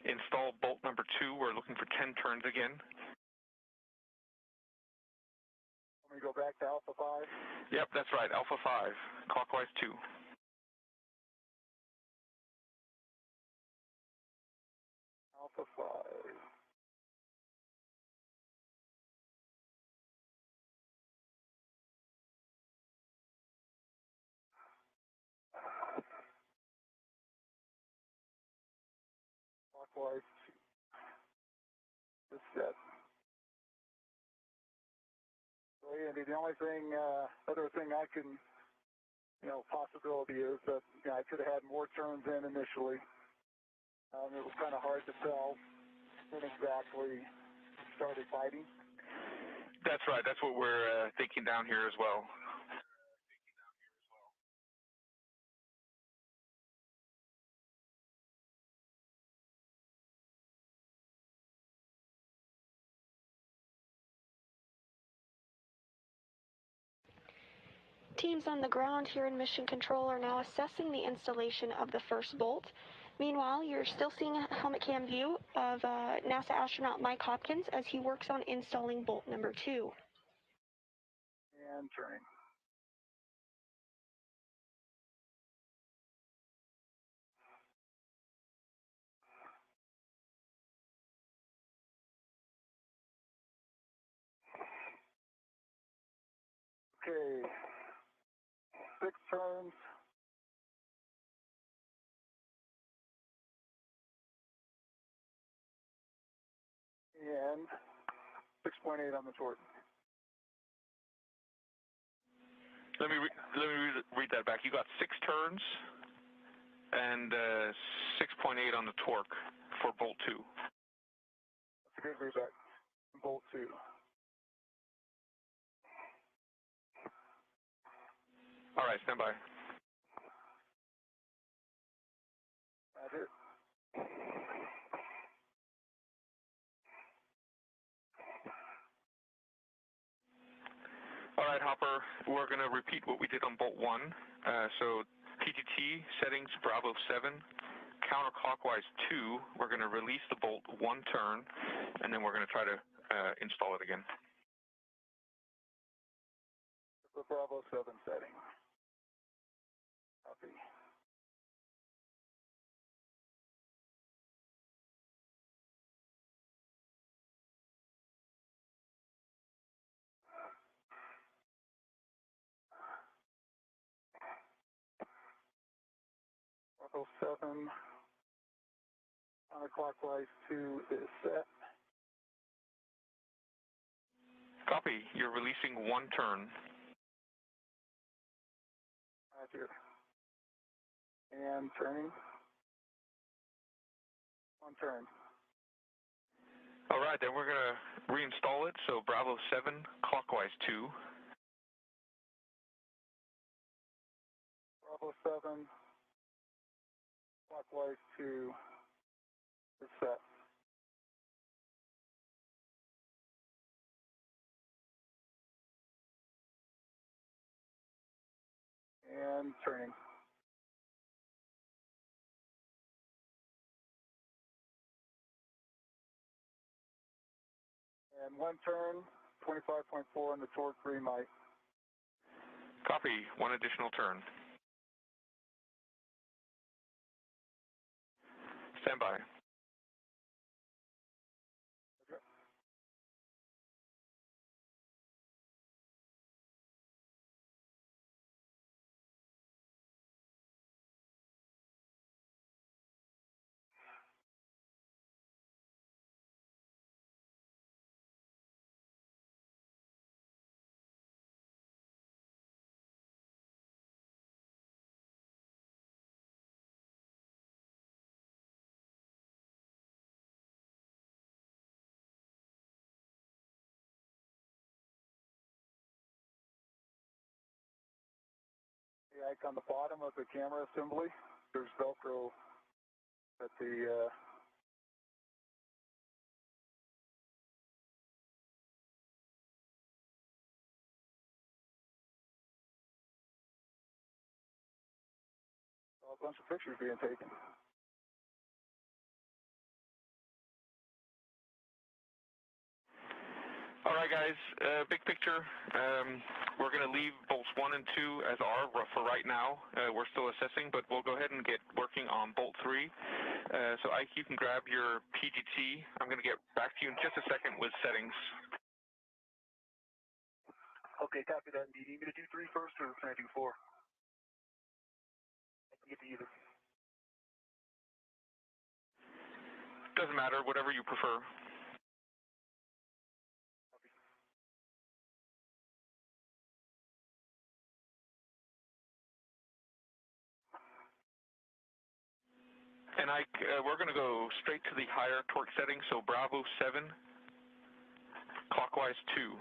install bolt number 2. We're looking for 10 turns again. Let me go back to Alpha 5. Yep, that's right, Alpha 5, clockwise 2. Alpha 5. clockwise to set. So Andy, the only thing, other thing I can, possibility is that I could have had more turns in initially. It was kind of hard to tell when exactly started biting. That's right. That's what we're thinking down here as well. Teams on the ground here in Mission Control are now assessing the installation of the first bolt. Meanwhile, you're still seeing a helmet cam view of NASA astronaut Mike Hopkins as he works on installing bolt number 2. And turning. Okay, 6 turns. And 6.8 on the torque. Let me read that back. You got 6 turns and 6.8 on the torque for bolt 2. That's a good readback. Bolt 2. All right, stand by. Roger. All right, Hopper, we're going to repeat what we did on bolt 1. So PTT settings Bravo 7, counterclockwise 2. We're going to release the bolt 1 turn, and then we're going to try to install it again. The Bravo 7 setting. Copy. Bravo 7. Counterclockwise 2 is set. Copy. You're releasing 1 turn. Roger. And turning. 1 turn. All right, then we're going to reinstall it. So Bravo 7, clockwise 2. Bravo 7, clockwise 2 is set. And turning. And 1 turn, 25.4 on the torque, green light. Copy. 1 additional turn. Stand by. Okay. The icon on the bottom of the camera assembly, there's Velcro at the a bunch of pictures being taken. All right, guys, big picture. We're going to leave bolts 1 and 2 as are for right now. We're still assessing, but we'll go ahead and get working on bolt 3. So Ike, you can grab your PGT. I'm going to get back to you in just a second with settings. Okay, copy that. Do you need me to do 3 first, or can I do 4? I can get to either. Doesn't matter, whatever you prefer. And we're going to go straight to the higher torque setting, so Bravo 7, clockwise 2.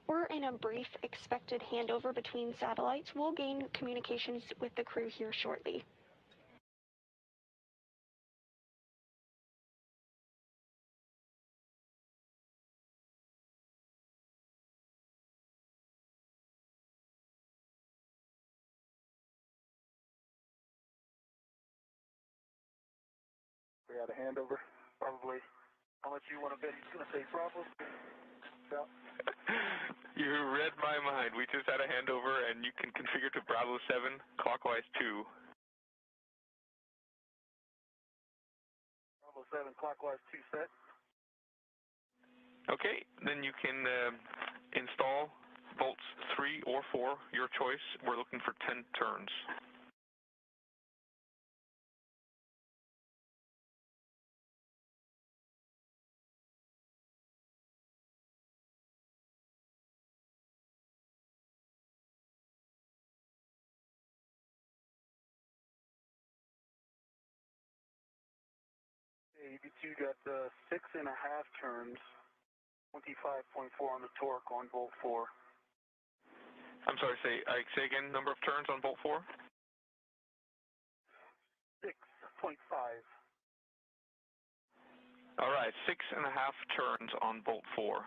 We're in a brief expected handover between satellites. We'll gain communications with the crew here shortly. We had a handover, probably. How much you want to bet he's going to say Bravo? Yeah. You read my mind. We just had a handover, and you can configure to Bravo 7, clockwise 2. Bravo 7, clockwise 2 set. Okay, then you can install bolts 3 or 4, your choice. We're looking for 10 turns. EV2 got 6.5 turns, 25.4 on the torque on bolt 4. I'm sorry, say again, number of turns on bolt 4? 6.5. All right, 6.5 turns on bolt 4.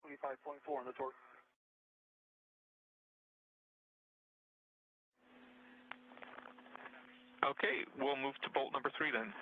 25.4 on the torque. Okay, we'll move to bolt number 3 then.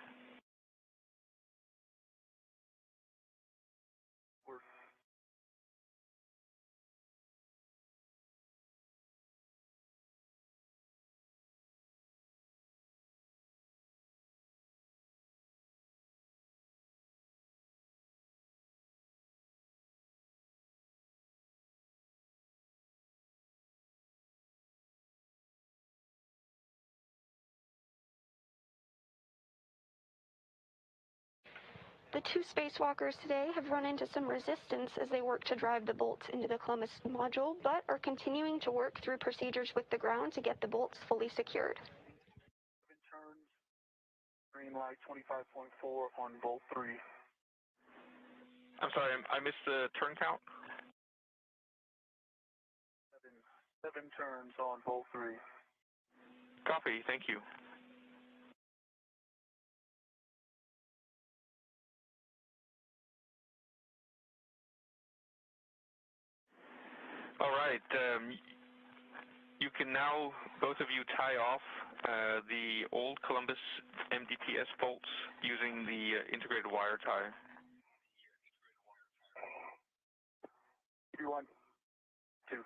The two spacewalkers today have run into some resistance as they work to drive the bolts into the Columbus module, but are continuing to work through procedures with the ground to get the bolts fully secured. 7 turns, green light 25.4 on bolt 3. I'm sorry, I missed the turn count. 7 turns on bolt 3. Copy, thank you. All right, you can now, both of you, tie off the old Columbus MDTS bolts using the integrated wire tie. EV1, 2.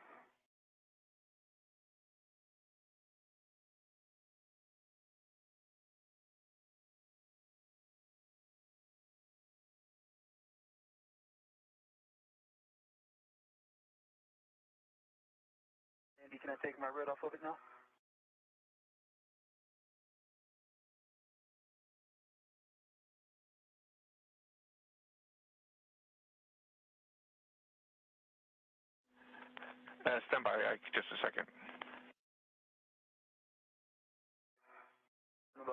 Andy, can I take my red off of it now? Stand by, just a second. Bye.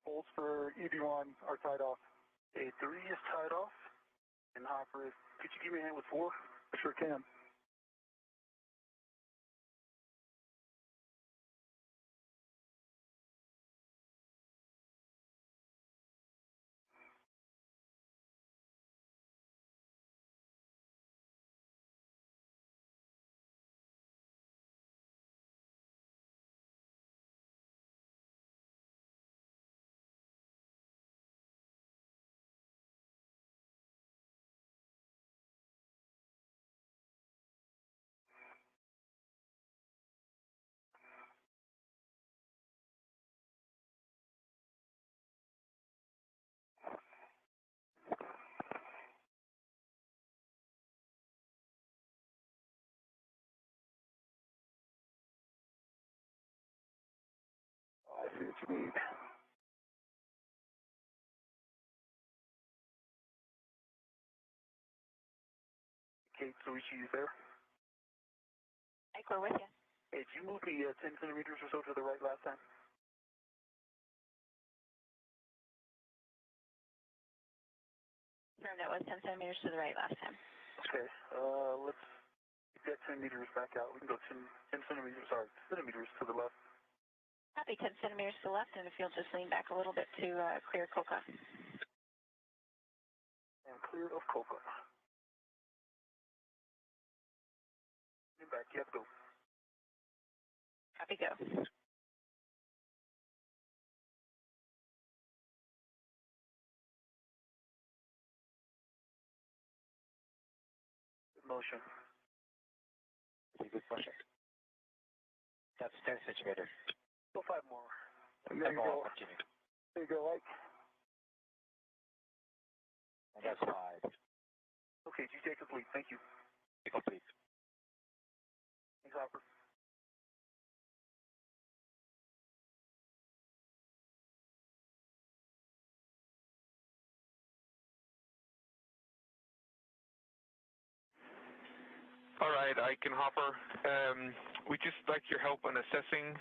Bolts for EV1 are tied off. A3 is tied off, and Hopper is. Could you give me a hand with 4? I sure can. Sweet. Kate, Suichi, you there? Mike, we're with you. Hey, did you move the 10 centimeters or so to the right last time? That was 10 centimeters to the right last time. Okay, let's get 10 meters back out. We can go 10 centimeters, sorry, centimeters to the left. Copy, 10 centimeters to the left, and if you'll just lean back a little bit to clear Coca. And clear of Coca. Lean back, yep, go. Copy, go. Good motion. Good motion. That's 10 centimeters. Go 5 more. And there you go. Continue. There you go, Ike. And that's 5. Okay, GJ complete. Thank you. Complete. Thanks, Hopper. All right, Ike and Hopper. We'd just like your help on assessing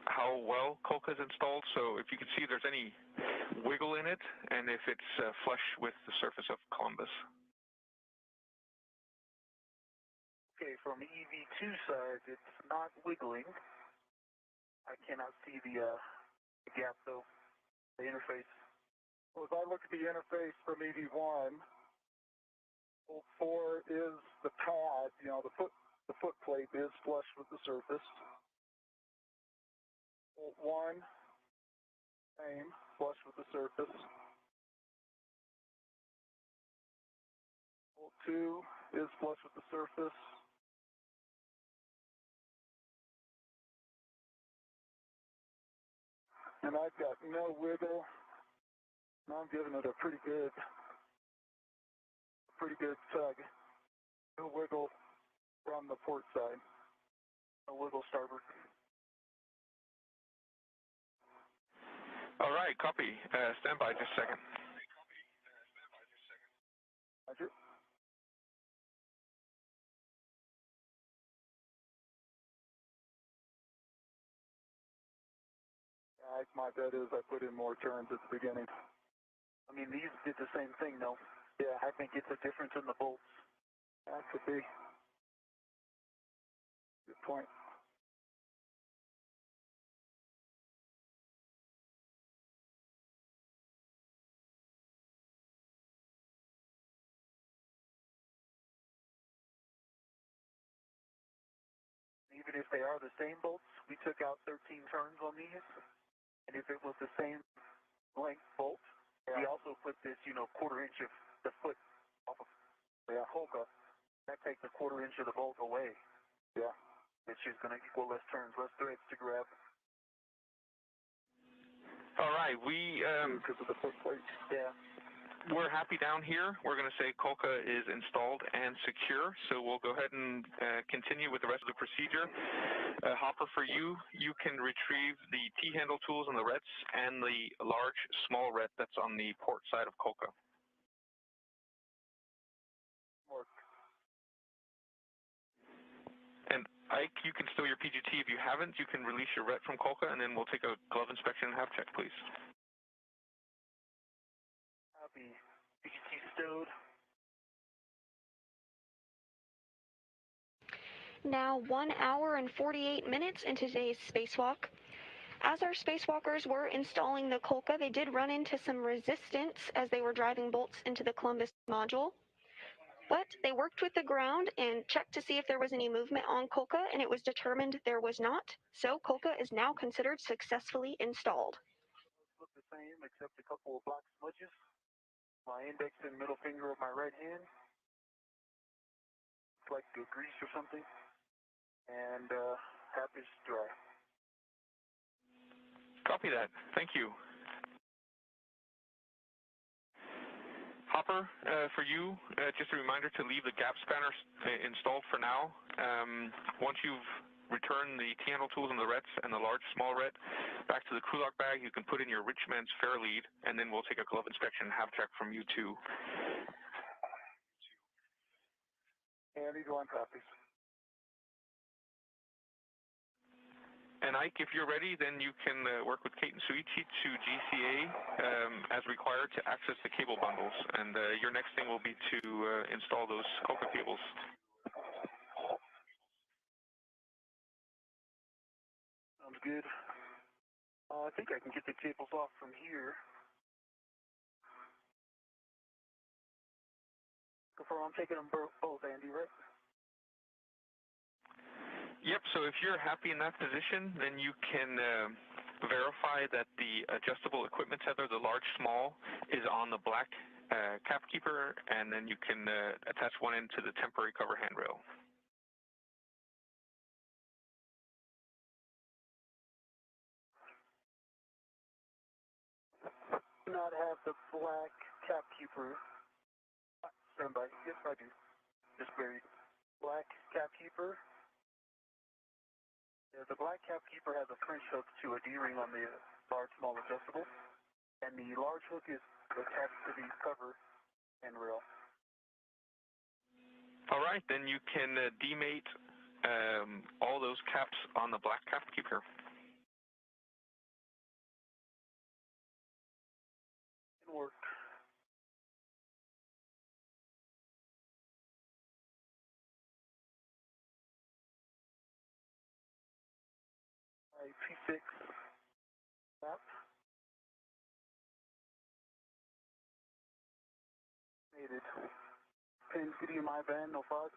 how well Coca is installed. So if you can see there's any wiggle in it, and if it's flush with the surface of Columbus. Okay, from EV2 side, it's not wiggling. I cannot see the gap, though, the interface. Well, as I look at the interface from EV1, bolt 4 is the pad, you know, the foot plate is flush with the surface. Bolt 1, same, flush with the surface. Bolt 2 is flush with the surface. And I've got no wiggle. And I'm giving it a pretty good tug. No wiggle from the port side. No wiggle starboard. All right, copy. Stand by just a second. Roger. My bet is I put in more turns at the beginning. I mean, these did the same thing, though. Yeah, I think it's a difference in the bolts. That could be. Good point. Even if they are the same bolts, we took out 13 turns on these. And if it was the same length bolt, we also put this, you know, quarter-inch of the foot off of the Holka. That takes a quarter-inch of the bolt away. Yeah. Which is going to equal less turns, less threads to grab. All right, because of the foot plate. Yeah. We're happy down here. We're going to say Coca is installed and secure, so we'll go ahead and continue with the rest of the procedure. Hopper, for you, you can retrieve the T-handle tools on the rets and the large, small ret that's on the port side of Coca. Work. And Ike, you can stow your PGT. If you haven't, you can release your ret from Coca, and then we'll take a glove inspection and have check, please. Copy. PGT stowed. Now 1 hour and 48 minutes into today's spacewalk. As our spacewalkers were installing the Kolka, they did run into some resistance as they were driving bolts into the Columbus module. But they worked with the ground and checked to see if there was any movement on Kolka, and it was determined there was not. So Kolka is now considered successfully installed. Look the same, except a couple of black smudges. My index and middle finger of my right hand. It's like grease or something. And half is dry. Copy that. Thank you. Hopper, for you, just a reminder to leave the gap spanner installed for now. Once you've returned the T-handle tools and the rets and the large, small ret, back to the crew lock bag. You can put in your rich man's fair lead, and then we'll take a glove inspection and have check from you too. Andy, go on copies. And Ike, if you're ready, then you can work with Kate and Suichi to GCA as required to access the cable bundles. And your next thing will be to install those COCA cables. Sounds good. I think I can get the cables off from here. Confirm I'm taking them both, Andy, right? Yep, so if you're happy in that position, then you can verify that the adjustable equipment tether, the large small, is on the black cap keeper, and then you can attach one end to the temporary cover handrail. Do not have the black cap keeper. Stand by. Yes, I do. Just buried. Black cap keeper. Yeah, the black cap keeper has a French hook to a D-ring on the large small adjustable, and the large hook is attached to the cover handrail. All right, then you can demate all those caps on the black cap keeper. Can work. P6 cap. Mated. Pin CDMI band, no fog.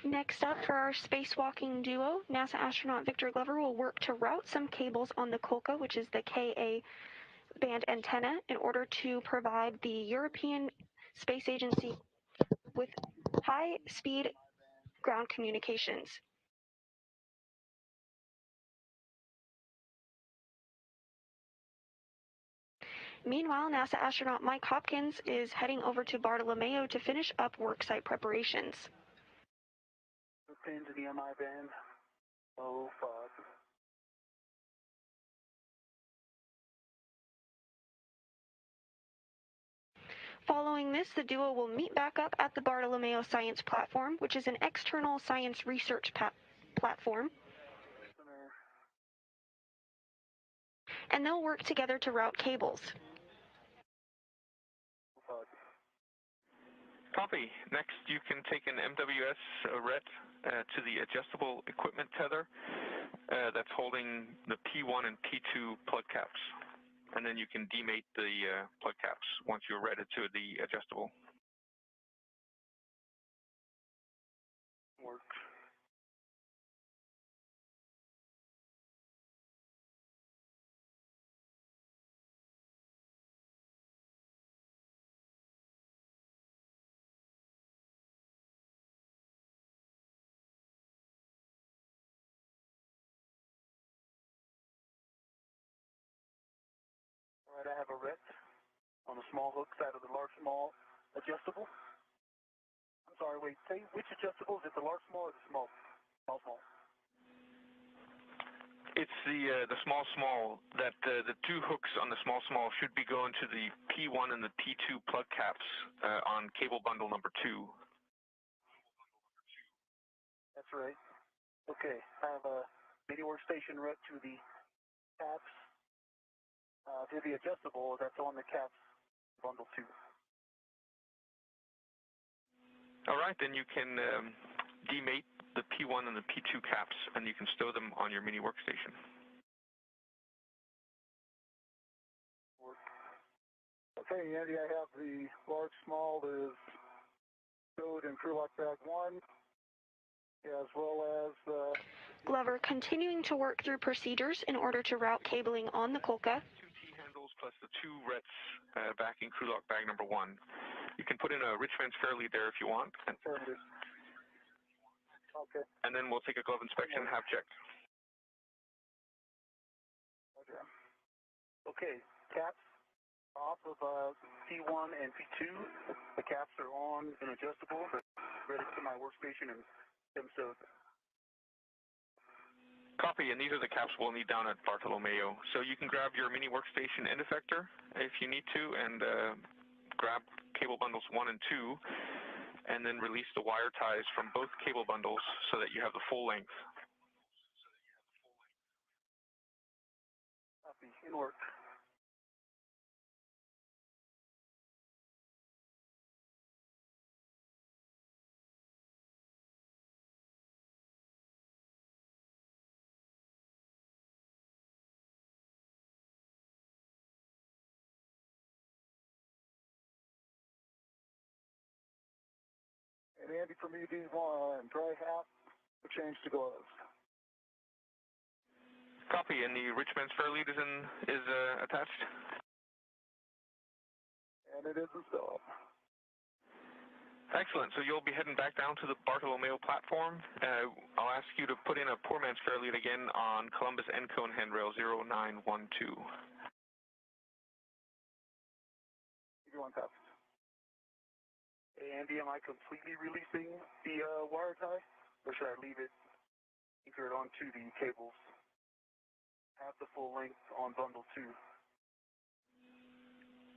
Next up, for our spacewalking duo, NASA astronaut Victor Glover will work to route some cables on the COLCA, which is the KA band antenna, in order to provide the European Space Agency with high-speed ground communications. Meanwhile, NASA astronaut Mike Hopkins is heading over to Bartolomeo to finish up worksite preparations. Pin to the MI band, no fog. Following this, the duo will meet back up at the Bartolomeo Science Platform, which is an external science research platform. And they'll work together to route cables. Copy. Next, you can take an MWS RET to the adjustable equipment tether that's holding the P1 and P2 plug caps. And then you can demate the plug caps once you're ready to the adjustable. Work. All right, I have a RET on the small hook side of the large small adjustable. I'm sorry, wait, say which adjustable? Is it the large small or the small? Small. It's the small that the two hooks on the small should be going to the P1 and the P2 plug caps on cable bundle number 2. That's right. Okay, I have a mini workstation RET to the caps. To the adjustable that's on the caps bundle 2. All right, then you can demate the P1 and the P2 caps, and you can stow them on your mini workstation. Okay, Andy, I have the large small is stowed in crew lock bag 1, as well as Glover continuing to work through procedures in order to route cabling on the COLCA. 2 T-handles plus the 2 RETs back in crew lock bag number 1. You can put in a rich man's fair lead there if you want. Okay. And then we'll take a glove inspection and have check. Okay, caps off of P1 and P2. The caps are on and adjustable, ready to my workstation and them sewed. Copy, and these are the caps we'll need down at Bartolomeo. So you can grab your mini workstation end effector if you need to, and grab cable bundles 1 and 2, and then release the wire ties from both cable bundles so that you have the full length. Copy, in work. And Andy, from EV1, dry hat, change to gloves. Copy, and the rich man's fair lead is attached. And it is installed. Excellent. So you'll be heading back down to the Bartolomeo platform. I'll ask you to put in a poor man's fair lead again on Columbus Encone handrail 0912. EV1 copies. Hey, Andy, am I completely releasing the wire tie, or should I leave it anchored onto the cables? Have the full length on bundle 2.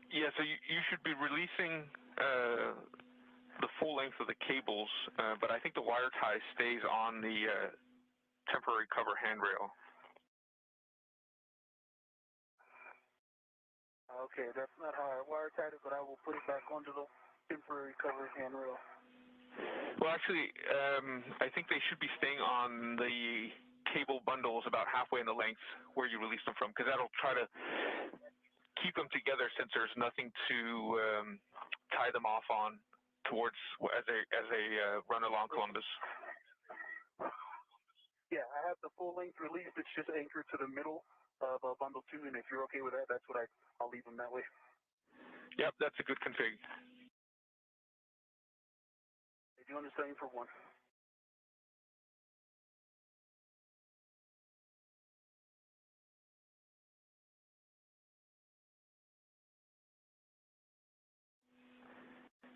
Yeah, so you should be releasing the full length of the cables, but I think the wire tie stays on the temporary cover handrail. Okay, that's not how I wire tied it, but I will put it back onto the temporary cover handrail. Well, actually, I think they should be staying on the cable bundles about halfway in the length where you release them from, because that'll try to keep them together since there's nothing to tie them off on towards as a run along Columbus. Yeah, I have the full length released. It's just anchored to the middle of bundle 2, and if you're okay with that, that's what I'll leave them that way. Yep, that's a good config. They doing the same for 1.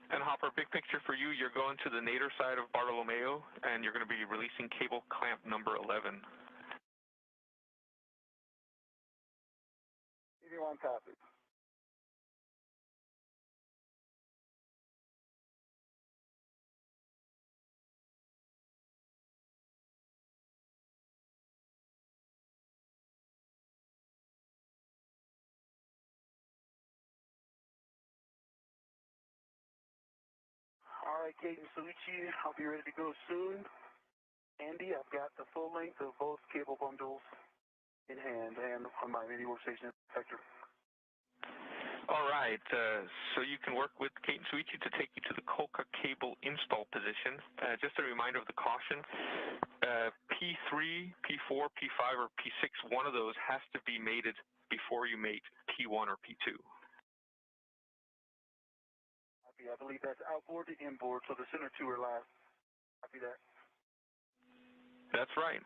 And Hopper, big picture for you, you're going to the nadir side of Bartolomeo, and you're going to be releasing cable clamp number 11. EV1 copy. All right, Kate and Suichi, I'll be ready to go soon. Andy, I've got the full length of both cable bundles in hand and on my mini workstation sector. All right, so you can work with Kate and Suichi to take you to the Kolka cable install position. Just a reminder of the caution, P3, P4, P5, or P6, one of those has to be mated before you mate P1 or P2. I believe that's outboard to inboard, so the center 2 are last. Copy that. That's right.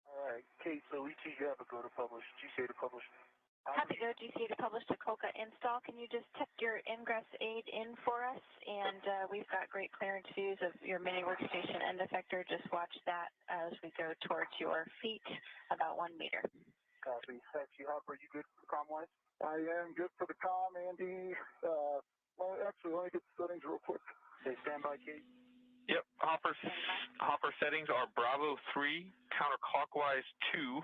All right, Kate, so Ichi, you have a go to publish, GCA to publish. Happy to go GCA to publish the Kolka install. Can you just tuck your ingress aid in for us? And we've got great clearance views of your mini workstation end effector. Just watch that as we go towards your feet, about 1 meter. Copy. Actually, Hopper, you good for comm-wise? I am good for the comm, Andy. Well, actually, let me get the settings real quick. Okay, stand by, Kate. Yep, Hopper settings are Bravo 3, counterclockwise 2.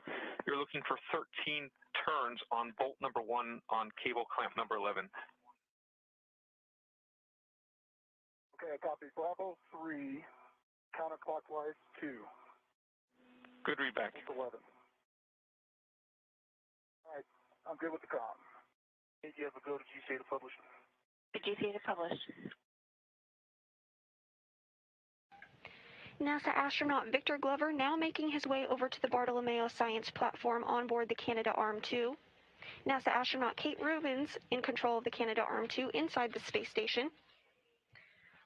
You're looking for 13 turns on bolt number 1 on cable clamp number 11. Okay, I copy. Bravo 3, counterclockwise 2. Good readback. 11. All right, I'm good with the comm. Did you ever go to GCA to publish? GCA to publish. NASA astronaut Victor Glover now making his way over to the Bartolomeo science platform on board the Canadarm2. NASA astronaut Kate Rubins in control of the Canadarm2 inside the space station.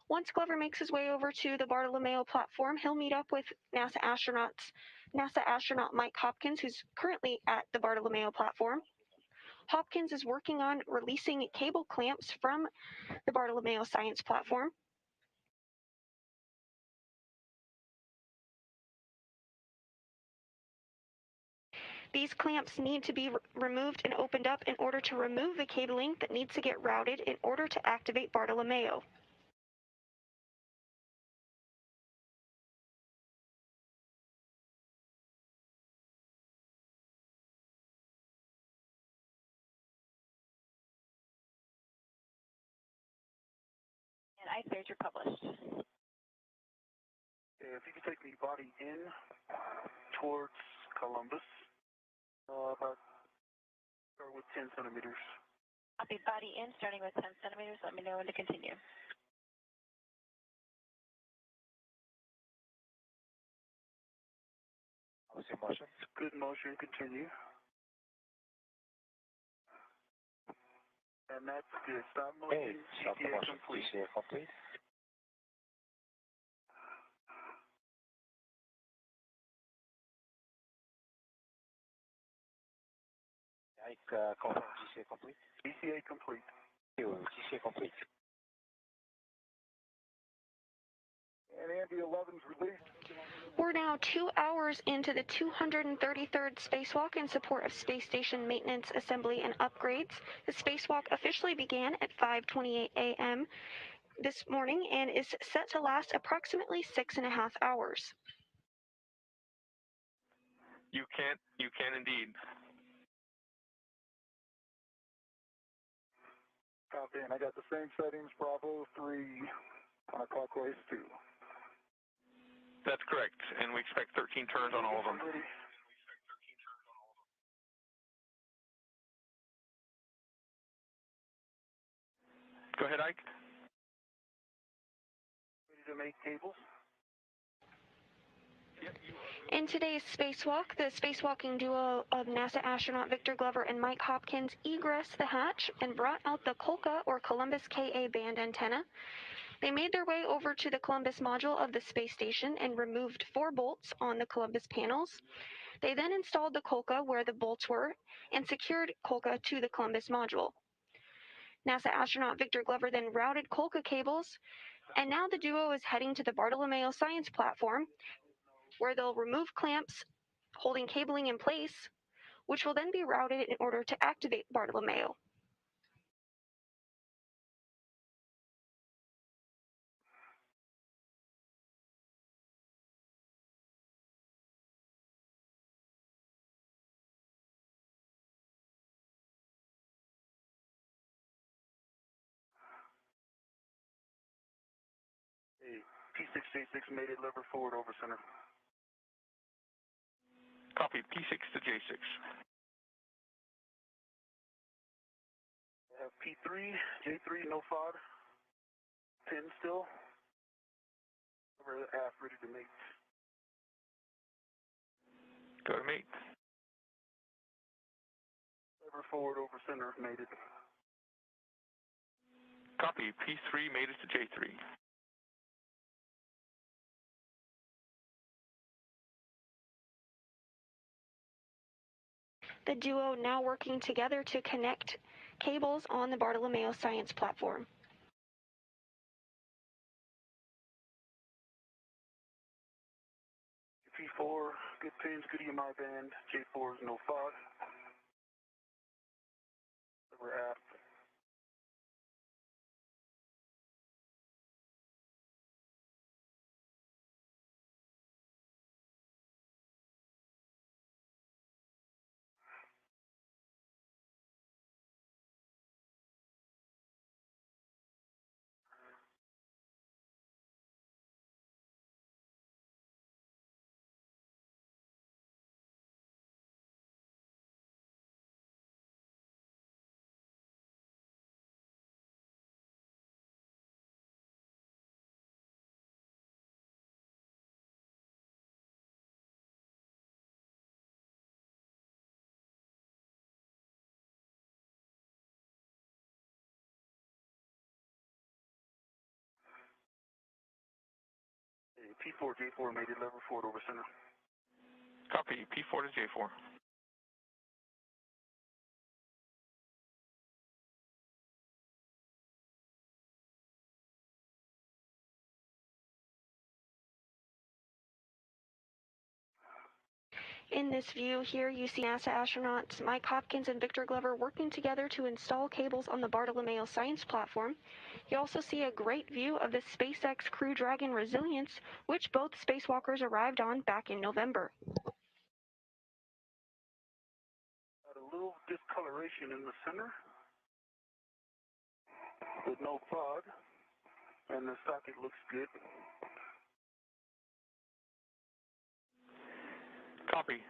Once Glover makes his way over to the Bartolomeo platform, he'll meet up with NASA astronaut Mike Hopkins, who's currently at the Bartolomeo platform. Hopkins is working on releasing cable clamps from the Bartolomeo science platform. These clamps need to be removed and opened up in order to remove the cabling that needs to get routed in order to activate Bartolomeo. And I declare you're published. If you could take the body in towards Columbus, about start with 10 centimeters. I'll be body in, starting with 10 centimeters. Let me know when to continue. How's your motion? Good motion, continue. And that's good. Stop motion, Stop GTA motion, complete. GTA complete. I confirm GCA complete. GCA complete. GCA complete. And Andy 11's released. We're now 2 hours into the 233rd spacewalk in support of space station maintenance, assembly, and upgrades. The spacewalk officially began at 5:28 a.m. this morning and is set to last approximately 6.5 hours. You can indeed. Copy, and I got the same settings, Bravo 3, counterclockwise 2. That's correct, and we expect 13 turns on all of them. Go ahead, Ike. Ready to make cables? In today's spacewalk, the spacewalking duo of NASA astronaut Victor Glover and Mike Hopkins egressed the hatch and brought out the Kolka, or Columbus Ka band antenna. They made their way over to the Columbus module of the space station and removed 4 bolts on the Columbus panels. They then installed the Kolka where the bolts were and secured Kolka to the Columbus module. NASA astronaut Victor Glover then routed Kolka cables, and now the duo is heading to the Bartolomeo Science Platform, where they'll remove clamps holding cabling in place, which will then be routed in order to activate Bartolomeo. Hey, P6J6 made it lever forward over center. Copy, P6 to J6. I have P3, J3, no FOD. 10 still. Over aft, ready to mate. Go to mate. Lever forward over center, mated. Copy, P3 made it to J3. The duo now working together to connect cables on the Bartolomeo Science Platform. P4, good pins, good EMI band. J4 is no FOD. Lever aft. P4, J4 made it lever forward over center. Copy, P4 to J4. In this view here, you see NASA astronauts Mike Hopkins and Victor Glover working together to install cables on the Bartolomeo science platform. You also see a great view of the SpaceX Crew Dragon Resilience, which both spacewalkers arrived on back in November. Got a little discoloration in the center with no fog, and the socket looks good. Copy.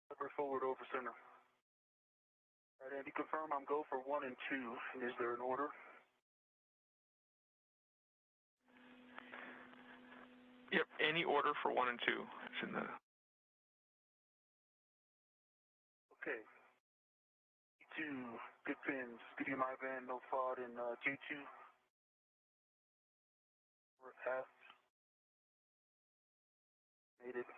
Lever forward over center. All right, Andy, confirm I'm go for 1 and 2. Is there an order? Yep, any order for 1 and 2. It's in the... Okay. J2, good pins. Good my van, no FOD in J2. We're aft. Made it.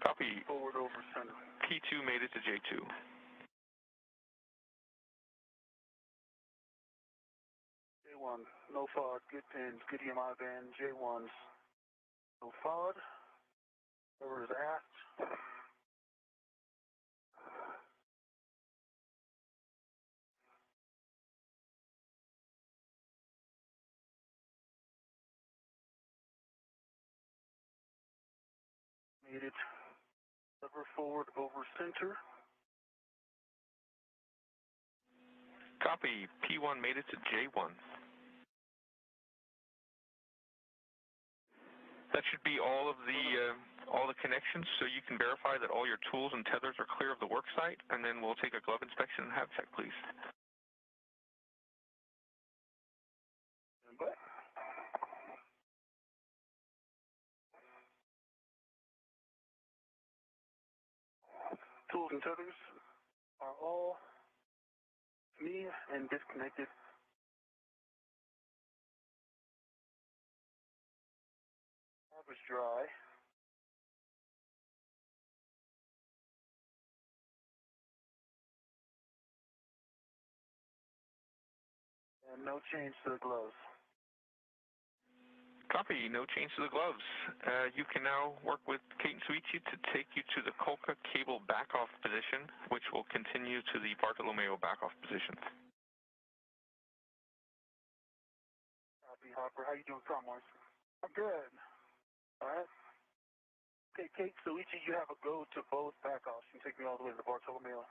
Copy. Forward over center. P2 made it to J2. J1, no FOD, good pins. Good my van, J1s. No FOD. Over is aft. Made it. Lever forward over center. Copy. P1 made it to J1. That should be all the connections, so you can verify that all your tools and tethers are clear of the work site, and then we'll take a glove inspection and have check, please. Tools and tethers are all me and disconnected. Is dry. And no change to the gloves. Copy. No change to the gloves. You can now work with Kate and Suichi to take you to the Kolka cable back-off position, which will continue to the Bartolomeo back-off position. Copy, Hopper. How you doing, Comwise? I'm good. All right. Okay, Kate, Suichi, you have a go to both back-offs. You can take me all the way to the Bartolomeo.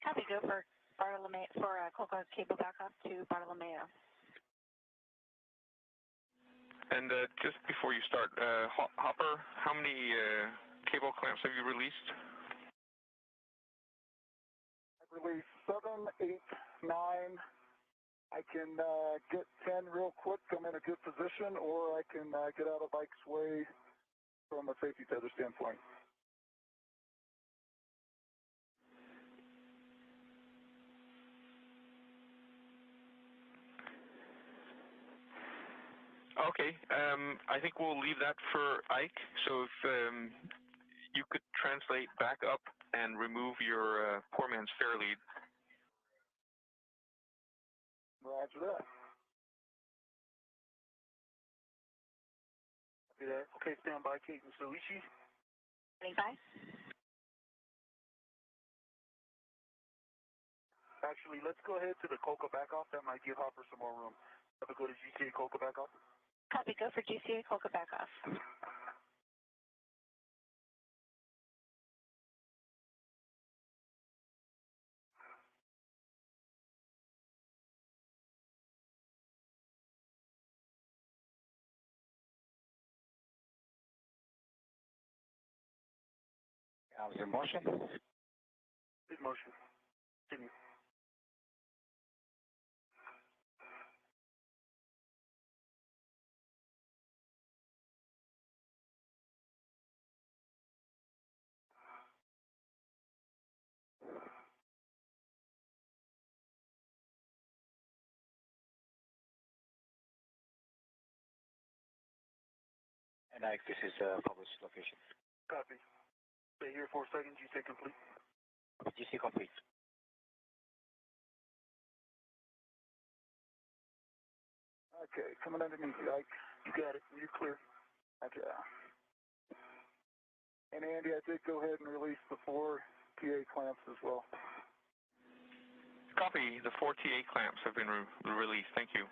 Copy, go for Bartolomeo, for Kolka cable backup to Bartolomeo. And just before you start, Hopper, how many cable clamps have you released? I've released 7, 8, 9. I can get 10 real quick, come in a good position, or I can get out of Ike's way from a safety tether standpoint. Okay, I think we'll leave that for Ike. So if you could translate back up and remove your poor man's fair lead. Roger that. Okay, stand by, Kate and Suichi. 25. Actually, let's go ahead to the Kolka back-off. That might give Hopper some more room. Have a go to GCA Kolka back-off. Copy, go for GCA Kolka backup. How's your motion? Good motion. Continue. And Ike, this is a published location. Copy. Stay here for a second. GCA complete. GC complete. Okay, coming underneath you, Ike. You got it. You're clear. Okay. And Andy, I did go ahead and release the 4 TA clamps as well. Copy. The 4 TA clamps have been released. Thank you.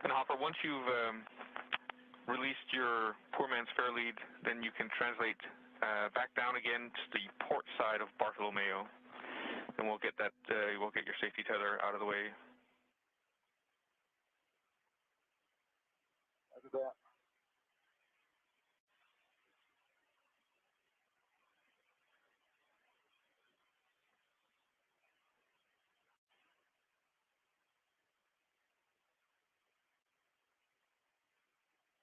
And Hopper, once you've released your poor man's fair lead, then you can translate back down again to the port side of Bartolomeo, and we'll get that. We'll get your safety tether out of the way. After that.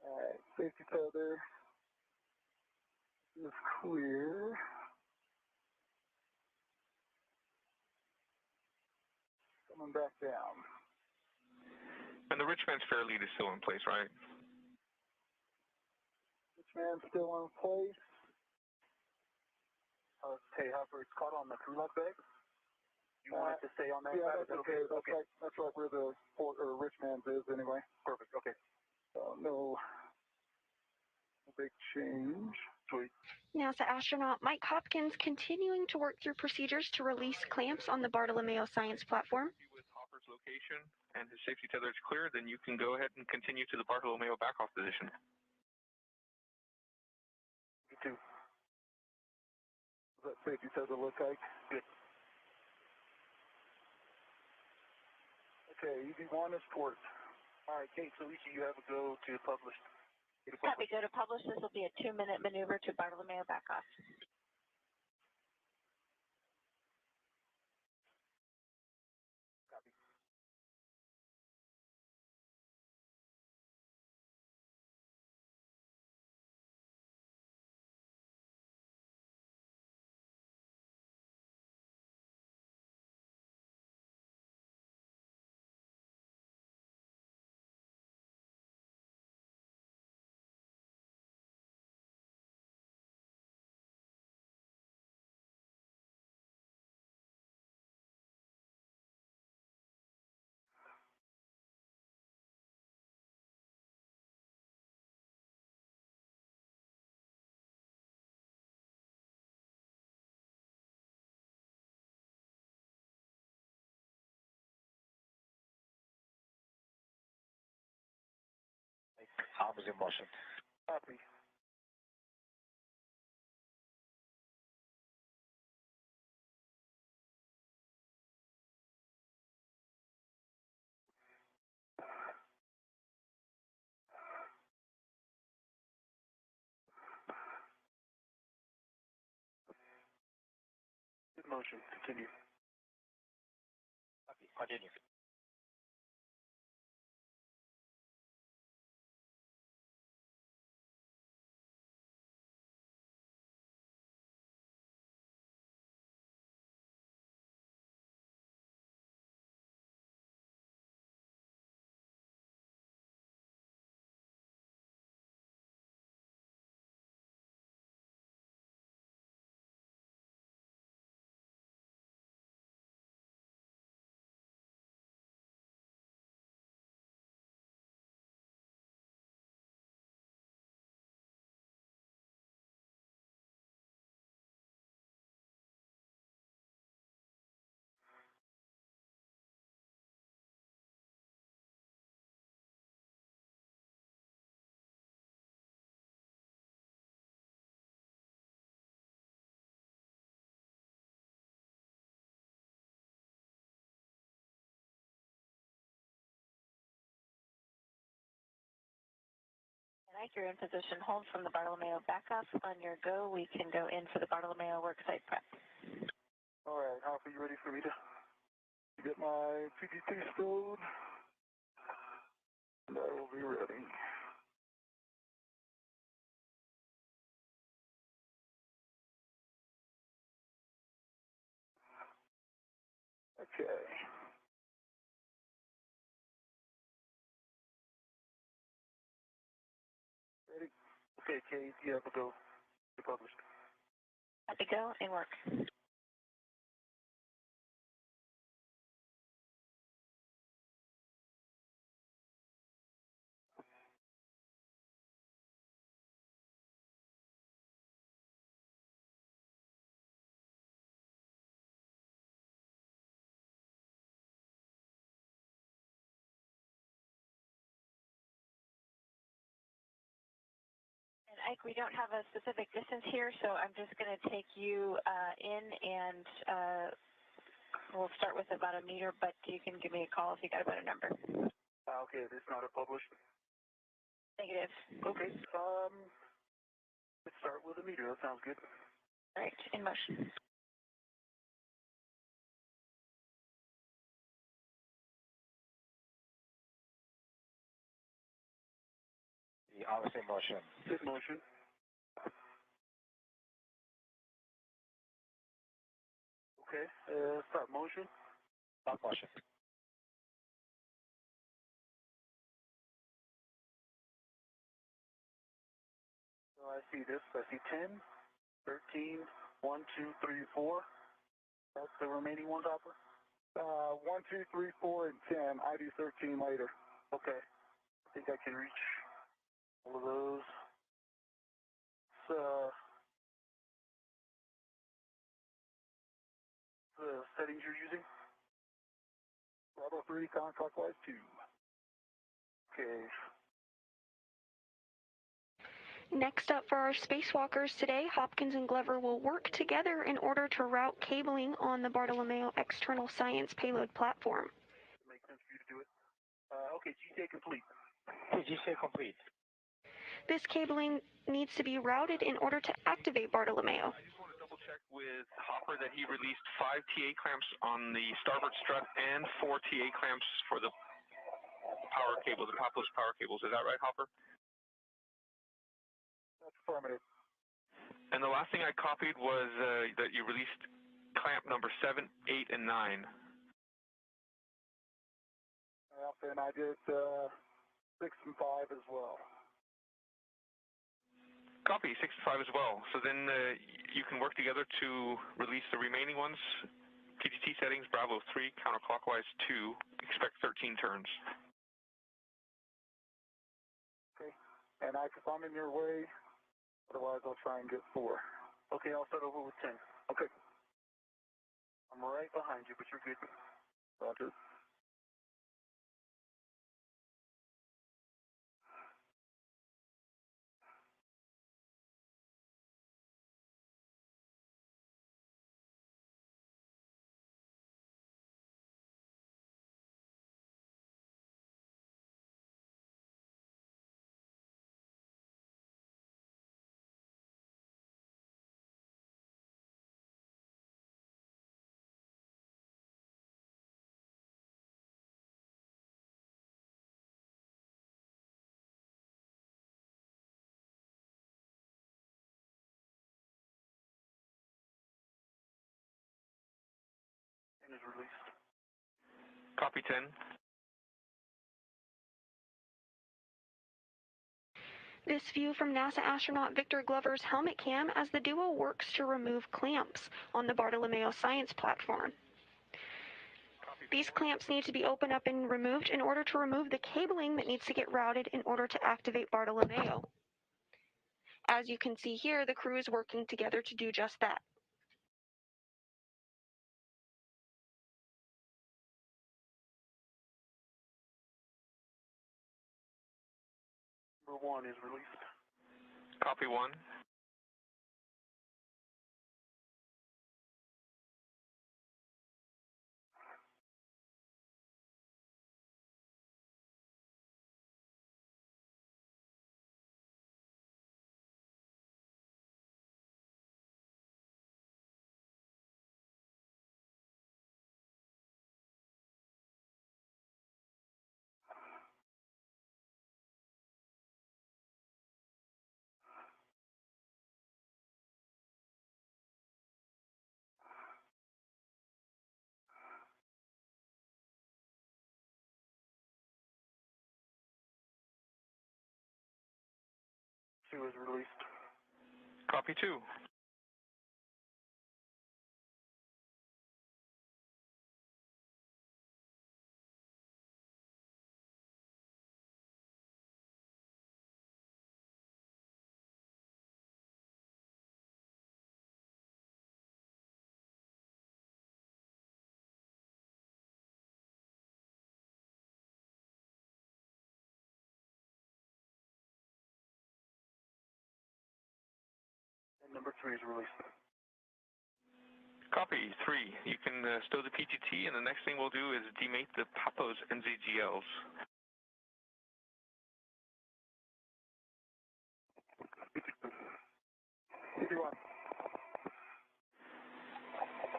All right, safety tether is clear. Coming back down. And the rich man's fair lead is still in place, right? Rich man's still in place. Hey, Hopper, it's caught on the crew lock bag. You want it to stay on that side? That's okay. That's right where the port or rich man's is anyway. Perfect. Okay. No big change. Sweet. NASA astronaut Mike Hopkins continuing to work through procedures to release clamps on the Bartolomeo science platform. With Hopper's location and his safety tether is clear, then you can go ahead and continue to the Bartolomeo back-off position. You too. Does that safety tether look like? Good. Okay, EV1 is port. All right, Kate, so Lisa, you have a go to publish. Copy, go to publish. This will be a 2-minute maneuver to Bartolomeo back off. Copy. Arm is in motion. Copy. In motion. Continue. Copy. Continue. All right, you're in position. Hold from the Bartolomeo back off. On your go, we can go in for the Bartolomeo worksite prep. All right, Hopper, you ready for me to get my PGT stowed? And I will be ready. Okay. Okay, Kate, you have to go. You're published. Have to go and work. And Ike, we don't have a specific distance here, so I'm just going to take you in, and we'll start with about a meter, but you can give me a call if you got a better number. Okay, this is not a published. Negative. Okay, let's start with a meter. That sounds good. All right, in motion. The hours in motion. In motion. Okay, start motion. Stop motion. So I see this. I see 10, 13, 1, 2, 3, 4. That's the remaining ones, Hopper? 1, 2, 3, 4, and 10. I do 13 later. Okay. I think I can reach all of those. So, the settings you're using? Bravo 3, counterclockwise 2. Okay. Next up for our spacewalkers today, Hopkins and Glover will work together in order to route cabling on the Bartolomeo External Science Payload platform. Makes sense for you to do it. Okay, GTA complete. GTA complete. This cabling needs to be routed in order to activate Bartolomeo. I just want to double check with Hopper that he released 5 TA clamps on the starboard strut and 4 TA clamps for the power cable, the topless power cables. Is that right, Hopper? That's affirmative. And the last thing I copied was that you released clamp number 7, 8, and 9. And I did 6 and 5 as well. Copy, 6 and 5 as well. So then you can work together to release the remaining ones. PGT settings, Bravo 3, counterclockwise 2. Expect 13 turns. Okay. And if I'm in your way, otherwise I'll try and get 4. Okay, I'll start over with 10. Okay. I'm right behind you, but you're good. Roger. And is released. Copy 10. This view from NASA astronaut Victor Glover's helmet cam as the duo works to remove clamps on the Bartolomeo science platform. These clamps need to be opened up and removed in order to remove the cabling that needs to get routed in order to activate Bartolomeo. As you can see here, the crew is working together to do just that. Number 1 is released. Copy 1. 2 is released. Copy 2. And number 3 is released. Copy 3. You can stow the PGT, and the next thing we'll do is demate the PAPO's NZGLs.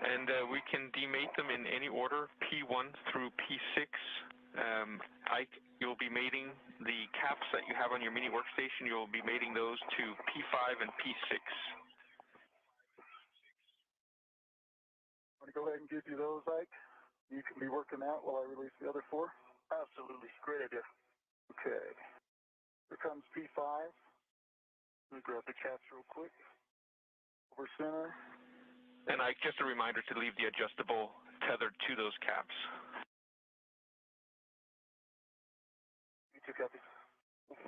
And we can demate them in any order, P1 through P6. Ike, you'll be mating the caps that you have on your mini workstation. You'll be mating those to P5 and P6. Want to go ahead and give you those, Ike? You can be working out while I release the other 4? Absolutely. Great idea. Okay. Here comes P5. Let me grab the caps real quick. Over center. And Ike, just a reminder to leave the adjustable tethered to those caps. You 2 copies. 5.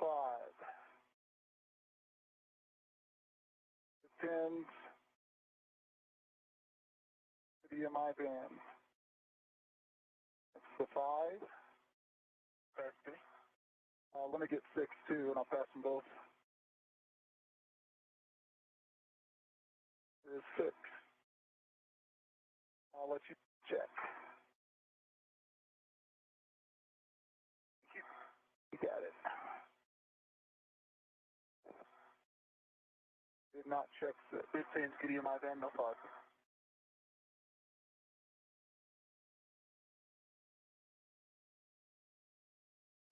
The pins. The EMI band. That's the 5. Pass me. Let me get 6 too, and I'll pass them both. There's 6. I'll let you check. You got it. Did not check the 15's good EMI band, no 5.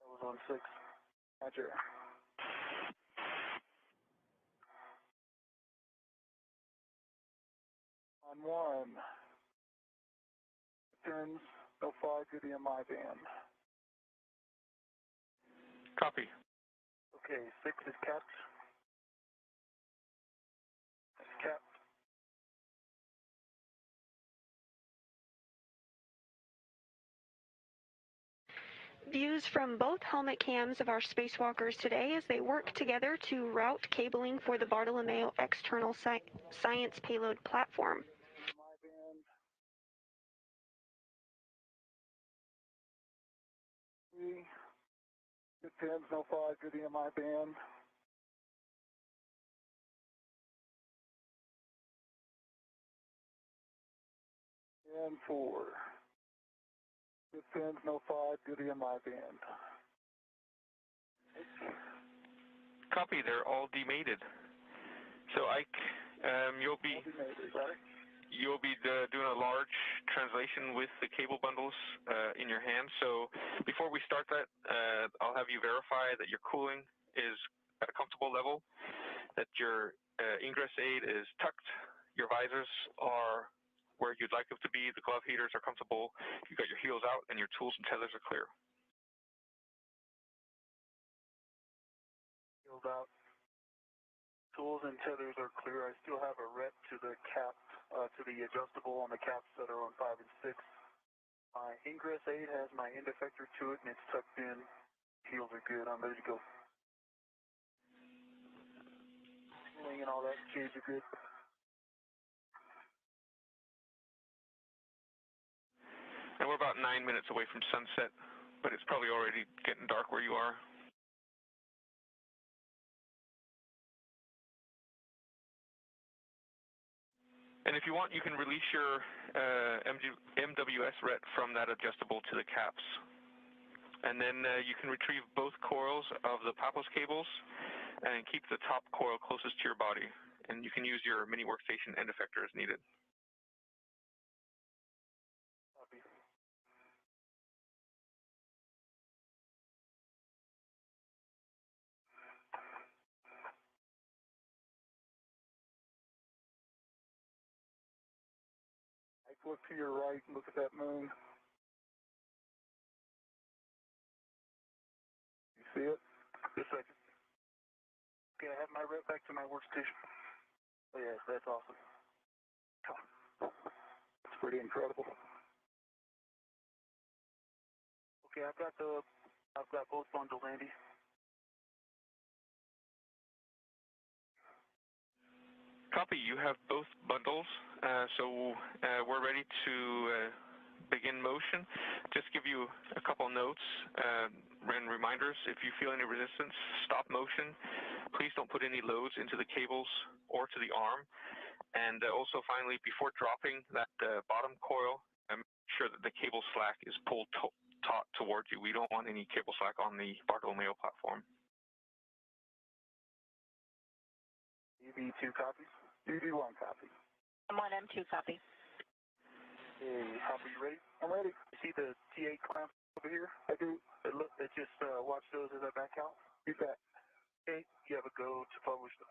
That was on 6. Roger. On 1. Turns, no 5, good EMI band. Copy. Okay, 6 is capped. It's capped. Views from both helmet cams of our spacewalkers today as they work together to route cabling for the Bartolomeo external science payload platform. EMI band. 3. Good pins, no 5, good EMI band. And 4. Good pins, no 5, good EMI band. Copy, they're all demated. So Ike, you'll be doing a large translation with the cable bundles in your hand. So before we start that, I'll have you verify that your cooling is at a comfortable level, that your ingress aid is tucked, your visors are where you'd like them to be, the glove heaters are comfortable, you've got your heels out, and your tools and tethers are clear. Heels out. Tools and tethers are clear. I still have a ret to the cap, to the adjustable on the caps that are on 5 and 6. My ingress aid has my end effector to it, and it's tucked in. Heels are good. I'm ready to go. Cooling and all that, shades are good. And we're about 9 minutes away from sunset, but it's probably already getting dark where you are. And if you want, you can release your MWS ret from that adjustable to the caps. And then you can retrieve both coils of the PAPOS cables and keep the top coil closest to your body. And you can use your mini workstation end effector as needed. Copy. Look to your right and look at that moon. You see it? Just a second. Okay, I have my rep back to my workstation. Oh, yes, that's awesome. It's pretty incredible. Okay, I've got both bundles, Andy. Copy. You have both bundles, so we're ready to begin motion. Just give you a couple notes and reminders. If you feel any resistance, stop motion. Please don't put any loads into the cables or to the arm. And also, finally, before dropping that bottom coil, make sure that the cable slack is pulled taut towards you. We don't want any cable slack on the Bartolomeo platform. EV2 copies. EV1 copy. M1, M2 copy. Hey, copy, you ready? I'm ready. You see the T8 clamps over here? I do. It just watch those as I back out. You bet. Okay, you have a go to publish them.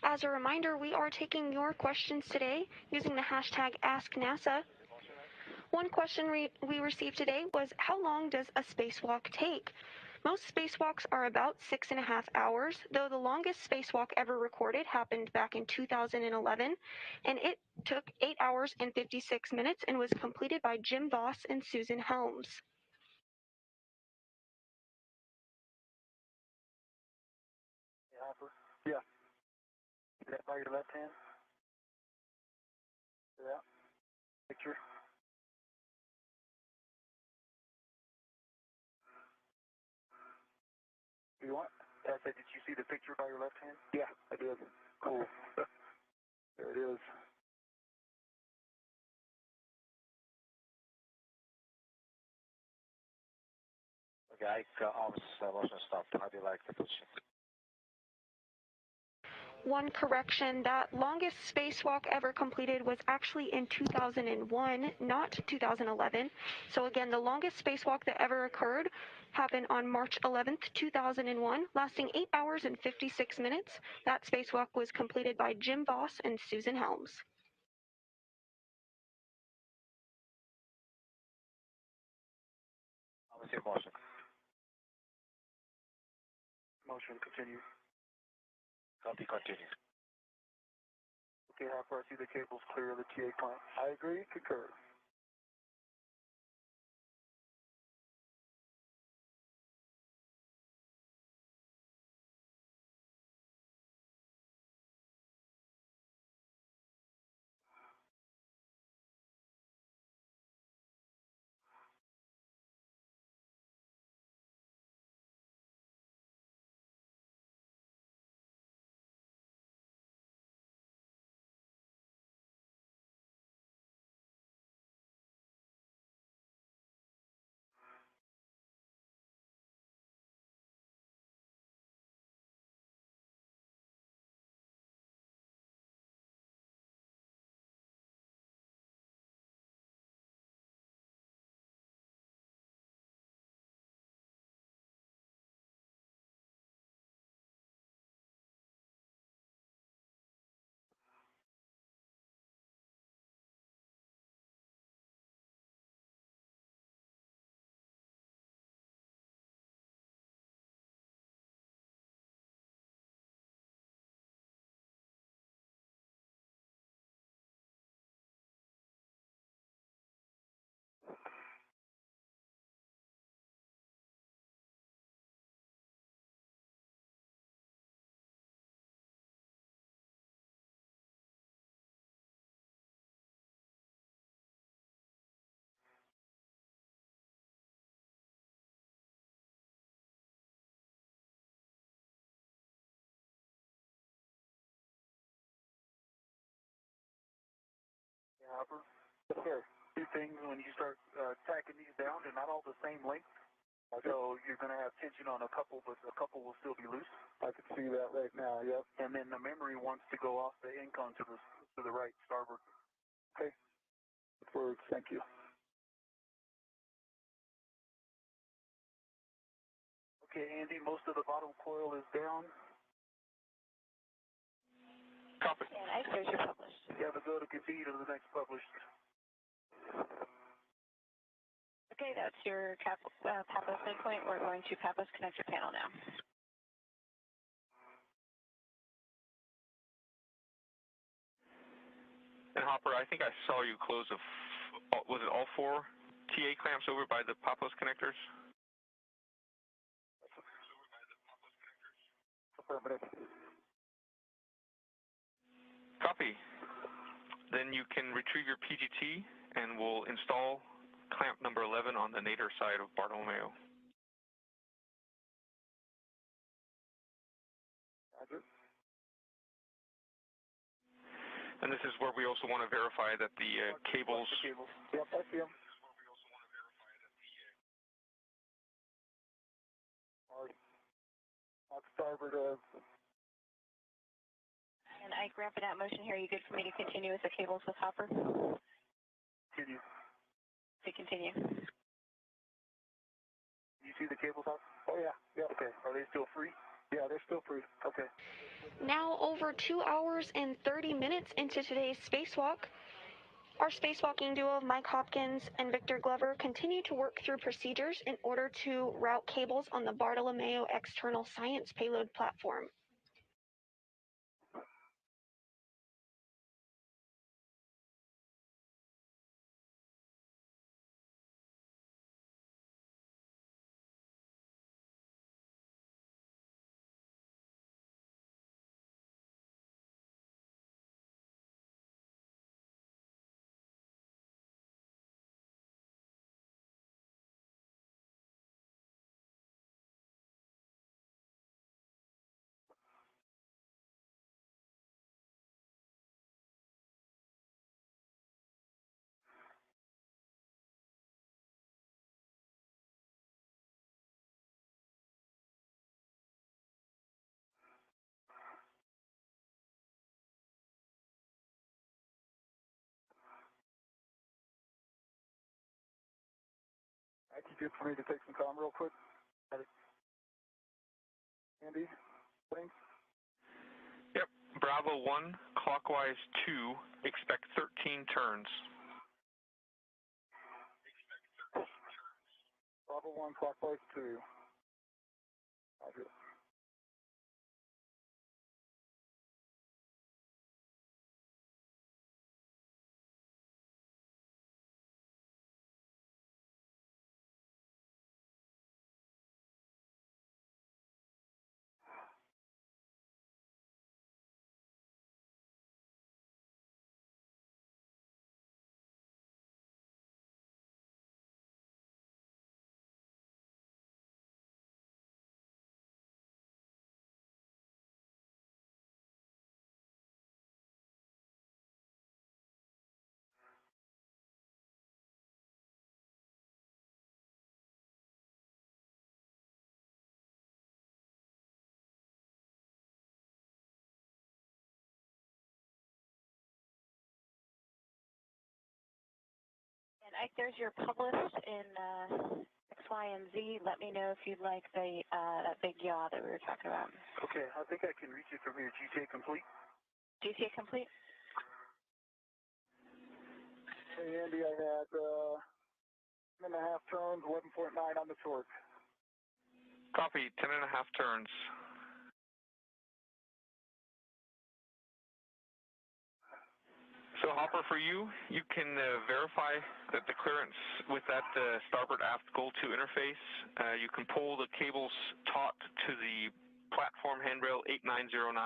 As a reminder, we are taking your questions today using the hashtag AskNASA. One question we received today was, how long does a spacewalk take? Most spacewalks are about 6.5 hours, though the longest spacewalk ever recorded happened back in 2011, and it took 8 hours and 56 minutes and was completed by Jim Voss and Susan Helms. Hey, Hopper. Yeah. See that by your left hand? Yeah. Picture. You want? I said, did you see the picture by your left hand? Yeah, I did. Cool. There it is. Okay, arms motion stopped. How do you like the position? One correction, that longest spacewalk ever completed was actually in 2001, not 2011. So again, the longest spacewalk that ever occurred happened on March 11th, 2001, lasting 8 hours and 56 minutes. That spacewalk was completed by Jim Voss and Susan Helms. How was your motion? Motion, continue. Copy, continue. Okay, Hopper, I see the cables clear of the TA clamp. I agree, concur. Yeah, Hopper? Yes, sir. Two things, when you start tacking these down, they're not all the same length. So you're going to have tension on a couple, but a couple will still be loose. I can see that right now, yep. And then the memory wants to go off the incon to the right, starboard. Okay. Forward, thank you. Okay, Andy, most of the bottom coil is down. Copy. And I there's your published. You have to go to continue to the next published. Okay, that's your Papos midpoint. We're going to Papos connector panel now. And Hopper, I think I saw you close was it all 4 TA clamps over by the Papos connectors? Affirmative. Copy. Then you can retrieve your PGT and we'll install clamp number 11 on the nadir side of Bartolomeo. Roger. And this is where we also want to verify that the cables... Yep, I see them. On starboard of... And Ike, ramping out motion here. Are you good for me to continue with the cables with Hopper? Continue. To continue. You see the cables out? Oh, yeah. Yeah. Okay. Are they still free? Yeah, they're still free. Okay. Now over 2 hours and 30 minutes into today's spacewalk, our spacewalking duo of Mike Hopkins and Victor Glover continue to work through procedures in order to route cables on the Bartolomeo External Science Payload platform. I think it's good for me to take some time real quick. Andy, thanks. Yep. Bravo 1, clockwise 2, expect 13 turns. Bravo 1, clockwise 2. Roger. And Ike, there's your published in X, Y, and Z. Let me know if you'd like the that big yaw that we were talking about. Okay, I think I can reach it from here. GTA complete? GTA complete? Hey, Andy, I had 10.5 turns, 11.9 on the torque. Copy, 10.5 turns. So Hopper, for you, you can verify that the clearance with that starboard aft goal 2 interface, you can pull the cables taut to the platform handrail 8909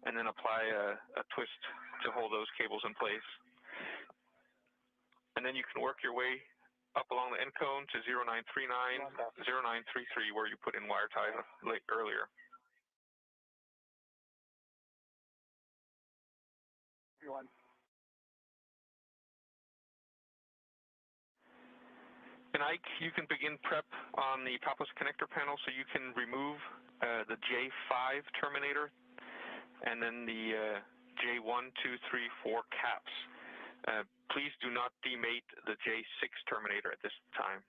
and then apply a twist to hold those cables in place. And then you can work your way up along the end cone to 0939, 0933 where you put in wire ties earlier. Everyone. And Ike, you can begin prep on the topless connector panel, so you can remove the J5 terminator and then the J1, 2, 3, 4 caps. Please do not demate the J6 terminator at this time.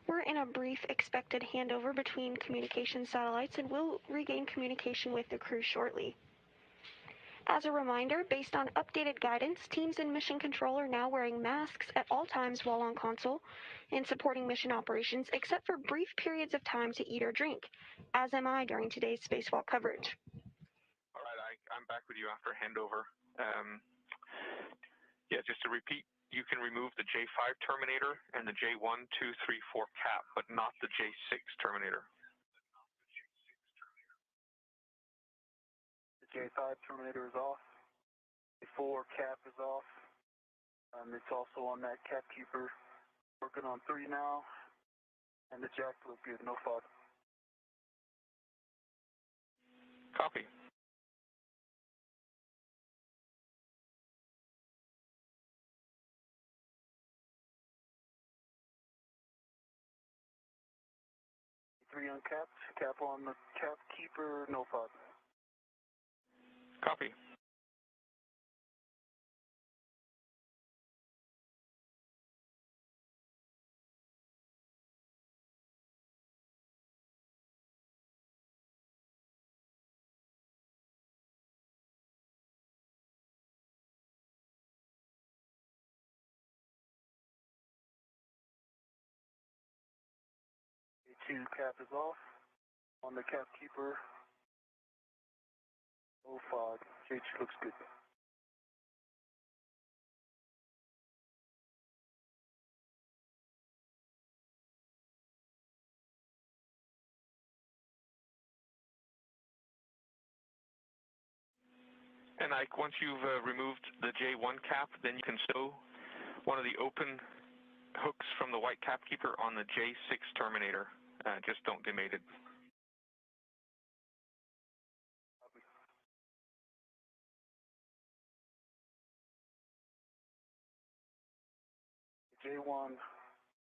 We're in a brief expected handover between communication satellites and will regain communication with the crew shortly. As a reminder, based on updated guidance, teams in Mission Control are now wearing masks at all times while on console and supporting mission operations, except for brief periods of time to eat or drink, as am I during today's spacewalk coverage. All right, I'm back with you after handover. Yeah, just to repeat, you can remove the J5 terminator and the J1, 2, 3, 4 cap, but not the J6 terminator. The J5 terminator is off. The 4 cap is off. It's also on that cap keeper. Working on 3 now. And the jack look good, no fault. Copy. Three uncapped, cap on the cap keeper, no fault. Copy. J2 cap is off. On the cap keeper, no fog. J2 looks good. And Ike, once you've removed the J1 cap, then you can sew one of the open hooks from the white cap keeper on the J6 terminator. Just don't demate it. J1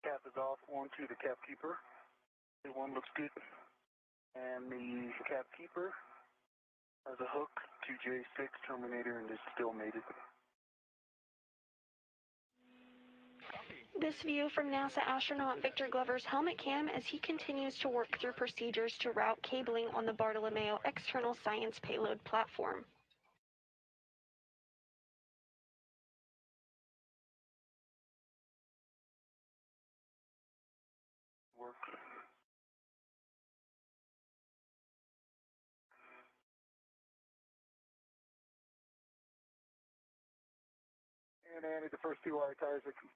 cap is off onto the cap keeper. J1 looks good. And the cap keeper has a hook to J6 terminator and is still mated. This view from NASA astronaut Victor Glover's helmet cam as he continues to work through procedures to route cabling on the Bartolomeo external science payload platform. Work. And Andy, the first 2 wire ties are complete.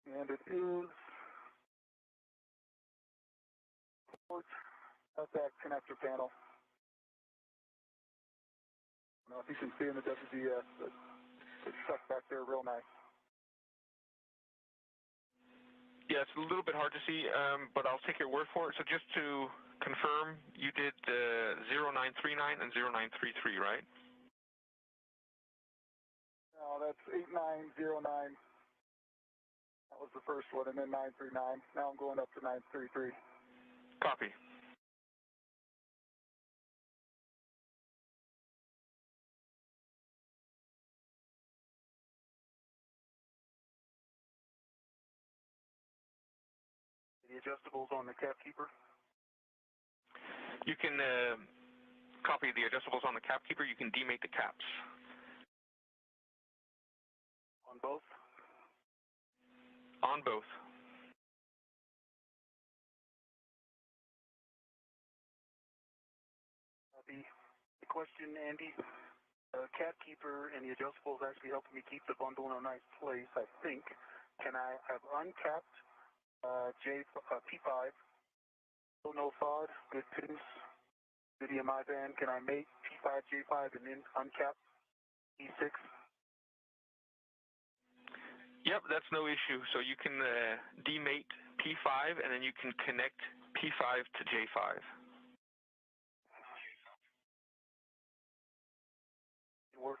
And it is at that connector panel. I don't know if you can see in the WDS, but it's stuck back there real nice. Yeah, it's a little bit hard to see, but I'll take your word for it. So just to confirm, you did 0939 and 0933, right? No, that's 8909. That was the first one, and then 939. Now I'm going up to 933. Copy. The adjustables on the cap keeper? You can copy the adjustables on the cap keeper. You can demate the caps. On both? On both. The question, Andy, the cap keeper and the adjustables actually helping me keep the bundle in a nice place, I think. Can I have uncapped P5, still no FOD, good news. Video my band, can I mate P5, J5 and then uncap E6? Yep, that's no issue. So you can demate P5 and then you can connect P5 to J5. Work.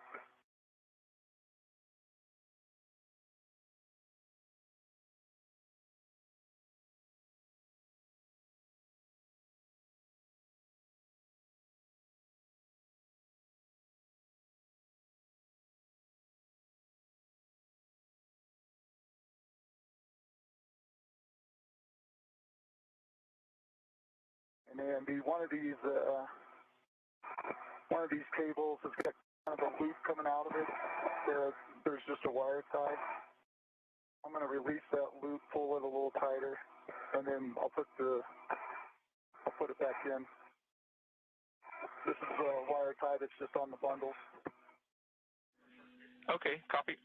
And then one of these cables has got kind of a loop coming out of it. There's just a wire tie. I'm going to release that loop, pull it a little tighter, and then I'll put it back in. This is a wire tie that's just on the bundle. Okay, copy.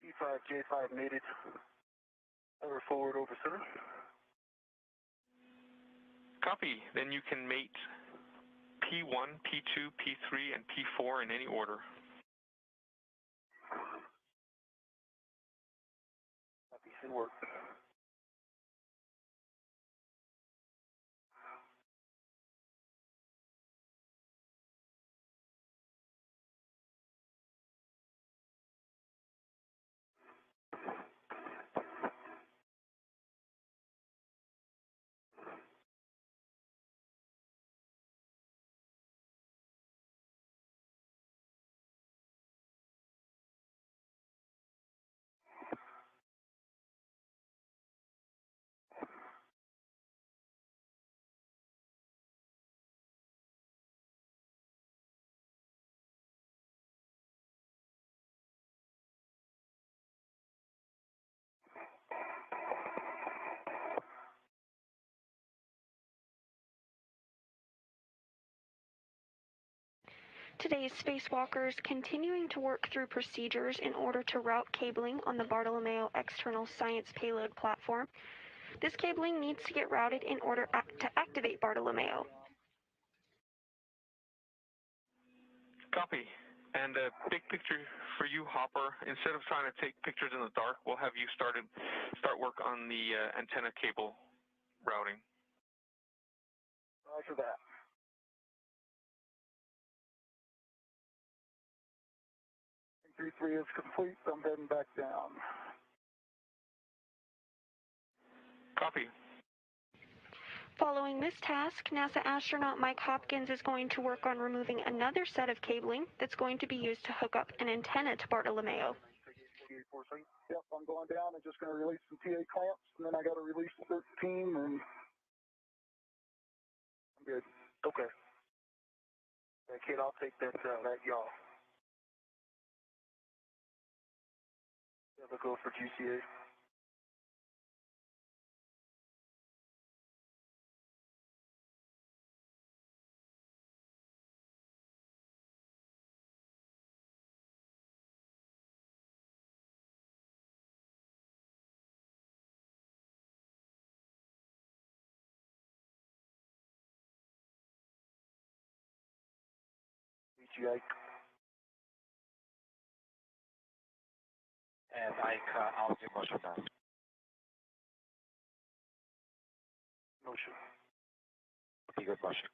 P5, J5 mated. Over forward, over center. Copy. Then you can mate P1, P2, P3, and P4 in any order. Copy, should work. Today's spacewalkers continuing to work through procedures in order to route cabling on the Bartolomeo External Science Payload platform. This cabling needs to get routed in order to activate Bartolomeo. Copy. And a big picture for you, Hopper. Instead of trying to take pictures in the dark, we'll have you start work on the antenna cable routing. Roger that. Three is complete, so I'm heading back down. Copy. Following this task, NASA astronaut Mike Hopkins is going to work on removing another set of cabling that's going to be used to hook up an antenna to Bartolomeo. Yep, I'm going down. I'm just going to release some TA clamps, and then I got to release 13, and I'm good. Okay. Yeah, kid, I'll take that yaw. Yeah, they'll go for GCA. GI. And Ike, I'll do motion now. Motion. Be good motion.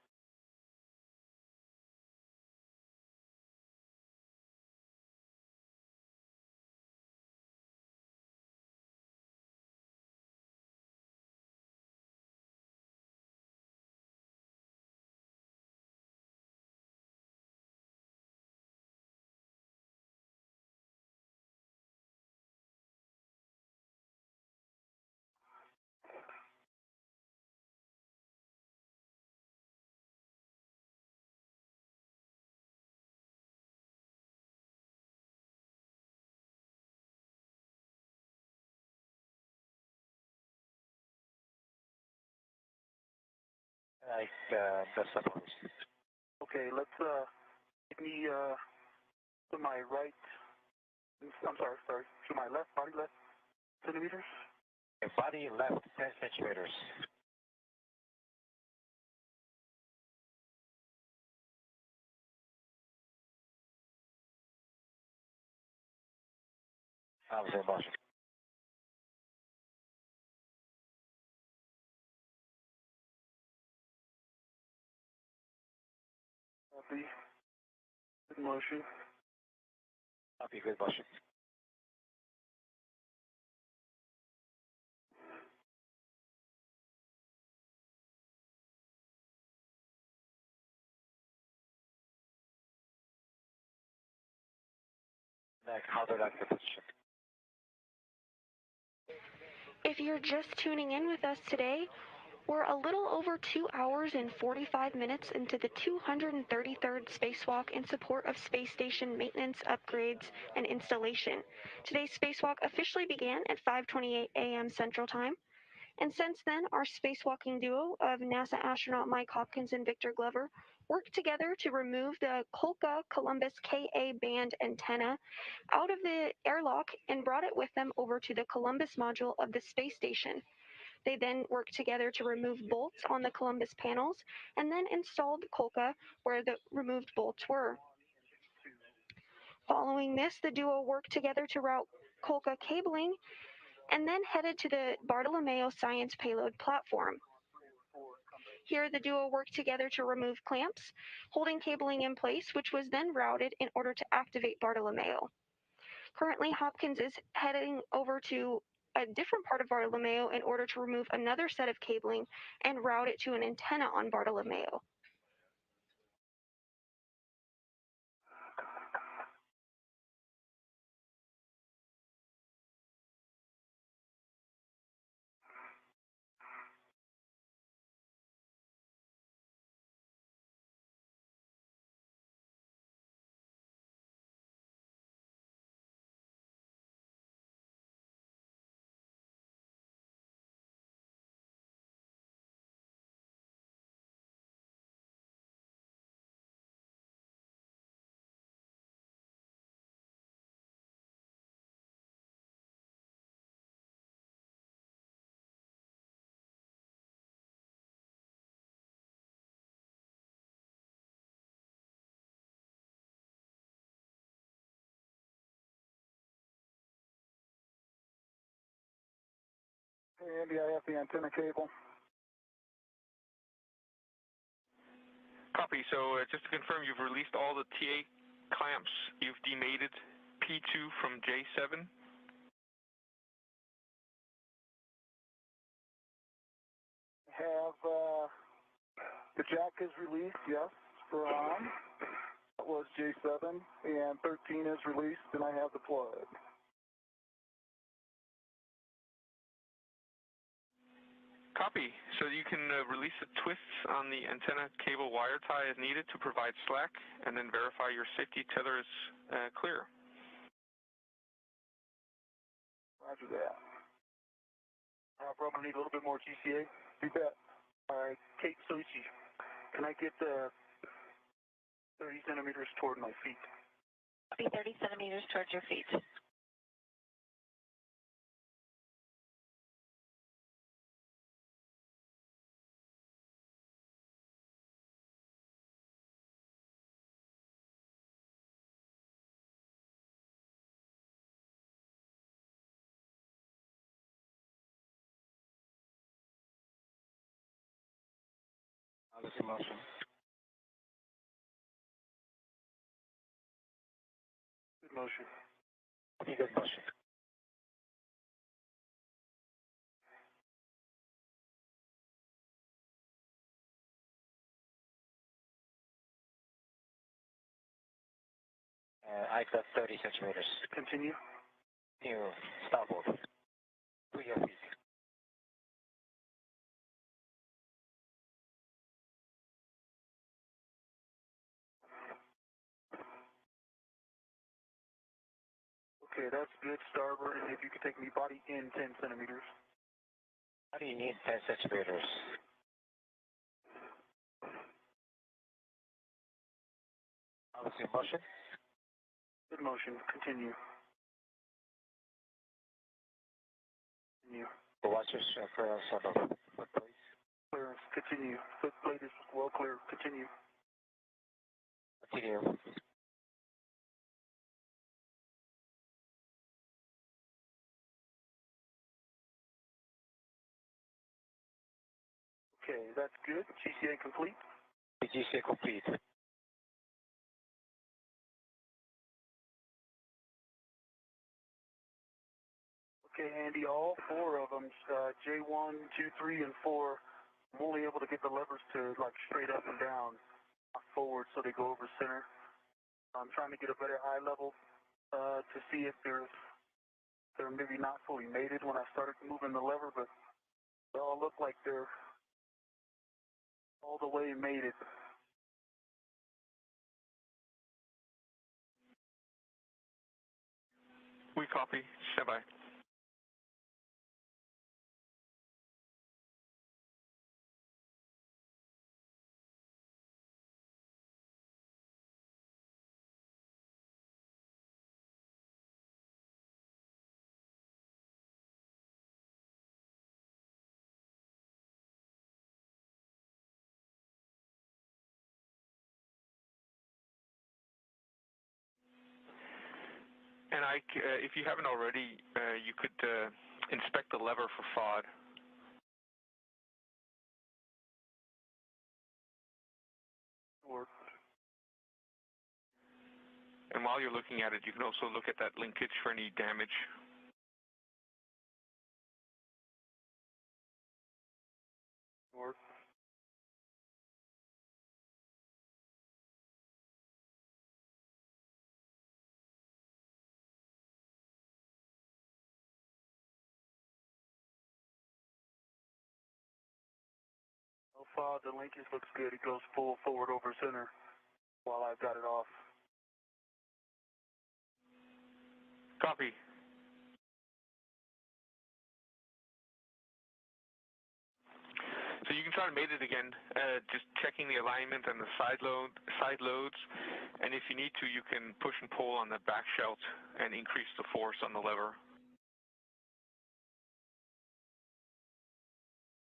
Like the suppose. Okay, let's give me to my right. I'm sorry. To my left, body left centimeters. Your body left 10 centimeters. Observe motion. Copy. Good motion. Copy, good motion. Next, how do you like the position? If you're just tuning in with us today, we're a little over 2 hours and 45 minutes into the 233rd spacewalk in support of space station maintenance, upgrades, and installation. Today's spacewalk officially began at 5:28 a.m. Central Time, and since then, our spacewalking duo of NASA astronaut Mike Hopkins and Victor Glover worked together to remove the Kolka Columbus Ka band antenna out of the airlock and brought it with them over to the Columbus module of the space station. They then worked together to remove bolts on the Columbus panels and then installed Kolka where the removed bolts were. Following this, the duo worked together to route Kolka cabling and then headed to the Bartolomeo Science Payload platform. Here, the duo worked together to remove clamps, holding cabling in place, which was then routed in order to activate Bartolomeo. Currently, Hopkins is heading over to a different part of Bartolomeo in order to remove another set of cabling and route it to an antenna on Bartolomeo. Hey, Andy, I have the antenna cable. Copy. So just to confirm, you've released all the TA clamps. You've demated P2 from J7. Have the jack is released, yes, for on. That was J7, and 13 is released, and I have the plug. Copy. So you can release the twists on the antenna cable wire tie as needed to provide slack, and then verify your safety tether is clear. Roger that. Probably need a little bit more GCA. You bet. All right, Kate Soichi, can I get 30 centimeters toward my feet? Be 30 centimeters towards your feet. Observe motion. Good motion. Copy, good motion. I got 30 centimeters. Continue. New starboard. To your feet. Okay, that's good, starboard, and if you could take me body in 10 centimeters. How do you need 10 centimeters? Obviously in motion. Good motion. Continue. Continue. The watchers clearance on the foot plate. Clearance. Continue. Foot plate is well clear. Continue. Continue. Okay, that's good. GCA complete. GCA complete. Okay, Andy, all four of them, J1, 2, 3, and 4, I'm only able to get the levers to like straight up and down, not forward, so they go over center. I'm trying to get a better eye level to see if they're maybe not fully mated when I started moving the lever, but they all look like they're all the way mated. We copy. Stand by. And if you haven't already, you could inspect the lever for FOD. Or And while you're looking at it, you can also look at that linkage for any damage. or so far, the linkage looks good. It goes full forward over center while I've got it off. Copy. So you can try to mate it again, just checking the alignment and the side loads, and if you need to, you can push and pull on the back shelf and increase the force on the lever.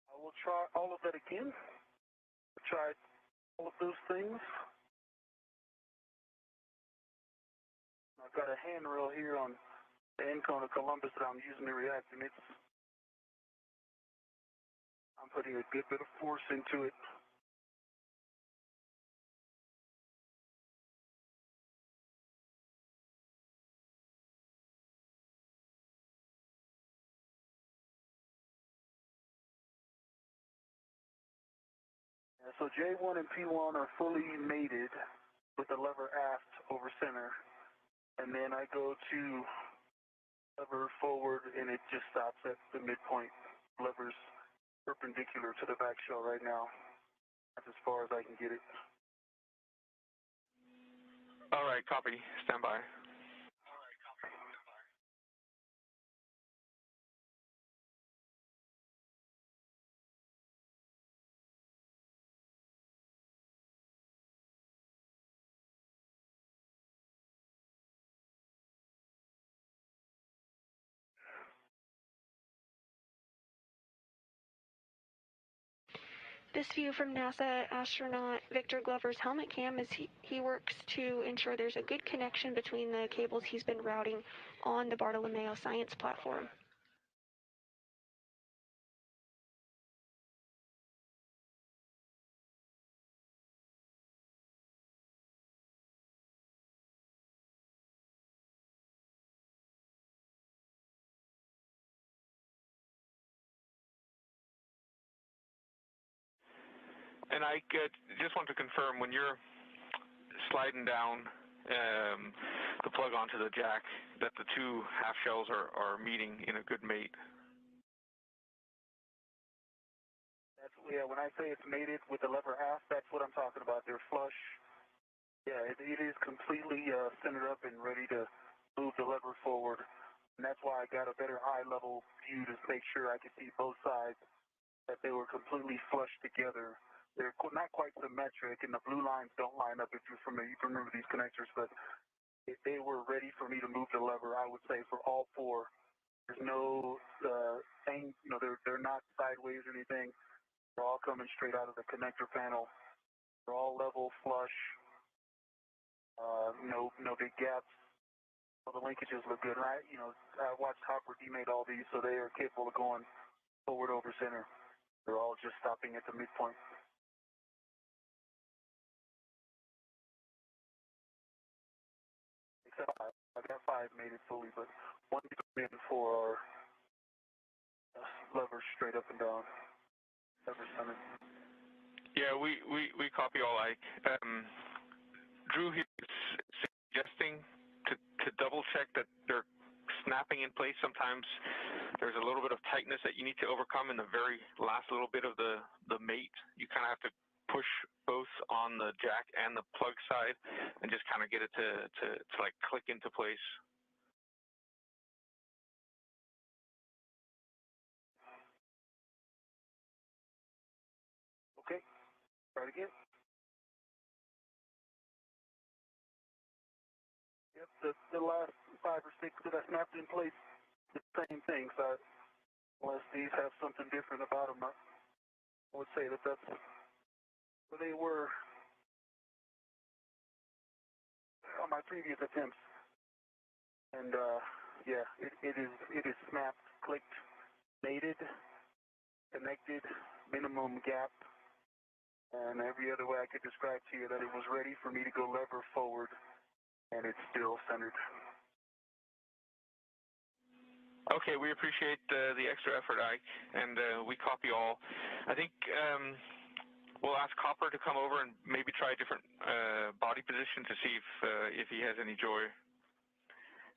I will try all of that again. Try all of those things. I've got a handrail here on the end cone of Columbus that I'm using to react, and I'm putting a good bit of force into it. Yeah, so J1 and P1 are fully mated with the lever aft over center, and then I go to lever forward, and it just stops at the midpoint. Lever's perpendicular to the back shell right now. That's as far as I can get it. All right, copy. Stand by. This view from NASA astronaut Victor Glover's helmet cam is he works to ensure there's a good connection between the cables he's been routing on the Bartolomeo science platform. And I just want to confirm, when you're sliding down the plug onto the jack, that the two half shells are meeting in a good mate. Yeah, when I say it's mated with the lever aft, that's what I'm talking about. They're flush. Yeah, it is completely centered up and ready to move the lever forward. And that's why I got a better eye level view to make sure I could see both sides, that they were completely flush together they're not quite symmetric, and the blue lines don't line up if you're familiar. You can remember these connectors, but if they were ready for me to move the lever, I would say for all four. There's no thing, they're not sideways or anything. They're all coming straight out of the connector panel. They're all level, flush, no big gaps. So the linkages look good. And I watched Hopper demate all these, so they are capable of going forward over center. They're all just stopping at the midpoint. Except I got 5 made it fully, but 1, 2, 3, and 4 are levers straight up and down. Lever center. Yeah, we copy all Ike. Drew here is suggesting to double check that they're snapping in place. Sometimes there's a little bit of tightness that you need to overcome in the very last little bit of the mate. You kind of have to push both on the jack and the plug side and just kind of get it to like click into place. Okay, try it again. Yep, the last 5 or 6 that I snapped in place, the same thing. So unless these have something different about them, I would say that's where they were on my previous attempts. And yeah, it is snapped, clicked, mated, connected, minimum gap, and every other way I could describe to you that it was ready for me to go lever forward, and it's still centered. Okay, we appreciate the extra effort, Ike, and we copy all. I think we'll ask Copper to come over and maybe try a different body position to see if he has any joy.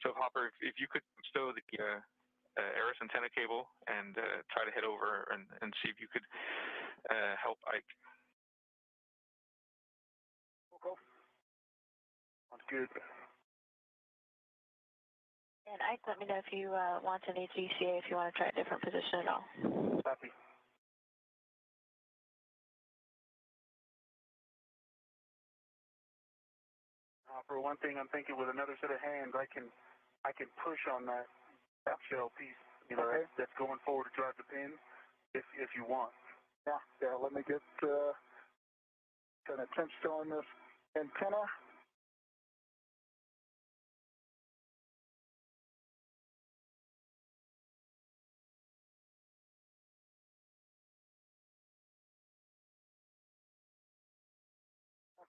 So, Hopper, if you could stow the Aris antenna cable and try to head over and see if you could help Ike. Okay. Sounds good. And Ike, let me know if you want any GCA, if you want to try a different position at all. Copy. For one thing, I'm thinking with another set of hands, I can push on that shell piece, okay, that's going forward to drive the pin, if you want. Yeah. Let me get kind of tensed on this antenna.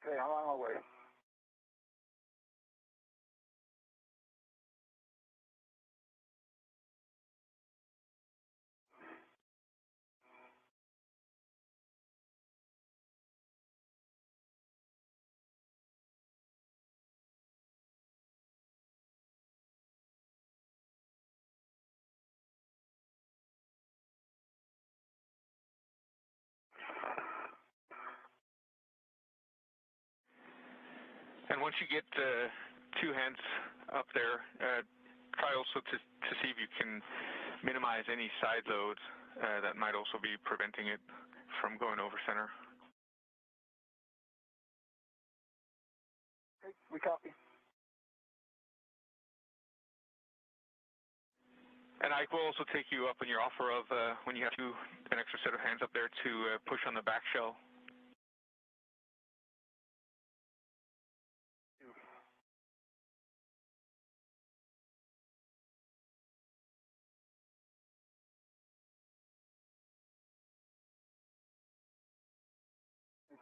Okay, I'm on my way. And once you get 2 hands up there, try also to see if you can minimize any side loads that might also be preventing it from going over center. Okay, we copy. And Ike will also take you up on your offer of when you have an extra set of hands up there to push on the back shell.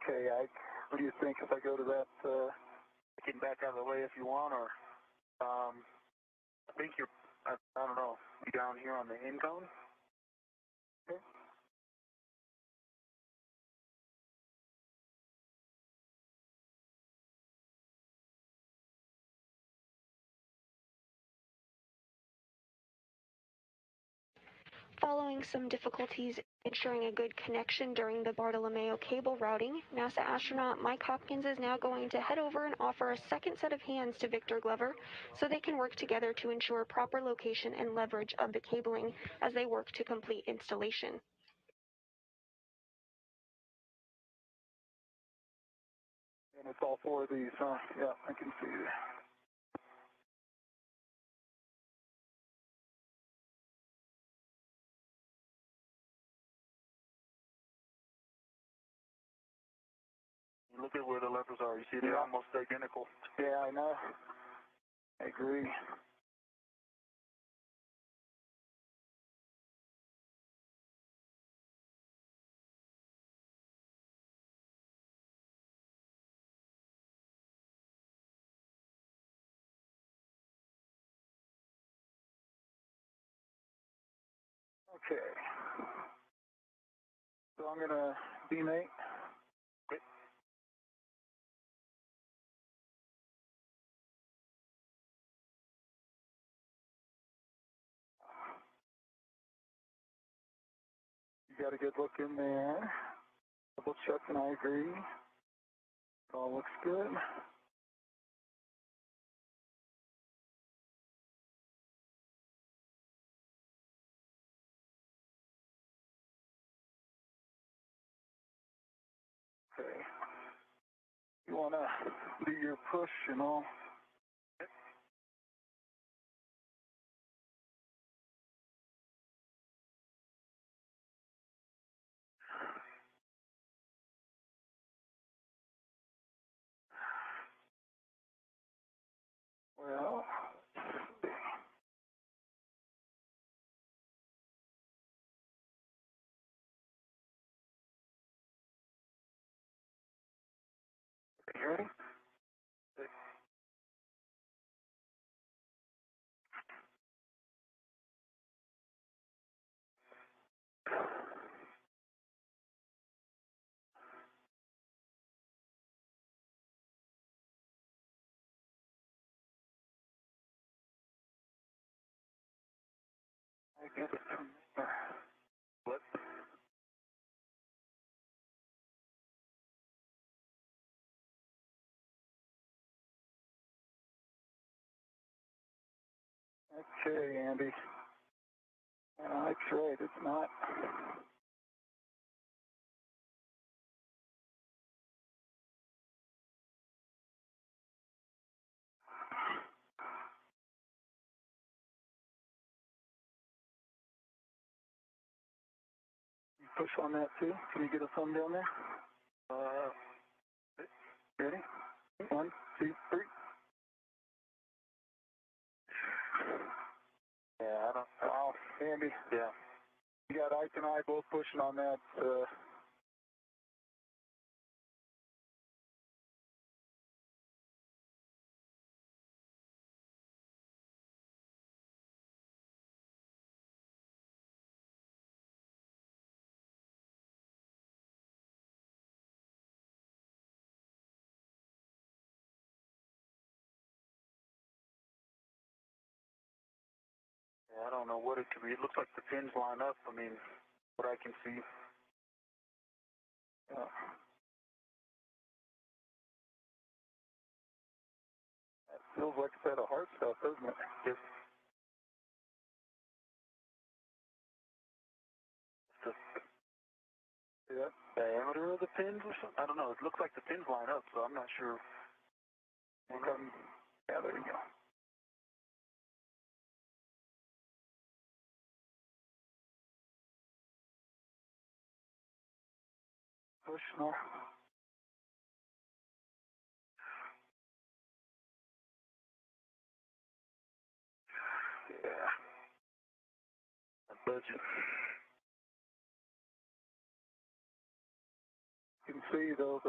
Okay, Ike, what do you think if I go to that, getting back out of the way if you want, or, I think you're, I don't know, be down here on the in cone? Okay. Following some difficulties ensuring a good connection during the Bartolomeo cable routing, NASA astronaut Mike Hopkins is now going to head over and offer a second set of hands to Victor Glover so they can work together to ensure proper location and leverage of the cabling as they work to complete installation. And it's all four of these, huh? Yeah, I can see it. Look at where the levers are. You see they're almost identical. Yeah, I know. I agree. Okay. So I'm going to demate. Okay. You got a good look in there. Double check, and I agree. It all looks good. Okay. You want to do your push and all. Well, you ready? I get it. What? Okay, Andy. That's right, it's not. You push on that too? Can you get a thumb down there? Ready? 1, 2, 3. Yeah, I don't. Wow, Andy. Yeah. You got Ike and I both pushing on that. Yeah, I don't know what it could be. It looks like the pins line up. I mean, what I can see. Yeah. That feels like a set of heart stuff, doesn't it? Yes. The diameter of the pins or something? I don't know. It looks like the pins line up, so I'm not sure. Yeah, there you go. Push more. Yeah. Budget. You can see though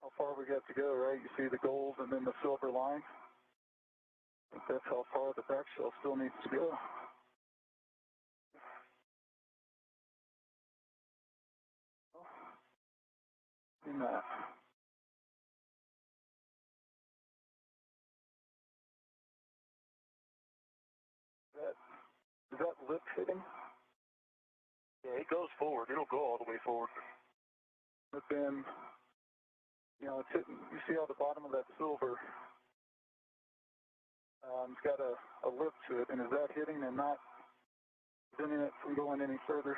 how far we got to go, right? You see the gold and then the silver line. I think that's how far the back shell still needs to go. In that. Is that lip hitting? Yeah, it goes forward. It'll go all the way forward. But then, you know, it's hitting. You see how the bottom of that silver, it's got a lip to it, and is that hitting and not preventing it from going any further?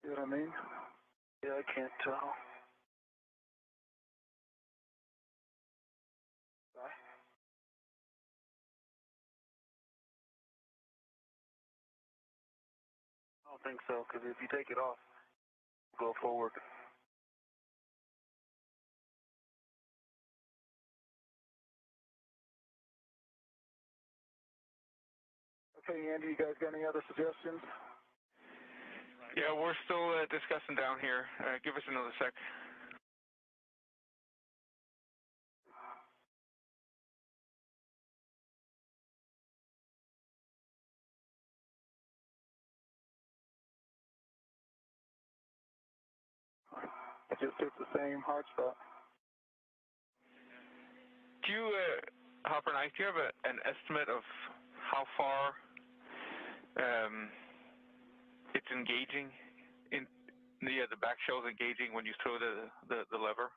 You know what I mean? Yeah, I can't tell. don't think so, because if you take it off, go forward. Okay, Andy, you guys got any other suggestions? Yeah, we're still discussing down here. Give us another sec. It just hit the same hard spot. Do you, Hopper and Ike, do you have an estimate of how far it's engaging in the back shell's engaging when you throw the lever?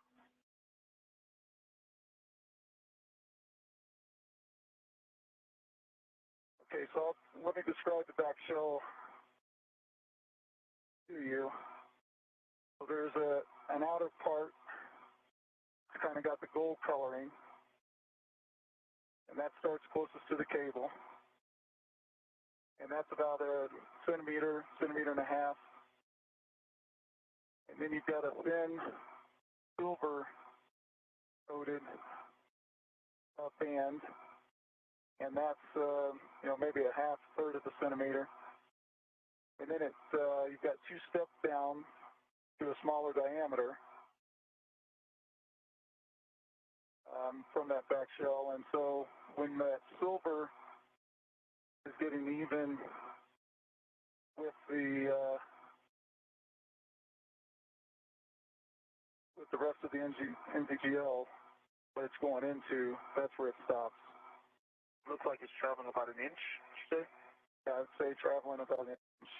Okay, so let me describe the back shell to you. So there's an outer part, it's kind of got the gold coloring, and that starts closest to the cable. And that's about a centimeter and a half. And then you've got a thin silver coated band, and that's maybe a third of a centimeter. And then you've got two steps down to a smaller diameter from that back shell. And so when that silver is getting even with the rest of the NVGL that it's going into, that's where it stops. Looks like it's traveling about an inch, you say? Yeah, I'd say traveling about an inch.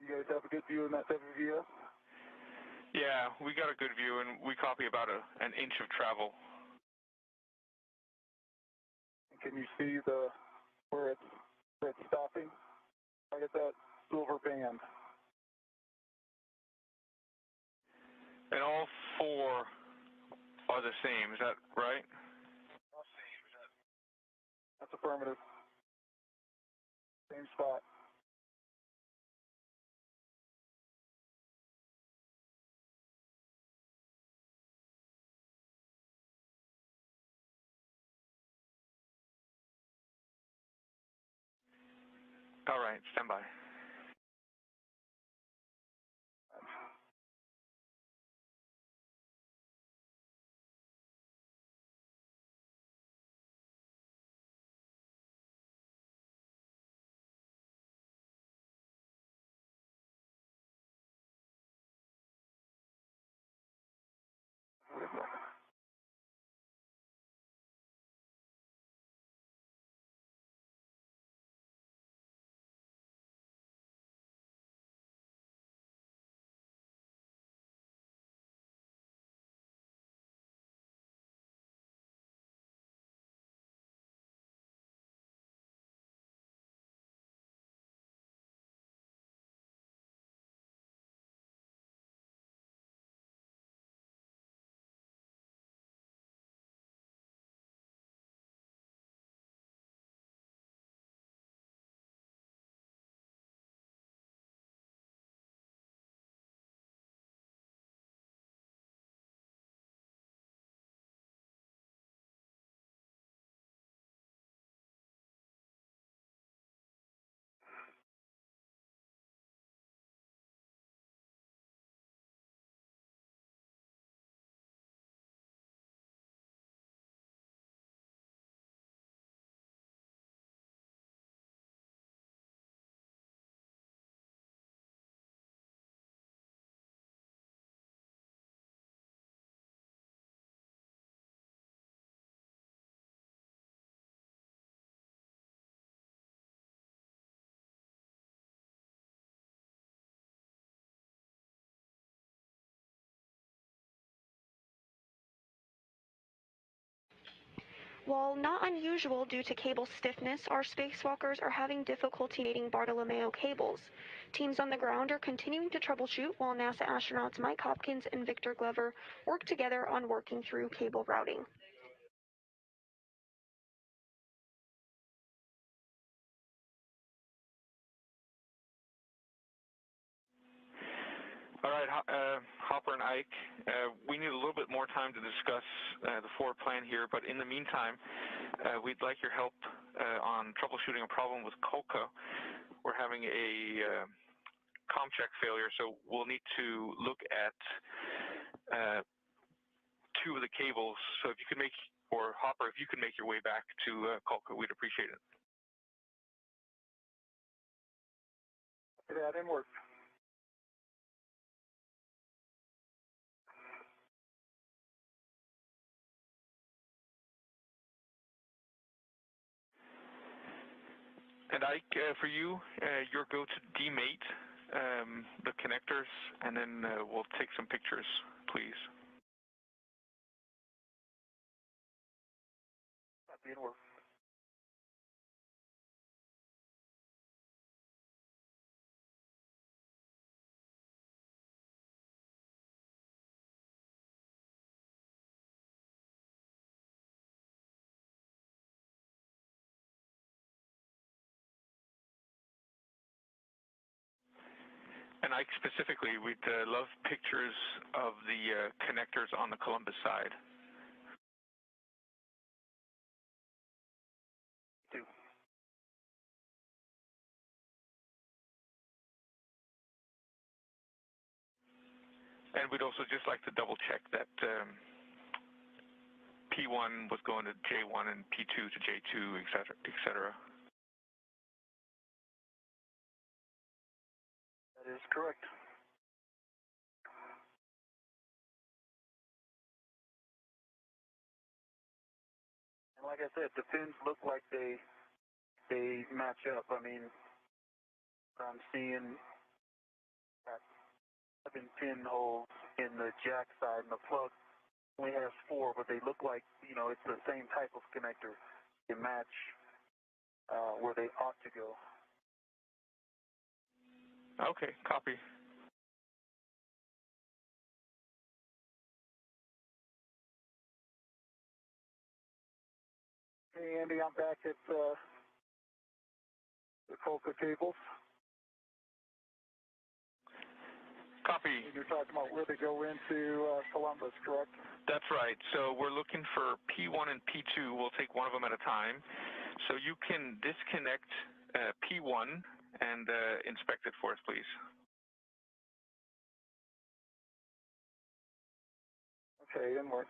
You guys have a good view in that WVS? Yeah, we got a good view, and we copy about an inch of travel. Can you see where it's stopping? Right at that silver band. And all four are the same, is that right? That's affirmative. Same spot. All right, stand by. While not unusual due to cable stiffness, our spacewalkers are having difficulty mating Bartolomeo cables. Teams on the ground are continuing to troubleshoot while NASA astronauts Mike Hopkins and Victor Glover work together on working through cable routing. Hopper and Ike, we need a little bit more time to discuss the forward plan here, but in the meantime, we'd like your help on troubleshooting a problem with Kolka. We're having a comm check failure, so we'll need to look at two of the cables. So if you could make, or Hopper, if you could make your way back to Kolka, we'd appreciate it. That didn't work. And Ike, for you, your go to demate the connectors, and then we'll take some pictures, please. That didn't work. And Ike, specifically, we'd love pictures of the connectors on the Columbus side. Two. And we'd also just like to double check that P1 was going to J1 and P2 to J2, et cetera, et cetera. That is correct. And like I said, the pins look like they match up. I mean, I'm seeing 7 pinholes in the jack side, and the plug only has 4, but they look like, you know, it's the same type of connector. They match where they ought to go. Okay, copy. Hey, Andy, I'm back at the Kolka cables. Copy. And you're talking about where they go into Columbus, correct? That's right. So we're looking for P1 and P2. We'll take one of them at a time. So you can disconnect P1 and inspect it for us, please. Okay, didn't work.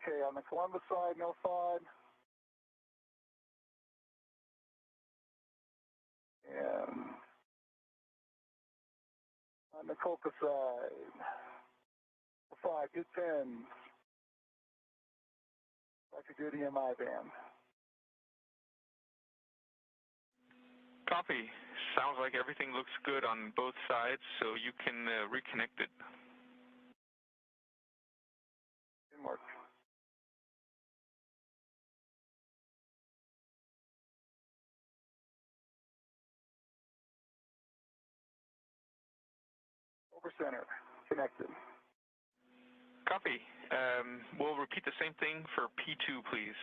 Okay, on the Columbus side, no FOD. And on the Kolka side, FOD, good pins. Like a good EMI band. Copy. Sounds like everything looks good on both sides, so you can reconnect it. Didn't work. Over center, connected. Copy. We'll repeat the same thing for P2, please.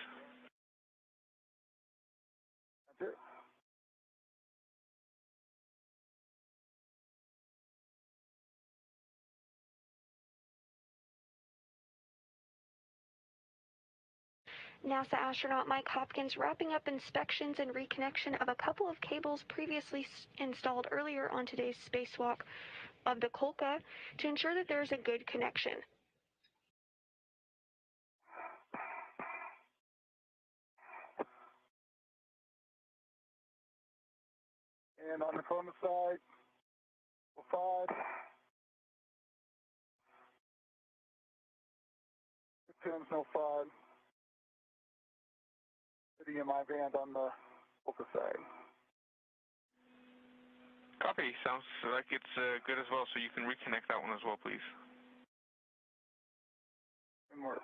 That's it. NASA astronaut Mike Hopkins wrapping up inspections and reconnection of a couple of cables previously installed earlier on today's spacewalk of the Kolka to ensure that there's a good connection. And on the Columbus side, FOD. Pins, no FOD. The EMI band on the Kolka side. Copy. Sounds like it's good as well, so you can reconnect that one as well, please. Didn't work.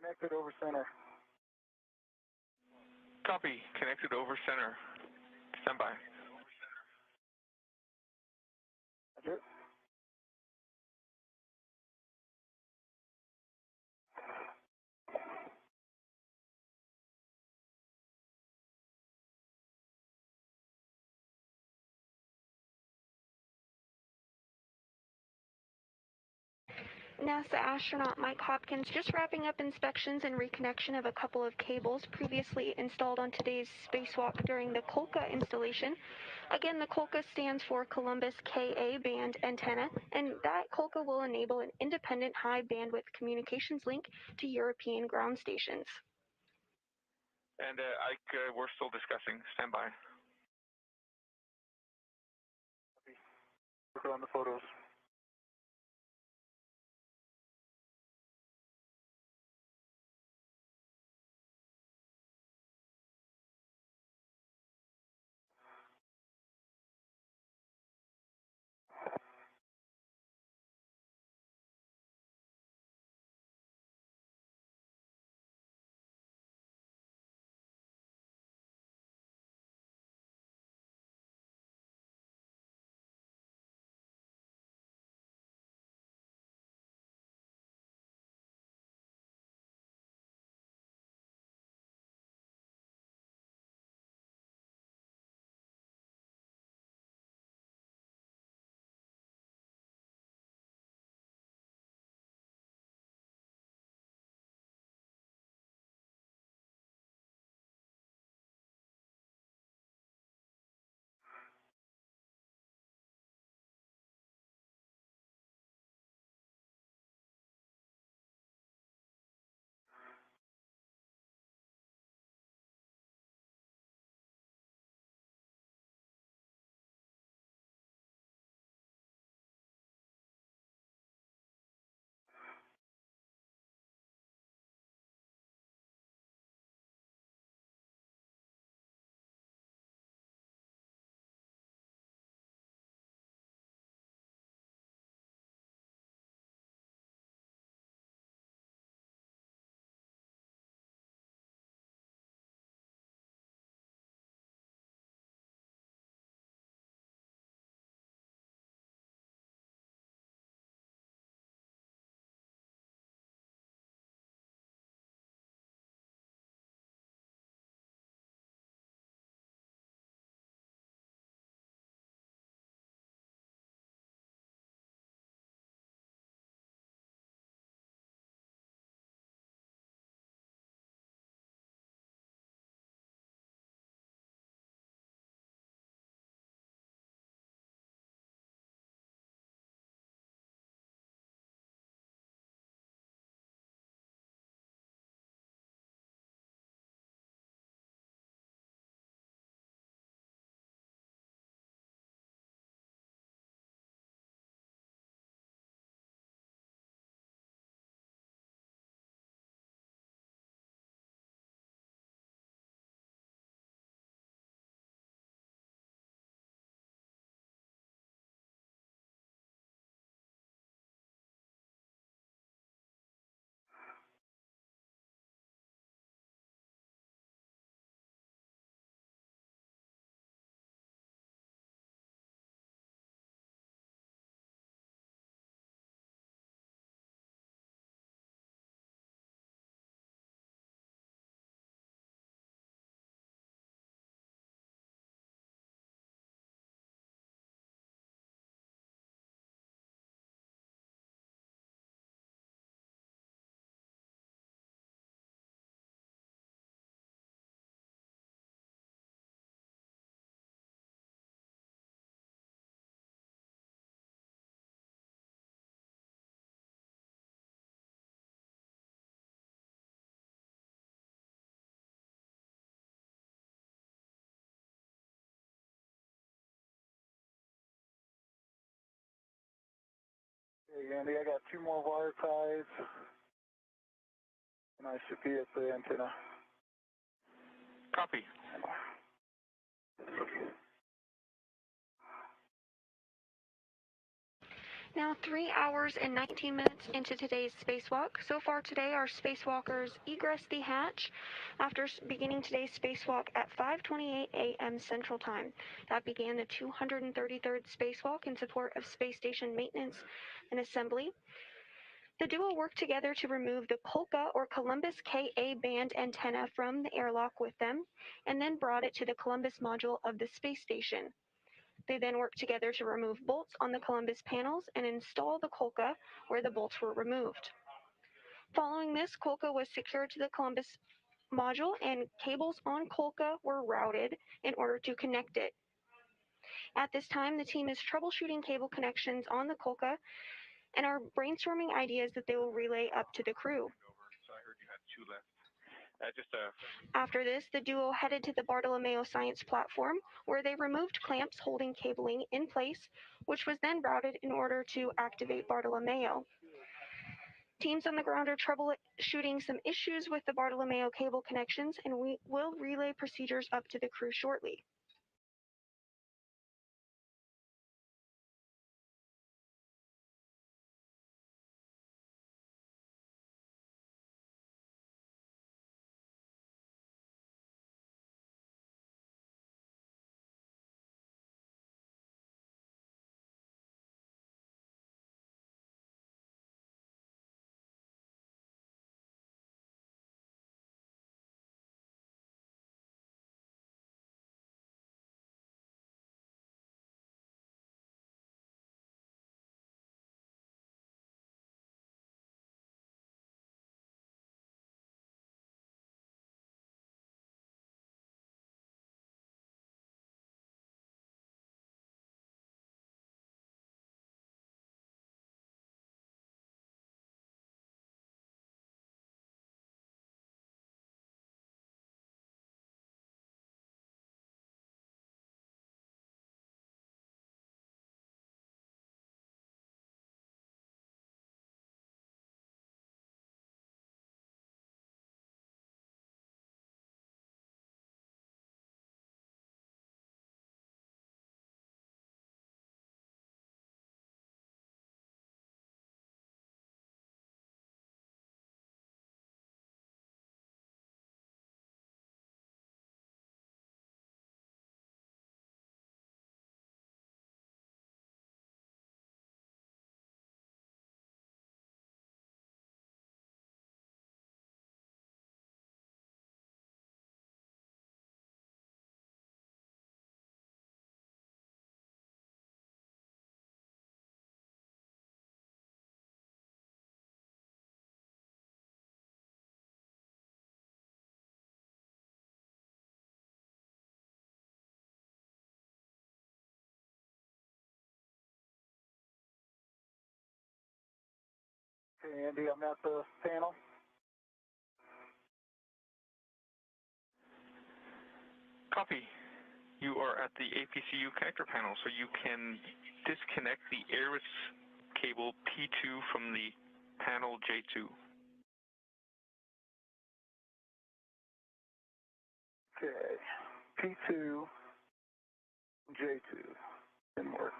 Connected over center. Copy. Connected over center. Stand by. Roger. NASA astronaut Mike Hopkins just wrapping up inspections and reconnection of a couple of cables previously installed on today's spacewalk during the COLCA installation. Again, the COLCA stands for Columbus Ka band antenna, and that COLCA will enable an independent high bandwidth communications link to European ground stations. And Ike, we're still discussing. Stand by. Working on the photos. Hey, Andy, I got 2 more wire ties, and I should be at the antenna. Copy. Now 3 hours and 19 minutes into today's spacewalk. So far today, our spacewalkers egress the hatch after beginning today's spacewalk at 5:28 a.m. Central Time. That began the 233rd spacewalk in support of space station maintenance and assembly. The duo worked together to remove the Kolka or Columbus Ka band antenna from the airlock with them, and then brought it to the Columbus module of the space station. They then worked together to remove bolts on the Columbus panels and install the Kolka where the bolts were removed. Following this, Kolka was secured to the Columbus module and cables on Kolka were routed in order to connect it. At this time, the team is troubleshooting cable connections on the Kolka and are brainstorming ideas that they will relay up to the crew. So I heard you had 2 left. After this, the duo headed to the Bartolomeo Science platform, where they removed clamps holding cabling in place, which was then routed in order to activate Bartolomeo. Teams on the ground are troubleshooting some issues with the Bartolomeo cable connections, and we will relay procedures up to the crew shortly. Okay, Andy, I'm at the panel. Copy. You are at the APCU connector panel, so you can disconnect the ARIS cable P2 from the panel J2. Okay, P2, J2, didn't work.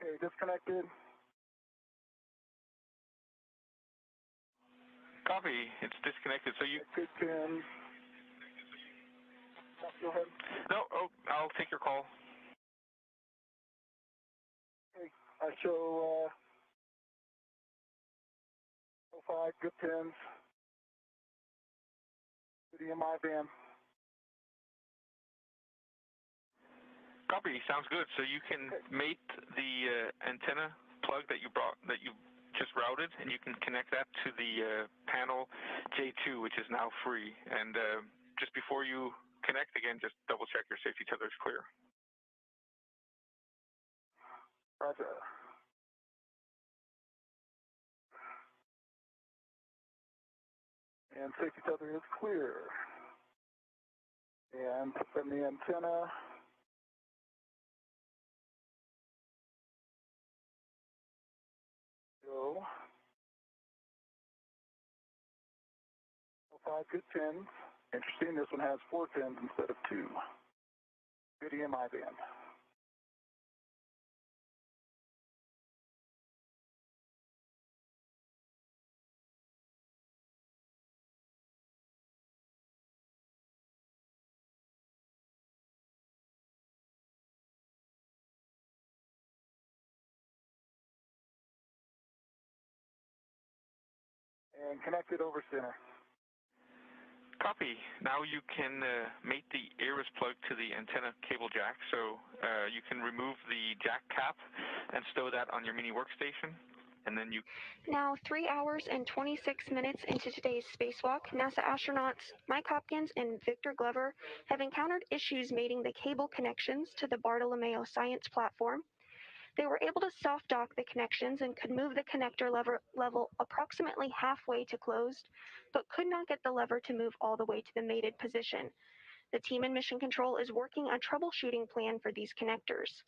Okay, disconnected. Copy. It's disconnected, so you... Pin. Go ahead. No, I'll take your call. I show 05, good pins. Good EMI band. Copy, sounds good. So you can mate the antenna plug that you just routed, and you can connect that to the panel J2, which is now free. And just before you connect again, just double check your safety tether is clear. Roger. And safety tether is clear. And from the antenna, go. 05, good pins. Interesting, this one has 4 pins instead of 2. Good EMI band. And connected over center. Copy. Now you can mate the Iris plug to the antenna cable jack. So you can remove the jack cap and stow that on your mini workstation. And then you... Now, 3 hours and 26 minutes into today's spacewalk, NASA astronauts Mike Hopkins and Victor Glover have encountered issues mating the cable connections to the Bartolomeo Science platform. They were able to soft dock the connections and could move the connector level approximately halfway to closed, but could not get the lever to move all the way to the mated position. The team in Mission Control is working a troubleshooting plan for these connectors.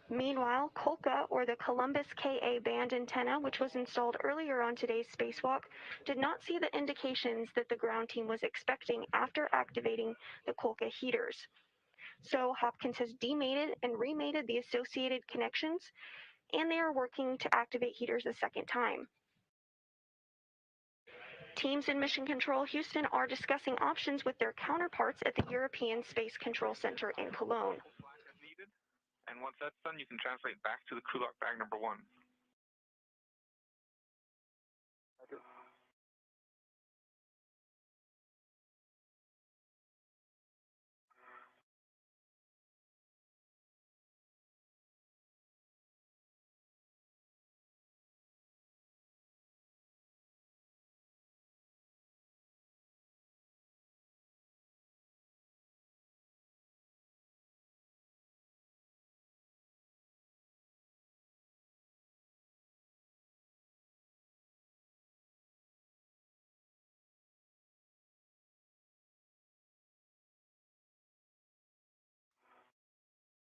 Meanwhile, Kolka, or the Columbus Ka band antenna, which was installed earlier on today's spacewalk, did not see the indications that the ground team was expecting after activating the Kolka heaters. So Hopkins has demated and remated the associated connections, and they are working to activate heaters a second time. Teams in Mission Control Houston are discussing options with their counterparts at the European Space Control Center in Cologne. And once that's done, you can translate back to the crew lock bag number 1.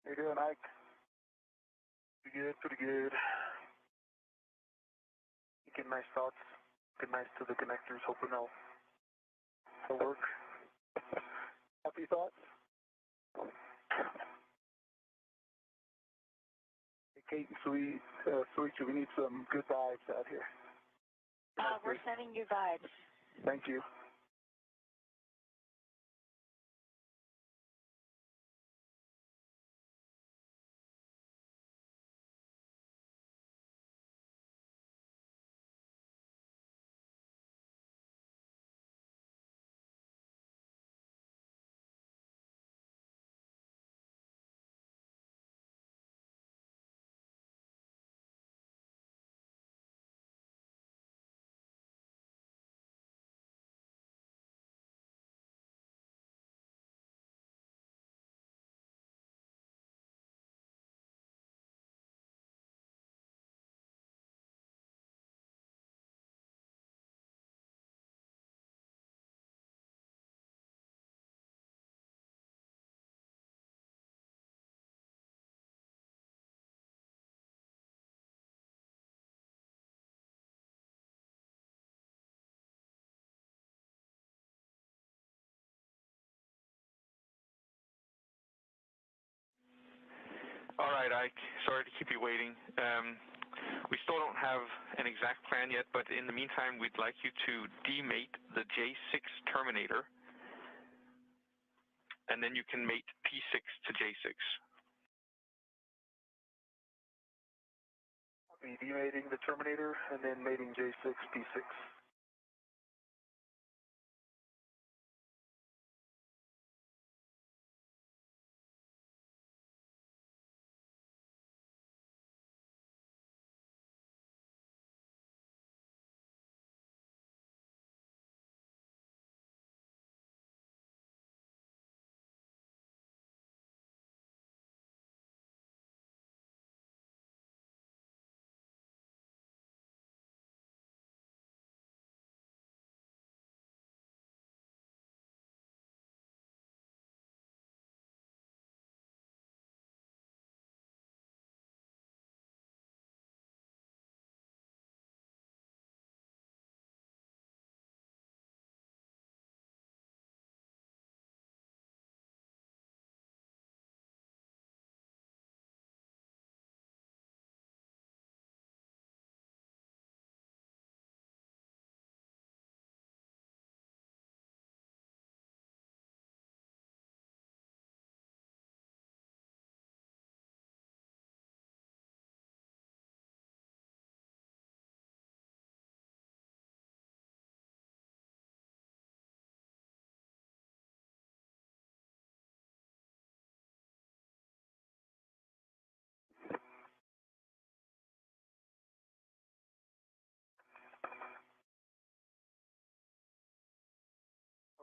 How you doing, Ike? Pretty good, pretty good. Get nice thoughts. Get nice to the connectors. Hoping they'll work. Happy thoughts? Hey, Kate and Sweet, we need some good vibes out here. We're sending you vibes. Thank you. All right, Ike. Sorry to keep you waiting. We still don't have an exact plan yet, but in the meantime, we'd like you to demate the J6 terminator, and then you can mate P6 to J6. Be demating the Terminator and then mating J6, P6.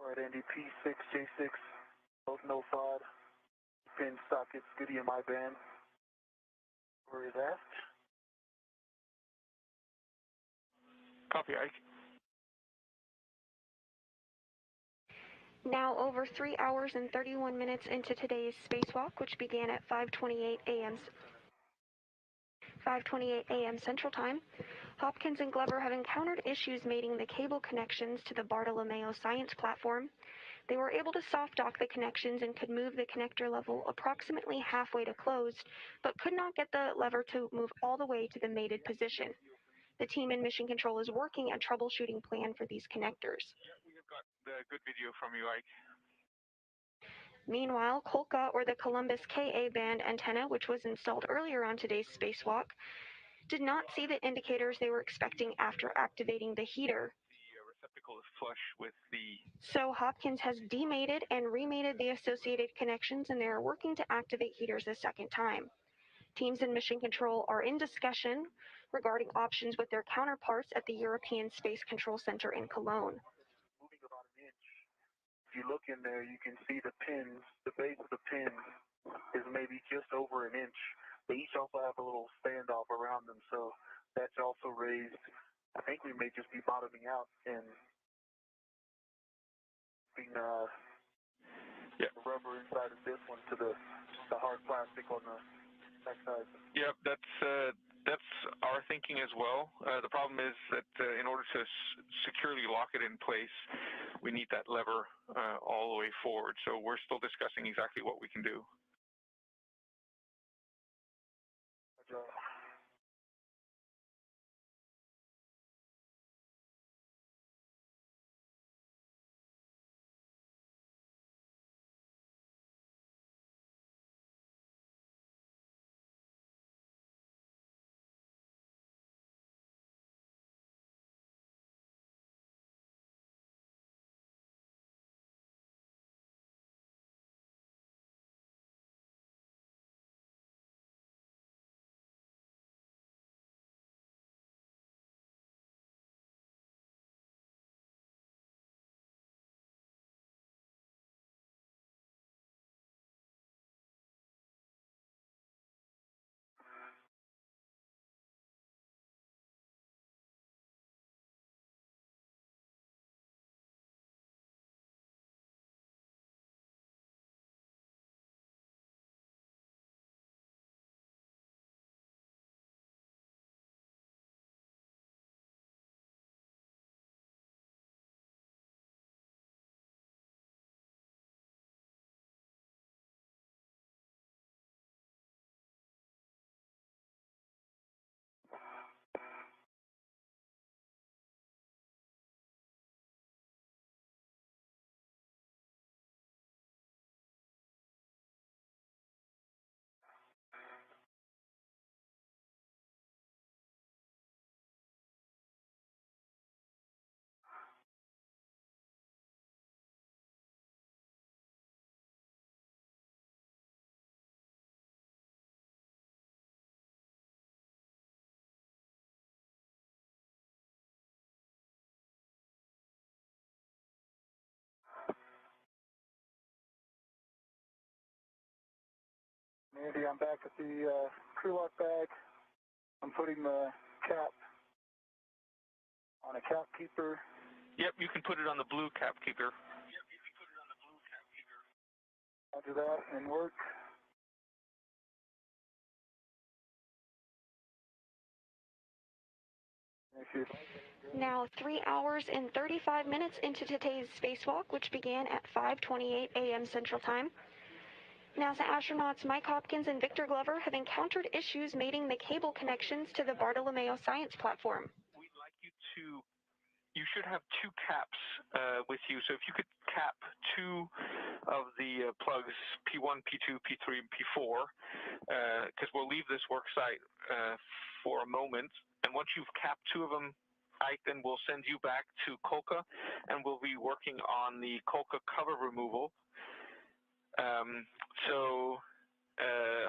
All right, Andy, P6, J6, both notified. Pin sockets, good EMI band. Where is that? Copy, Ike. Now over 3 hours and 31 minutes into today's spacewalk, which began at 5:28 a.m. Central Time, Hopkins and Glover have encountered issues mating the cable connections to the Bartolomeo Science platform. They were able to soft dock the connections and could move the connector level approximately halfway to closed, but could not get the lever to move all the way to the mated position. The team in Mission Control is working a troubleshooting plan for these connectors. We've got the good video from you, Ike. Meanwhile, Kolka, or the Columbus Ka band antenna, which was installed earlier on today's spacewalk, did not see the indicators they were expecting after activating the heater. The receptacle is flush with the... So Hopkins has demated and remated the associated connections, and they are working to activate heaters a second time. Teams in Mission Control are in discussion regarding options with their counterparts at the European Space Control Center in Cologne. Moving about an inch. If you look in there, you can see the pins, the base of the pins is maybe just over an inch. They each also have a little standoff around them, so that's also raised. I think we may just be bottoming out and being the rubber inside of this one to the hard plastic on the back side. Yep, that's our thinking as well. The problem is that in order to securely lock it in place, we need that lever all the way forward. So we're still discussing exactly what we can do. Andy, I'm back at the crew lock bag. I'm putting the cap on a cap keeper. Yep, you can put it on the blue cap keeper. I'll do that and work. Now 3 hours and 35 minutes into today's spacewalk, which began at 5:28 a.m. Central Time. NASA astronauts Mike Hopkins and Victor Glover have encountered issues mating the cable connections to the Bartolomeo science platform. We'd like you should have two caps with you. So if you could cap two of the plugs, P1, P2, P3, and P4, because we'll leave this work site for a moment. And once you've capped two of them, Ike, then we'll send you back to Kolka, and we'll be working on the Kolka cover removal.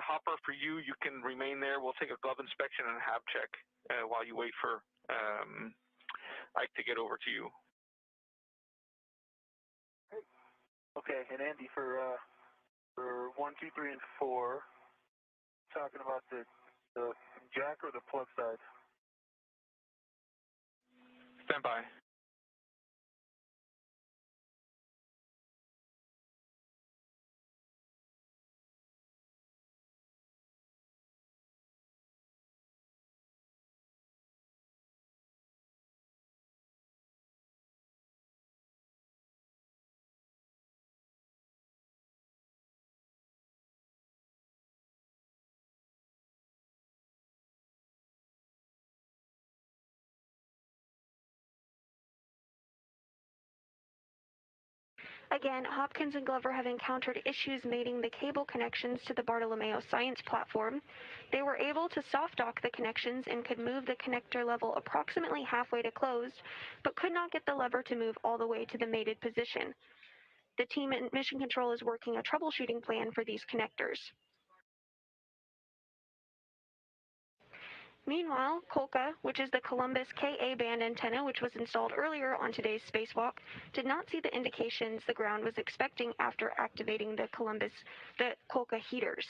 Hopper, for you, you can remain there. We'll take a glove inspection and a hab check while you wait for Ike to get over to you. Okay, and Andy, for 1, 2, 3, and 4, talking about the jack or the plug side? Stand by. Again, Hopkins and Glover have encountered issues mating the cable connections to the Bartolomeo science platform. They were able to soft dock the connections and could move the connector level approximately halfway to closed, but could not get the lever to move all the way to the mated position. The team at Mission Control is working a troubleshooting plan for these connectors. Meanwhile, Kolka, which is the Columbus Ka-band antenna which was installed earlier on today's spacewalk, did not see the indications the ground was expecting after activating the Kolka heaters.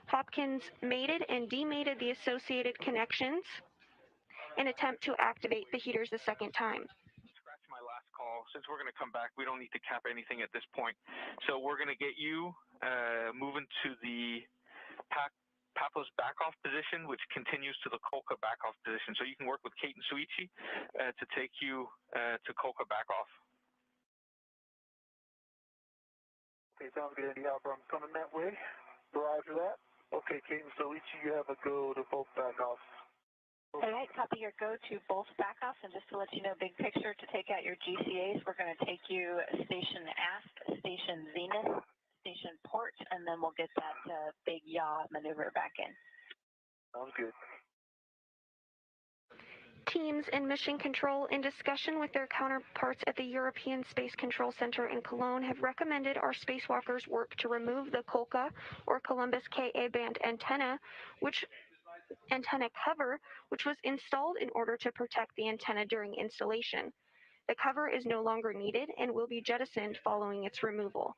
Hopkins mated and demated the associated connections in an attempt to activate the heaters a second time. Scratch my last call. Since we're going to come back, we don't need to cap anything at this point. So we're going to get you moving to the Papa's back-off position, which continues to the Kolka back-off position. So you can work with Kate and Suichi to take you to Kolka back-off. Okay, sounds good, Andy. Hopper, I'm coming that way. Roger that. Okay, Kate and Suichi, you have a go to both back-offs. All right, copy your go to both back-offs. And just to let you know, big picture, to take out your GCAs, we're going to take you station aft, station zenith, station port, and then we'll get that big yaw maneuver back in. Sounds good. Teams in Mission Control, in discussion with their counterparts at the European Space Control Center in Cologne, have recommended our spacewalkers work to remove the Kolka or Columbus Ka-band antenna cover, which was installed in order to protect the antenna during installation. The cover is no longer needed and will be jettisoned following its removal.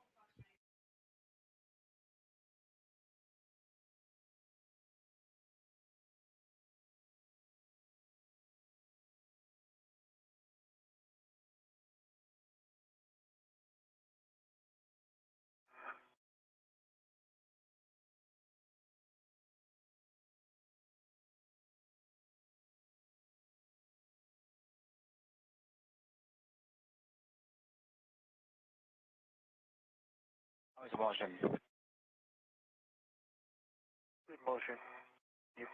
How's the motion? Good motion. You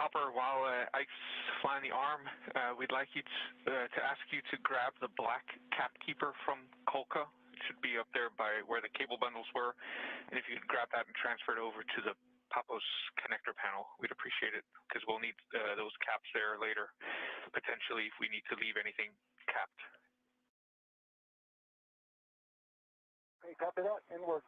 Hopper, while Ike's flying the arm, we'd like you to ask you to grab the black cap keeper from Kolka. It should be up there by where the cable bundles were. And if you could grab that and transfer it over to the Papos connector panel, we'd appreciate it, because we'll need those caps there later, potentially if we need to leave anything capped. Okay, copy that, in work.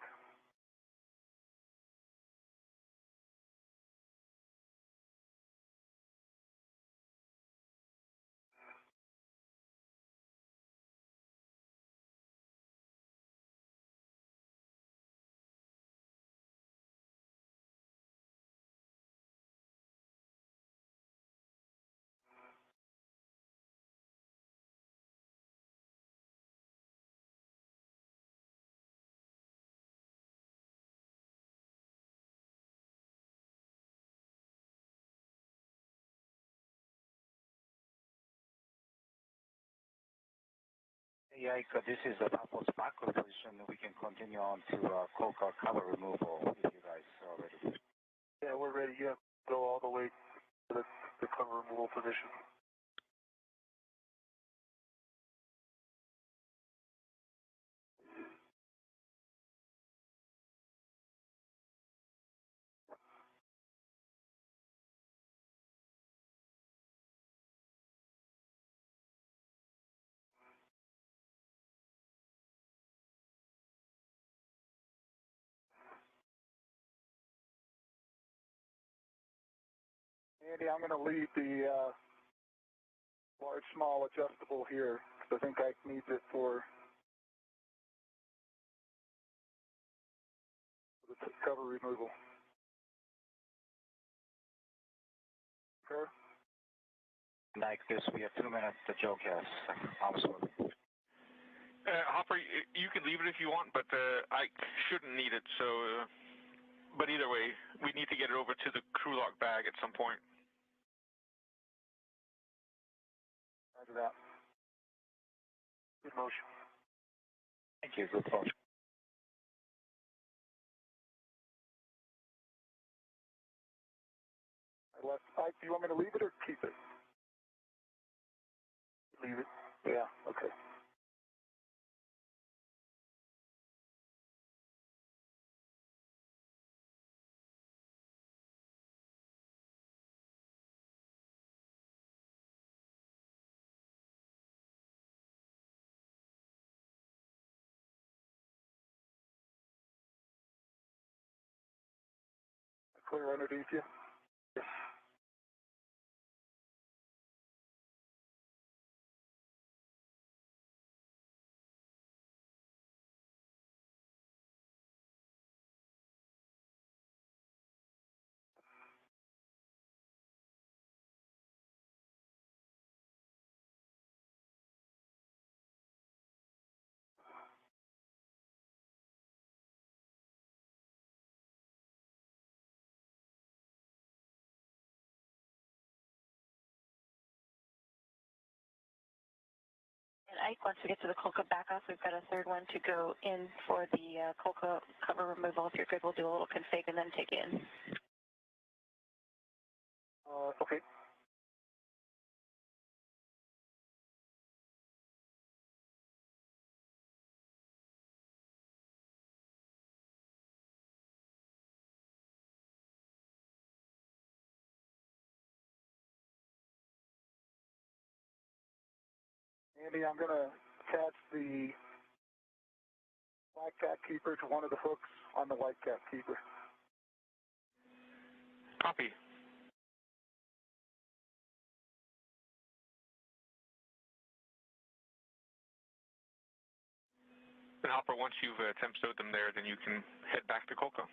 Yeah, this is the Papos backward position. We can continue on to Kolka cover removal if you guys are ready. Yeah, we're ready. You have to go all the way to the cover removal position. Andy, I'm going to leave the large, small adjustable here, because I think Ike needs it for the cover removal. Sure. Like this, we have 2 minutes to joke us. Hopper, you can leave it if you want, but I shouldn't need it, so... but either way, we need to get it over to the crew lock bag at some point. Roger that. Good motion. Thank you. Good motion. Ike, do you want me to leave it or keep it? Leave it? Yeah, okay. Clear underneath you? Yes. And Ike, once we get to the Kolka back off, we've got a third one to go in for the Kolka cover removal. If you're good, we'll do a little config and then take it in. Okay. Andy, I'm going to attach the black cap keeper to one of the hooks on the white cap keeper. Copy. And Hopper, once you've temp stowed them there, then you can head back to Kolka.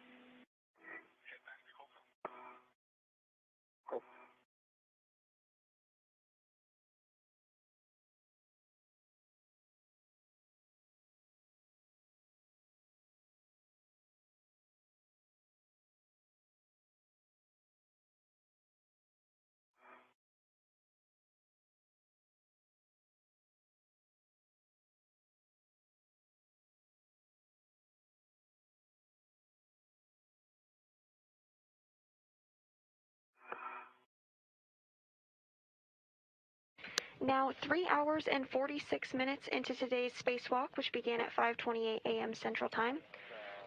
Now, 3 hours and 46 minutes into today's spacewalk, which began at 5:28 a.m. Central Time,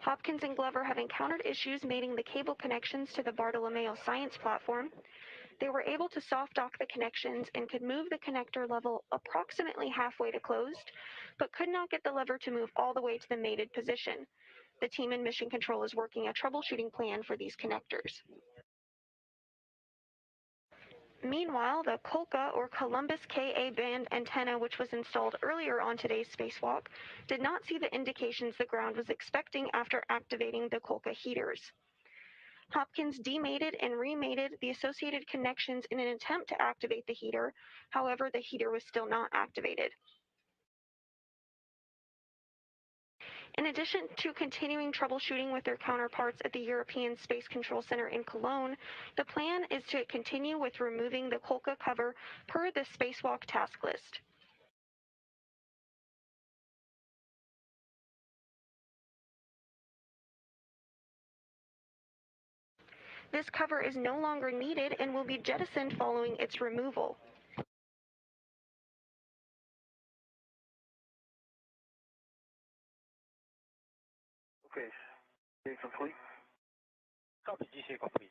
Hopkins and Glover have encountered issues mating the cable connections to the Bartolomeo Science platform. They were able to soft dock the connections and could move the connector level approximately halfway to closed, but could not get the lever to move all the way to the mated position. The team in Mission Control is working a troubleshooting plan for these connectors. Meanwhile, the Kolka, or Columbus Ka band antenna, which was installed earlier on today's spacewalk, did not see the indications the ground was expecting after activating the Kolka heaters. Hopkins demated and remated the associated connections in an attempt to activate the heater. However, the heater was still not activated. In addition to continuing troubleshooting with their counterparts at the European Space Control Center in Cologne, the plan is to continue with removing the Kolka cover per the spacewalk task list. This cover is no longer needed and will be jettisoned following its removal. Okay, complete. Copy, GCA complete.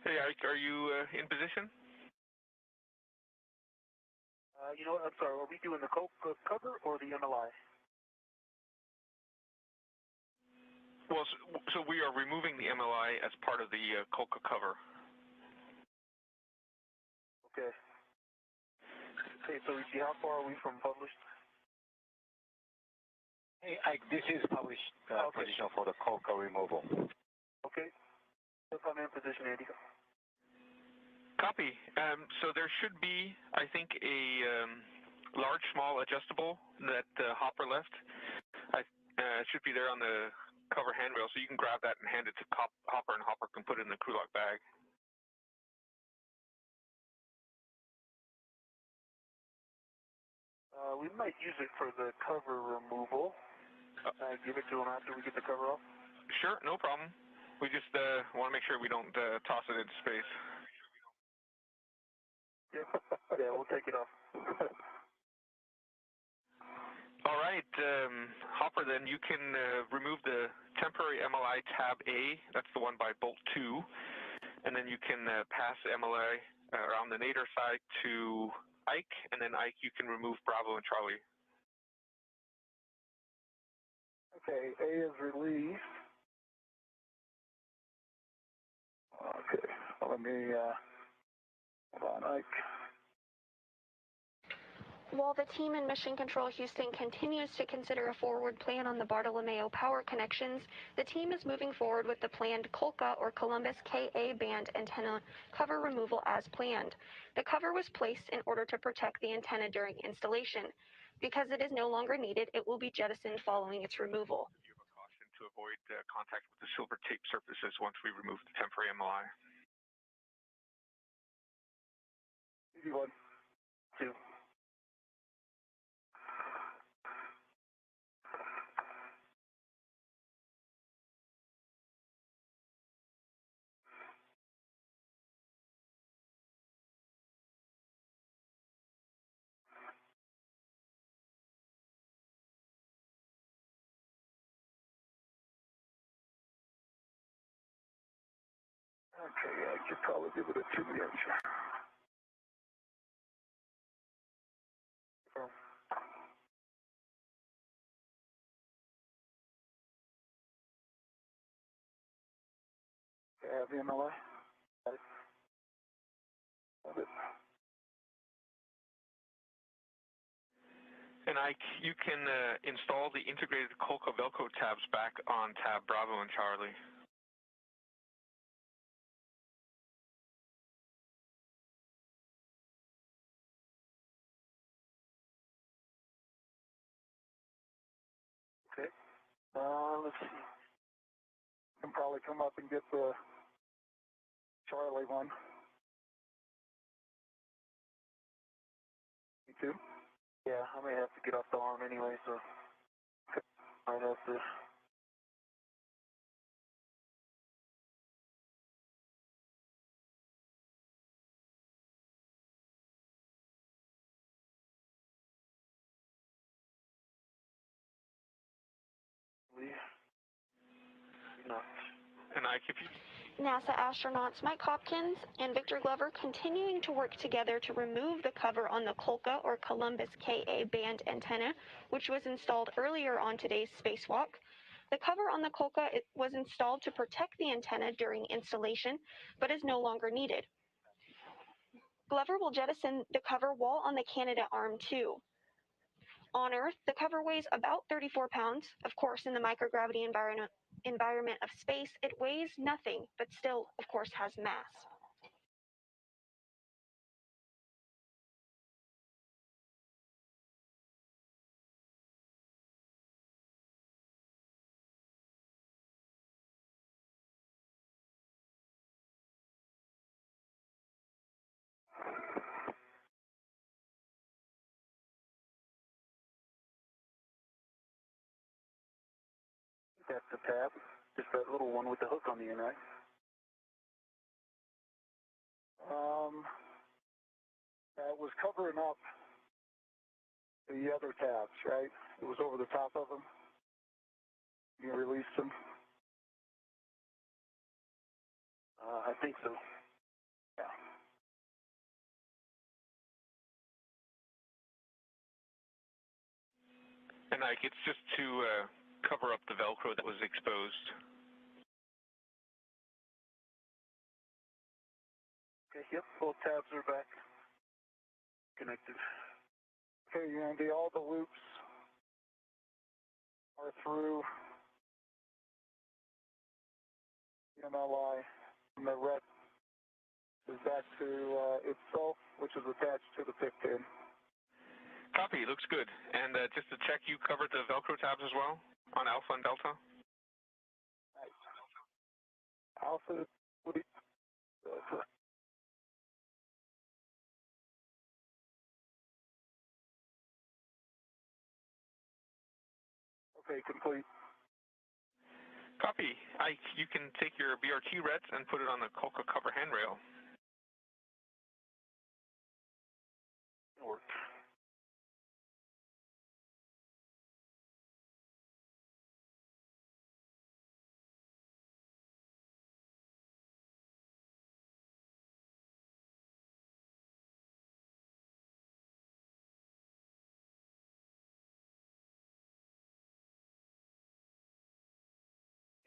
Hey, Ike, are you in position? You know what, I'm sorry, are we doing the cover or the MLI? Well, so we are removing the MLI as part of the Kolka cover. Okay. Okay, so we see how far are we from published? Hey, Ike, this is published position for the Kolka removal. Okay. Look, I'm in position, Andy. Copy. So there should be, I think, a large, small adjustable that Hopper left. It should be there on the cover handrail, so you can grab that and hand it to Hopper, and Hopper can put it in the crew lock bag. We might use it for the cover removal. Give it to him after we get the cover off. Sure, no problem. We just want to make sure we don't toss it into space. Yeah, yeah, we'll take it off. All right, Hopper, then you can remove the temporary MLI tab A. That's the one by bolt 2. And then you can pass the MLI around the nadir side to Ike, and then Ike, you can remove Bravo and Charlie. Okay, A is released. Okay, well, let me, hold on, Ike. While the team in Mission Control Houston continues to consider a forward plan on the Bartolomeo power connections, the team is moving forward with the planned Kolka, or Columbus Ka band antenna cover removal as planned. The cover was placed in order to protect the antenna during installation. Because it is no longer needed, it will be jettisoned following its removal. You have a caution to avoid contact with the silver tape surfaces once we remove the temporary MLI. Easy 1, 2. Okay, yeah, I could probably give it a 2 inch. Okay, I have the MLI. Got it. Have it. And Ike, you can install the integrated Kolka Velcro tabs back on tab Bravo and Charlie. Let's see. Can probably come up and get the Charlie one. Me too? Yeah, I may have to get off the arm anyway, so I might have to. Not. And Ike, if you... NASA astronauts Mike Hopkins and Victor Glover continuing to work together to remove the cover on the Kolka or Columbus Ka band antenna, which was installed earlier on today's spacewalk. The cover on the Kolka was installed to protect the antenna during installation, but is no longer needed. Glover will jettison the cover while on the Canada arm too. On Earth, the cover weighs about 34 pounds. Of course, in the microgravity environment of space, it weighs nothing, but still, of course, has mass. That's the tab. Just that little one with the hook on the end, right? That was covering up the other tabs, right? It was over the top of them. You released them? I think so. Yeah. And Ike, it's just to cover up the Velcro that was exposed. Okay, yep, both tabs are back connected. Okay, Andy, all the loops are through the MLI, and the red is back to itself, which is attached to the PIC pin. Copy, looks good. And just to check, you covered the Velcro tabs as well on Alpha and Delta? Nice. Alpha, Delta. Okay, complete. Copy. Ike, you can take your BRT reds and put it on the Kolka cover handrail. Work.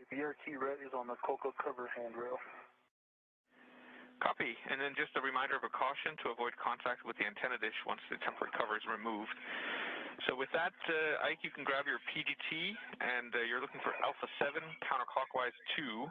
The BRT red is on the Kolka cover handrail. Copy. And then just a reminder of a caution to avoid contact with the antenna dish once the temporary cover is removed. So with that, Ike, you can grab your PDT, and you're looking for Alpha 7, counterclockwise 2.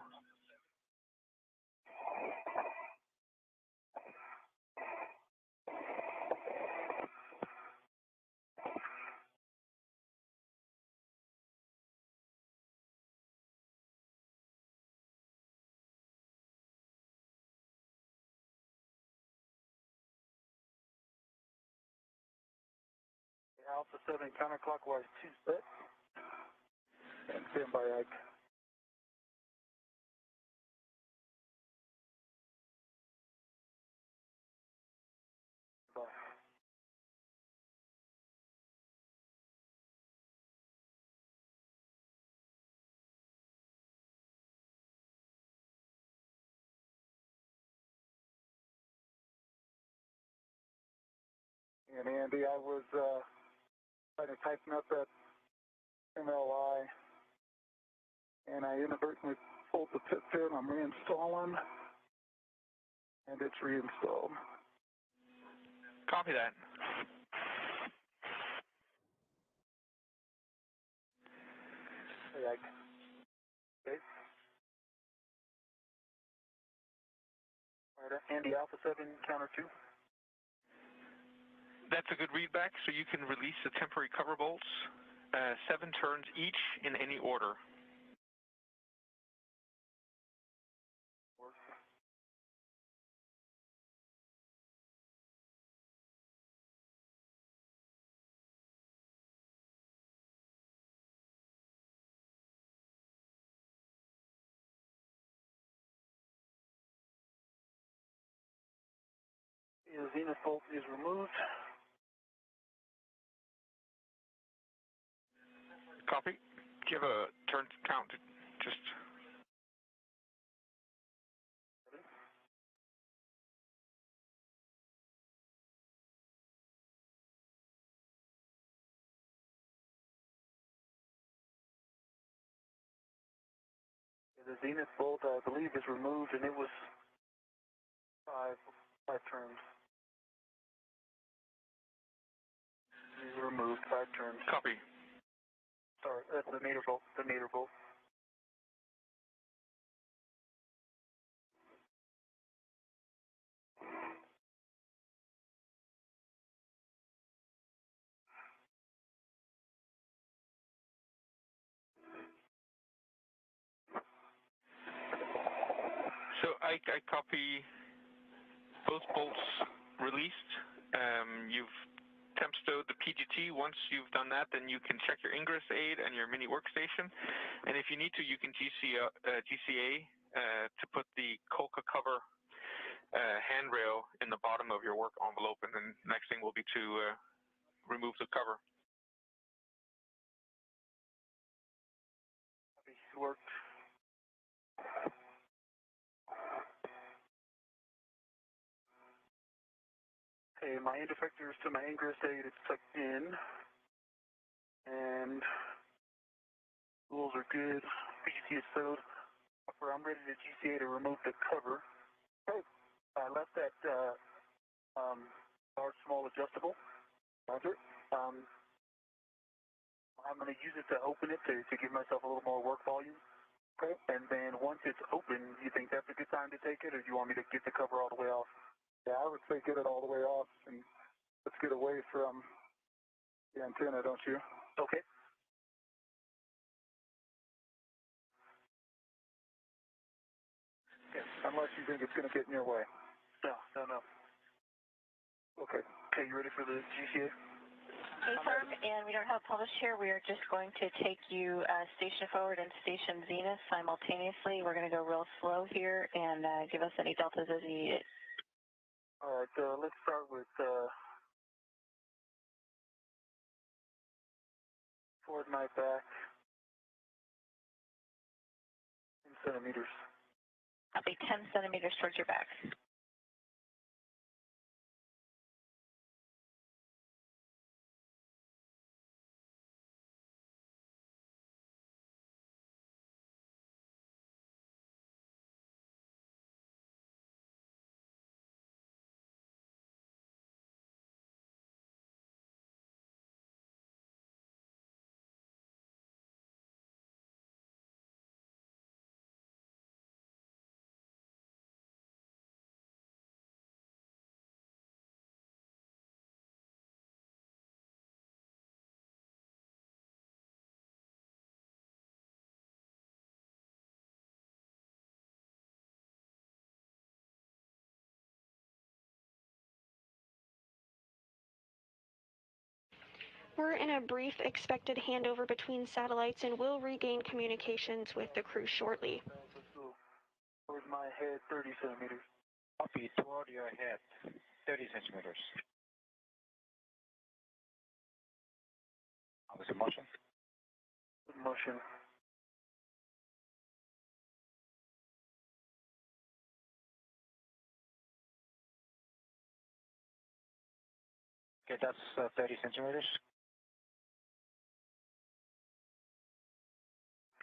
Alpha 7 counterclockwise 2 set. And stand by Ike. Bye. And Andy, I was trying to tighten up that MLI, and I inadvertently pulled the PIC pin. I'm reinstalling, and it's reinstalled. Copy that. Hey, Ike. Okay. All right, Andy, Alpha 7, counter 2. That's a good readback, so you can release the temporary cover bolts 7 turns each in any order. The zenith bolt is removed. Copy. Do you have a turn count? Just. The zenith bolt, I believe, is removed, and it was five turns. Removed 5 turns. Copy. Sorry, that's the nadir bolt. The nadir bolt. So I copy both bolts released. You've temp stowed the PGT. Once you've done that, then you can check your ingress aid and your mini workstation. And if you need to, you can GCA to put the Kolka cover handrail in the bottom of your work envelope. And then the next thing will be to remove the cover. Worked. Okay, my end effectors to my ingress aid is tucked in, and tools are good. PGT is sewed. I'm ready to GCA to remove the cover. Okay, I left that large, small adjustable. Roger. I'm going to use it to open it to give myself a little more work volume. Okay. And then once it's open, you think that's a good time to take it, or do you want me to get the cover all the way off? Yeah, I would say get it all the way off, and let's get away from the antenna, don't you? Okay. Yes, unless you think it's going to get in your way. No. Okay. Okay, you ready for the GCA? Affirm, and we don't have published here. We are just going to take you station forward and station zenith simultaneously. We're going to go real slow here and give us any deltas as you need it. All right, let's start with forward my back 10 centimeters. I'll be 10 centimeters towards your back. We're in a brief expected handover between satellites and will regain communications with the crew shortly. Towards my head, 30 centimeters. Copy, toward your head, 30 centimeters. How was the motion? Motion. Okay, that's 30 centimeters.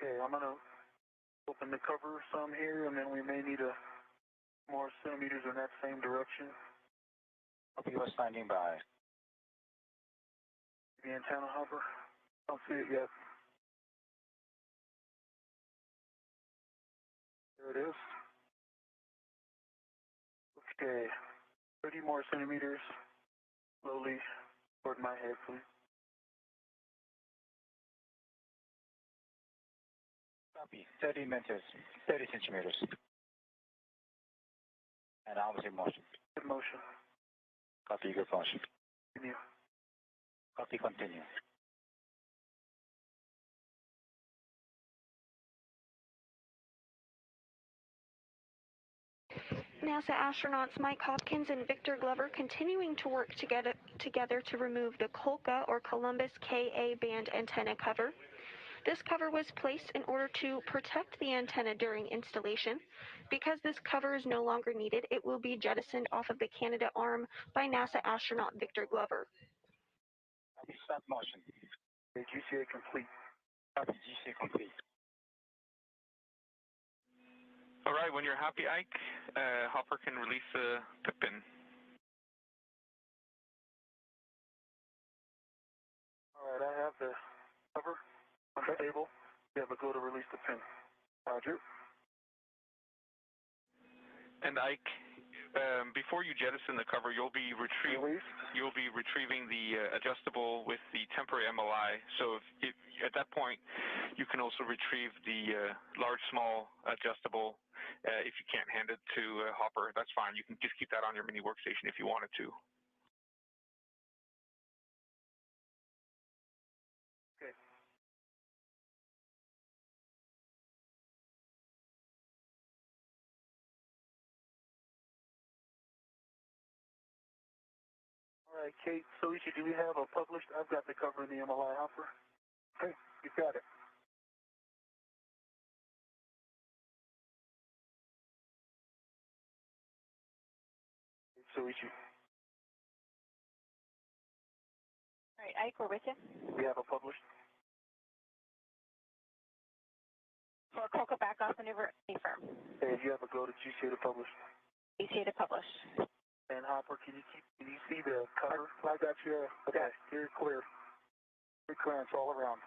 Okay, I'm going to open the cover some here, and then we may need more centimeters in that same direction. Copy, you are standing by. The antenna hover. Don't see it yet. There it is. Okay, 30 more centimeters. Slowly toward my head, please. Copy. 30 meters, 30 centimeters. And obviously motion. Good motion. Copy, good motion. Continue. Copy, continue. NASA astronauts Mike Hopkins and Victor Glover continuing to work together to remove the Kolka or Columbus Ka band antenna cover. This cover was placed in order to protect the antenna during installation. Because this cover is no longer needed, it will be jettisoned off of the Canadarm by NASA astronaut Victor Glover. Copy, stop motion. Okay, GCA complete. Copy, GCA complete. All right, when you're happy, Ike, Hopper can release the pin. All right, I have the cover on the table. You have a go to release the pin. Roger. And Ike, before you jettison the cover, you'll be retrieving the adjustable with the temporary MLI. So if at that point, you can also retrieve the large, small adjustable. If you can't hand it to Hopper, that's fine. You can just keep that on your mini workstation if you wanted to. Okay. All right, Kate, Soichi, do we have a published? I've got the cover in the MLI Hopper. Okay, you've got it. Soichi. All right, Ike, we're with you. We have a published. For Kolka back-off maneuver, confirm. And you have a go to GCA to publish. GCA to publish. And Hopper, can you see the cover? I got you. Okay, you're clear. Good clearance all around.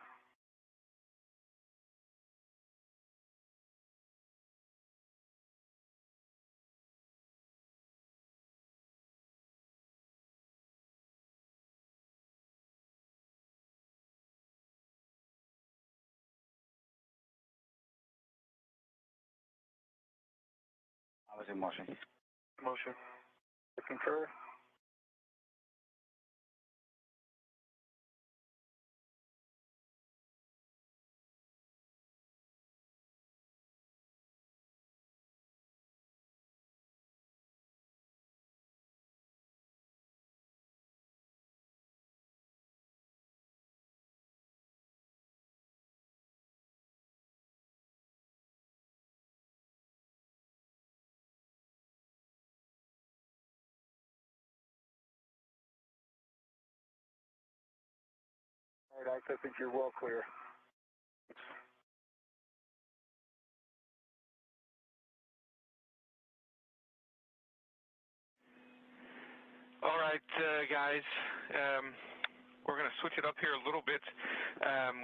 Obviously motion. Motion. Concur. All right, Ike, I think you're well clear. All right, guys, we're going to switch it up here a little bit.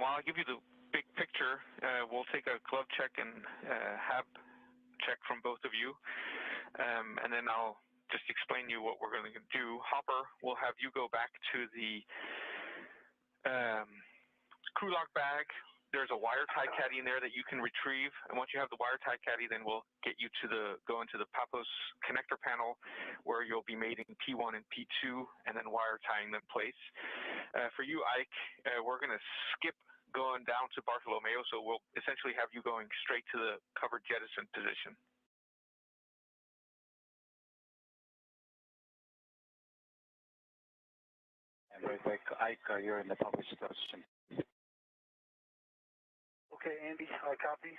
While I give you the big picture, we'll take a glove check and HAB check from both of you, and then I'll just explain you what we're going to do. Hopper will have you go back to the crew lock bag. There's a wire tie caddy in there that you can retrieve, and once you have the wire tie caddy, then we'll get you to go into the Papos connector panel, where you'll be mating P1 and P2, and then wire tying them in place. For you, Ike, we're going to skip going down to Bartolomeo, so we'll essentially have you going straight to the covered jettison position. And very quick, Ike, you're in the published position. Okay, Andy, I copy.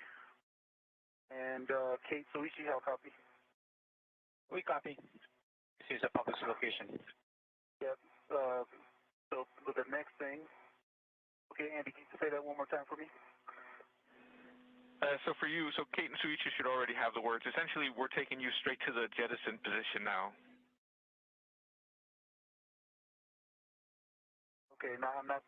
And Kate, Soichi, how copy? We copy. This is a published location. Yep. So for the next thing, okay, Andy, can you say that one more time for me? So for you, so Kate and Soichi should already have the words. Essentially, we're taking you straight to the jettison position now. Okay, now I'm not